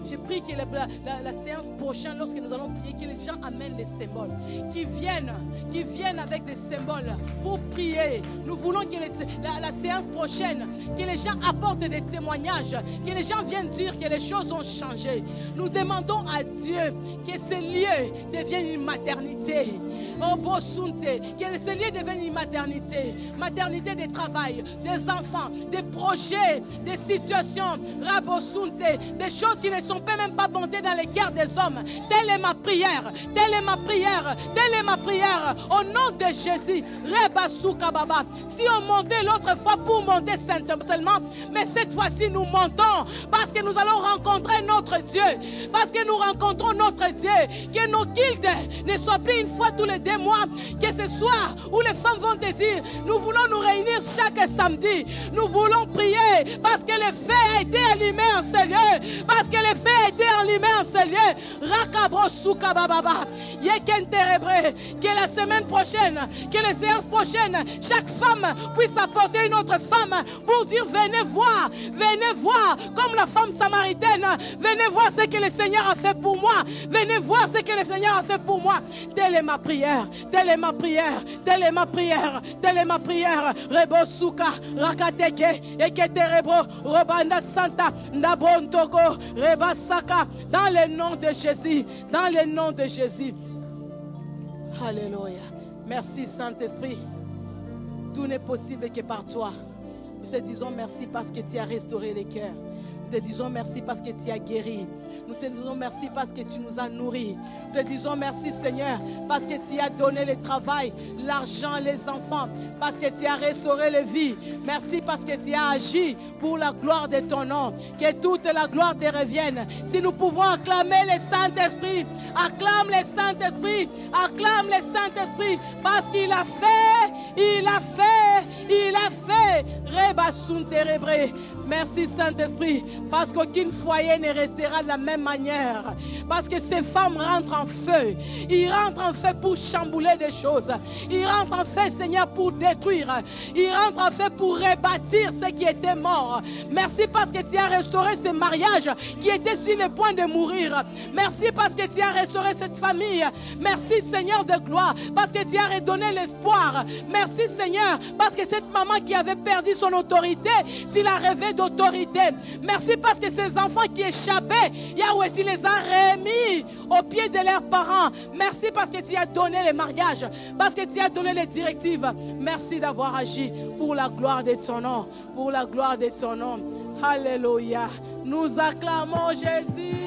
J'ai pris que la séance prochaine, lorsque nous allons prier, que les gens amènent des symboles, qui viennent avec des symboles pour prier. Nous voulons que la séance prochaine, que les gens apportent des témoignages, que les gens viennent dire que les choses ont changé. Nous demandons à Dieu que ce lieu devienne une maternité. Oh, Bosunte, que ce lieu devienne une maternité. Maternité de travail, des enfants, des projets, des situations. Rabosunte, des choses qui ne sont même pas montées dans les cœurs des hommes. Telle est ma prière. Telle est ma prière. Telle est ma prière. Au nom de Jésus. Rebasuka Baba. Si on montait l'autre fois pour monter seulement, mais cette fois-ci nous montons parce que nous allons rencontrer notre Dieu. Parce que nous rencontrons notre Dieu. Que nos cultes ne soient plus une fois tous les 2 mois. Que ce soit où les femmes vont te dire, nous voulons nous réunir chaque samedi. Nous voulons prier parce que le feu a été allumé en ce lieu. Parce que le feu a été allumé en ce lieu. Rakabro Souka Bababa. Yekenterebre. Que la semaine prochaine, que les séances prochaines, chaque femme puisse apporter une autre femme pour dire venez voir, comme la femme samaritaine, venez voir ce que le Seigneur a fait pour moi, venez voir ce que le Seigneur a fait pour moi. Telle est ma prière, telle est ma prière, telle est ma prière, telle est ma prière. Rebo Souka, Rakateke, Eketerebro, Robanda Santa, Nabontoko, Reba Saka, dans le nom de Jésus, dans le nom de Jésus. Alléluia. Merci Saint-Esprit. Tout n'est possible que par toi. Nous te disons merci parce que tu as restauré les cœurs. Nous te disons merci parce que tu as guéri. Nous te disons merci parce que tu nous as nourris. Nous te disons merci Seigneur parce que tu as donné le travail, l'argent, les enfants. Parce que tu as restauré les vies. Merci parce que tu as agi pour la gloire de ton nom. Que toute la gloire te revienne. Si nous pouvons acclamer le Saint-Esprit, acclame le Saint-Esprit, acclame le Saint-Esprit parce qu'il a fait, il a fait, il a fait. Rebasunte rebre. Merci Saint-Esprit, parce qu'aucun foyer ne restera de la même manière. Parce que ces femmes rentrent en feu. Ils rentrent en feu pour chambouler des choses. Ils rentrent en feu, Seigneur, pour détruire. Ils rentrent en feu pour rebâtir ce qui était mort. Merci parce que tu as restauré ce mariage qui était sur le point de mourir. Merci parce que tu as restauré cette famille. Merci Seigneur de gloire, parce que tu as redonné l'espoir. Merci Seigneur, parce que cette maman qui avait perdu son autorité, tu l'as rêvé d'autorité. Merci parce que ces enfants qui échappaient, Yahweh, tu les as remis au pied de leurs parents. Merci parce que tu as donné le mariage, parce que tu as donné les directives. Merci d'avoir agi pour la gloire de ton nom, pour la gloire de ton nom. Alléluia. Nous acclamons Jésus.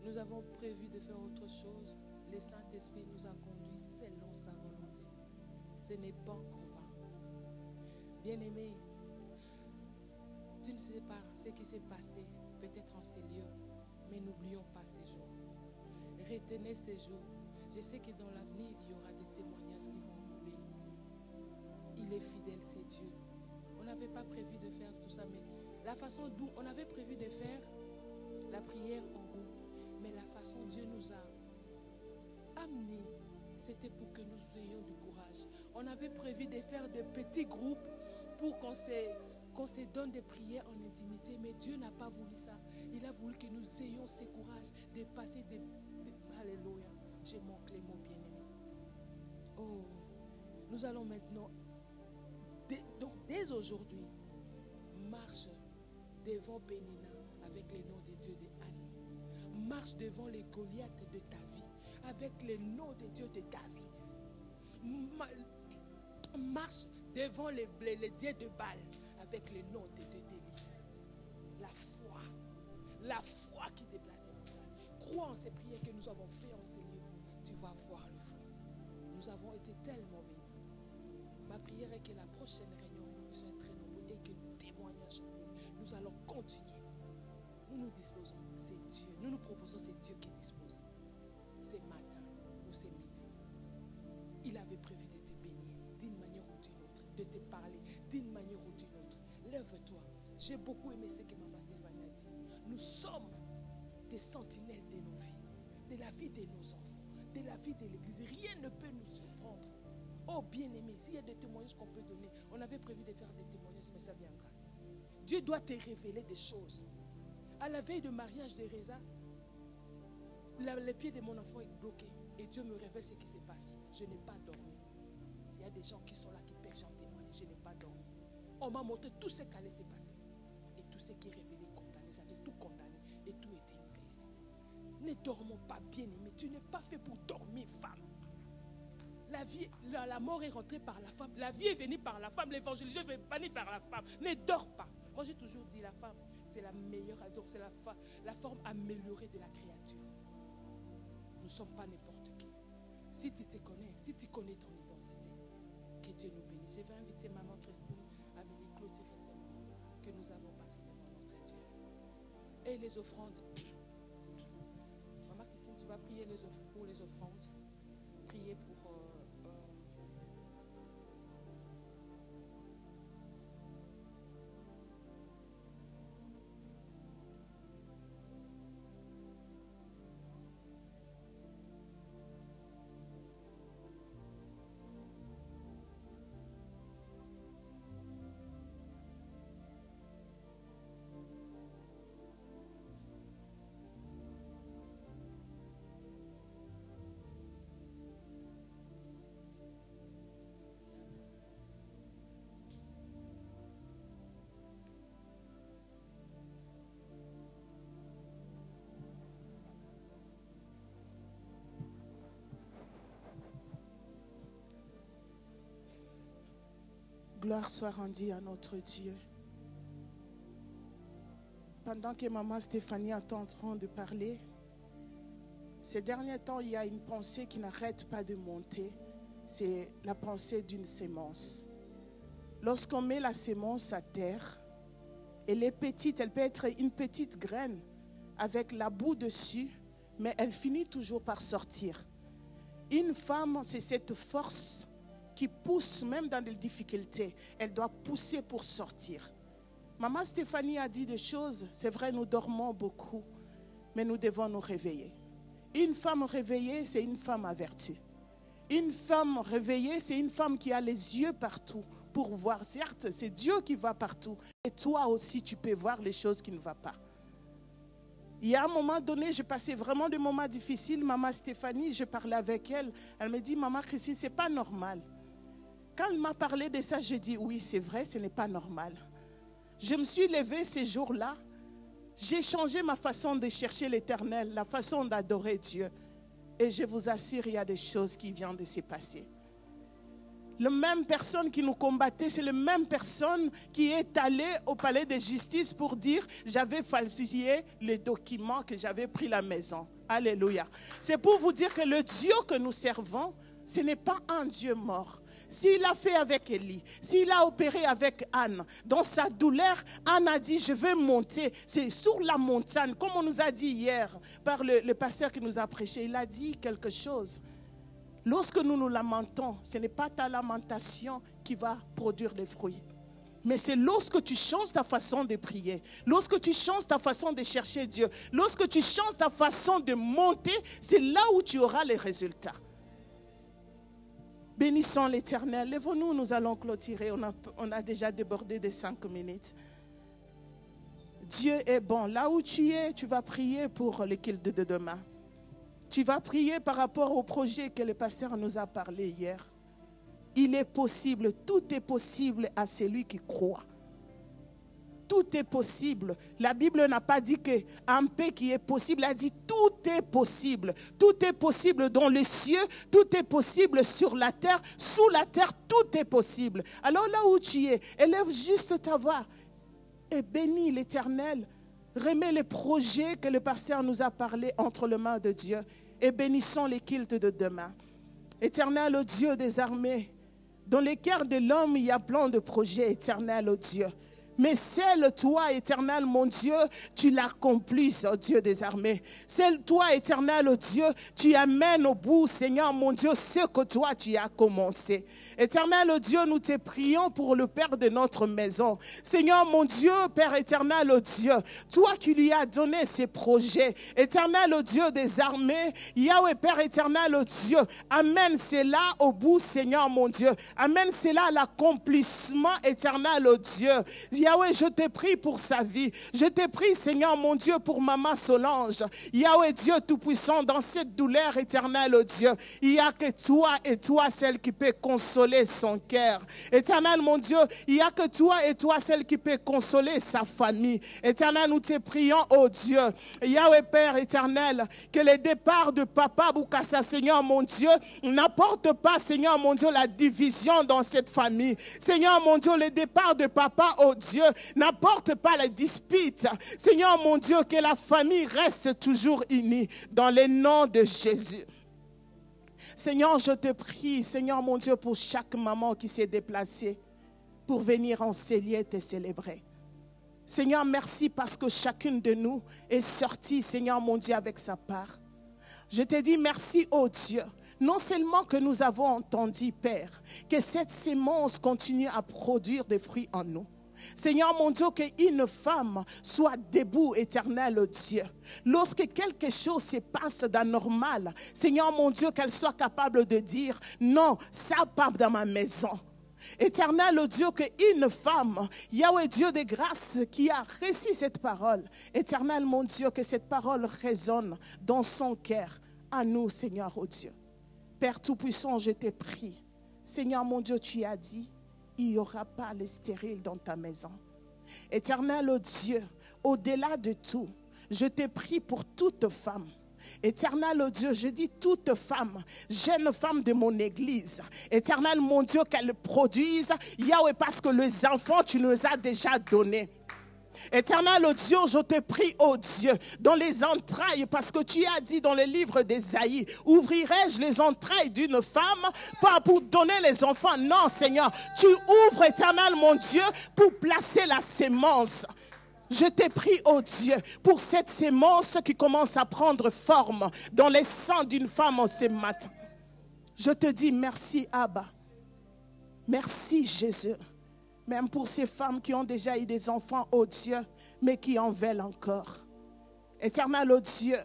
Nous avons prévu de faire autre chose. Le Saint-Esprit nous a conduits selon sa volonté. Ce n'est pas en vain. Bien-aimé, tu ne sais pas ce qui s'est passé, peut-être en ces lieux, mais n'oublions pas ces jours. Retenez ces jours. Je sais que dans l'avenir, il y aura des témoignages qui vont arriver. Il est fidèle, c'est Dieu. On n'avait pas prévu de faire tout ça, mais la façon dont on avait prévu de faire la prière en groupe, mais la façon dont Dieu nous a amenés, c'était pour que nous ayons du courage. On avait prévu de faire des petits groupes pour qu'on se donne des prières en intimité, mais Dieu n'a pas voulu ça. Il a voulu que nous ayons ce courage de passer des... Alléluia. J'ai manqué les mots bien-aimés. Oh, nous allons maintenant, dès aujourd'hui, marche devant Pénina avec les noms de Dieu de Anne. Marche devant les Goliaths de ta vie avec les noms de Dieu de David. Marche devant les dieux de Baal avec les noms de Dieu d'Élie. La foi qui déplace les montagnes. Crois en ces prières que nous avons faites en ces lieux. Tu vas voir le fruit. Nous avons été tellement bénis. Ma prière est que la prochaine réunion, nous soyons très nombreux et que nous témoignages. Nous allons continuer. Nous nous disposons, c'est Dieu. Nous nous proposons, c'est Dieu qui dispose. C'est matin ou c'est midi. Il avait prévu de te bénir d'une manière ou d'une autre, de te parler d'une manière ou d'une autre. Lève-toi. J'ai beaucoup aimé ce que Maman Stéphanie a dit. Nous sommes des sentinelles de nos vies, de la vie de nos enfants, de la vie de l'Église. Rien ne peut nous surprendre. Oh bien-aimé, s'il y a des témoignages qu'on peut donner, on avait prévu de faire des témoignages, mais ça viendra. Dieu doit te révéler des choses. À la veille de mariage de Reza, le pied de mon enfant est bloqué et Dieu me révèle ce qui se passe. Je n'ai pas dormi. Il y a des gens qui sont là qui peuvent en témoigner. Je n'ai pas dormi. On m'a montré tout ce qui allait se passer. Et tout ce qui est révélé, condamné. J'avais tout condamné et tout était une réussite. Ne dormons pas, bien-aimé. Tu n'es pas fait pour dormir, femme. La mort est rentrée par la femme. La vie est venue par la femme. L'évangile est venu par la femme. Ne dors pas. Moi, j'ai toujours dit, la femme, c'est la meilleure, donc c'est la forme améliorée de la créature. Nous ne sommes pas n'importe qui. Si tu te connais, si tu connais ton identité, que Dieu nous bénisse. Je vais inviter Maman Christine à venir clôturer ces moments que nous avons passés devant notre Dieu. Et les offrandes. Maman Christine, tu vas prier pour les offrandes. Prier pour... Gloire soit rendue à notre Dieu. Pendant que maman Stéphanie est en train de parler, ces derniers temps, il y a une pensée qui n'arrête pas de monter. C'est la pensée d'une sémence. Lorsqu'on met la sémence à terre, elle est petite, elle peut être une petite graine avec la boue dessus, mais elle finit toujours par sortir. Une femme, c'est cette force qui pousse même dans les difficultés. Elle doit pousser pour sortir. Maman Stéphanie a dit des choses, c'est vrai, nous dormons beaucoup, mais nous devons nous réveiller. Une femme réveillée, c'est une femme à vertu. Une femme réveillée, c'est une femme qui a les yeux partout pour voir. Certes, c'est Dieu qui va partout, et toi aussi, tu peux voir les choses qui ne vont pas. Il y a un moment donné, je passais vraiment des moments difficiles. Maman Stéphanie, je parlais avec elle. Elle me dit, Maman Christine, ce n'est pas normal. Quand elle m'a parlé de ça, j'ai dit, oui, c'est vrai, ce n'est pas normal. Je me suis levée ces jours-là. J'ai changé ma façon de chercher l'Éternel, la façon d'adorer Dieu. Et je vous assure, il y a des choses qui viennent de se passer. La même personne qui nous combattait, c'est la même personne qui est allée au palais de justice pour dire « J'avais falsifié les documents que j'avais pris à la maison. » Alléluia. C'est pour vous dire que le Dieu que nous servons, ce n'est pas un Dieu mort. S'il a fait avec Élie, s'il a opéré avec Anne, dans sa douleur, Anne a dit, je vais monter. C'est sur la montagne, comme on nous a dit hier, par le pasteur qui nous a prêché. Il a dit quelque chose. Lorsque nous nous lamentons, ce n'est pas ta lamentation qui va produire les fruits. Mais c'est lorsque tu changes ta façon de prier, lorsque tu changes ta façon de chercher Dieu, lorsque tu changes ta façon de monter, c'est là où tu auras les résultats. Bénissons l'Éternel. Lèvons-nous, nous allons clôturer. On a déjà débordé des 5 minutes. Dieu est bon. Là où tu es, tu vas prier pour le culte de demain. Tu vas prier par rapport au projet que le pasteur nous a parlé hier. Il est possible, tout est possible à celui qui croit. Tout est possible. La Bible n'a pas dit qu'un paix qui est possible, elle a dit tout est possible. Tout est possible dans les cieux, tout est possible sur la terre, sous la terre, tout est possible. Alors là où tu es, élève juste ta voix et bénis l'Éternel. Remets les projets que le pasteur nous a parlé entre les mains de Dieu et bénissons les cultes de demain. Éternel, ô Dieu des armées, dans les cœurs de l'homme, il y a plein de projets, éternel, ô Dieu. Mais seul toi, éternel, mon Dieu, tu l'accomplis, oh Dieu des armées. Seul toi, éternel, oh Dieu, tu amènes au bout, Seigneur, mon Dieu, ce que toi, tu as commencé. Éternel, oh Dieu, nous te prions pour le Père de notre maison. Seigneur, mon Dieu, Père éternel, oh Dieu, toi qui lui as donné ces projets. Éternel, oh Dieu des armées, Yahweh, Père éternel, oh Dieu, amène cela au bout, Seigneur, mon Dieu. Amène cela à l'accomplissement, éternel, oh Dieu. Yahweh, je te prie pour sa vie. Je te prie, Seigneur, mon Dieu, pour maman Solange. Yahweh, Dieu Tout-Puissant, dans cette douleur éternelle, oh Dieu, il n'y a que toi et toi, celle qui peut consoler son cœur. Éternel, mon Dieu, il n'y a que toi et toi, celle qui peut consoler sa famille. Éternel, nous te prions, oh Dieu. Yahweh, Père éternel, que le départ de Papa Boukassa, Seigneur, mon Dieu, n'apporte pas, Seigneur, mon Dieu, la division dans cette famille. Seigneur, mon Dieu, le départ de Papa, oh Dieu, n'apporte pas la dispute. Seigneur mon Dieu, que la famille reste toujours unie dans le nom de Jésus. Seigneur, je te prie, Seigneur mon Dieu, pour chaque maman qui s'est déplacée pour venir enseigner te célébrer. Seigneur, merci parce que chacune de nous est sortie, Seigneur mon Dieu, avec sa part. Je te dis merci, oh Dieu. Non seulement que nous avons entendu, Père, que cette sémence continue à produire des fruits en nous. Seigneur mon Dieu, qu'une femme soit debout, éternel Dieu. Lorsque quelque chose se passe d'anormal, Seigneur mon Dieu, qu'elle soit capable de dire, non, ça part dans ma maison. Éternel Dieu, qu'une femme, Yahweh Dieu de grâce, qui a reçu cette parole, éternel mon Dieu, que cette parole résonne dans son cœur, à nous, Seigneur oh Dieu. Père Tout-Puissant, je te prie, Seigneur mon Dieu, tu as dit, il n'y aura pas les stériles dans ta maison. Éternel oh Dieu, au-delà de tout, je te prie pour toute femme. Éternel oh Dieu, je dis toute femme, jeune femme de mon église. Éternel mon Dieu, qu'elle produise, Yahweh, parce que les enfants, tu nous as déjà donnés. Éternel, oh Dieu, je te prie, oh Dieu, dans les entrailles, parce que tu as dit dans le livre d'Ésaïe, ouvrirai-je les entrailles d'une femme, pas pour donner les enfants. Non, Seigneur, tu ouvres, Éternel, mon Dieu, pour placer la sémence. Je te prie, oh Dieu, pour cette sémence qui commence à prendre forme dans les seins d'une femme en ce matin. Je te dis merci, Abba. Merci, Jésus. Même pour ces femmes qui ont déjà eu des enfants, oh Dieu, mais qui en veulent encore. Éternel, oh Dieu,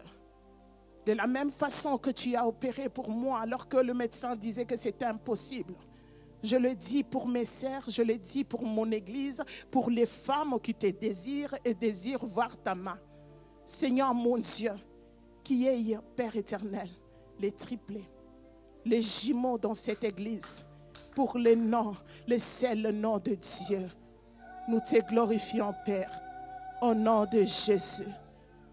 de la même façon que tu as opéré pour moi, alors que le médecin disait que c'était impossible. Je le dis pour mes sœurs, je le dis pour mon église, pour les femmes qui te désirent et désirent voir ta main. Seigneur mon Dieu, qui est Père éternel, les triplés, les jumeaux dans cette église, pour le nom, le seul nom de Dieu. Nous te glorifions, Père, au nom de Jésus.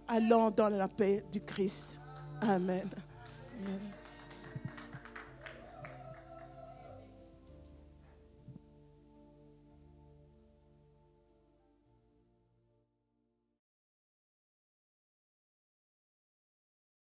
Allons dans la paix du Christ. Amen.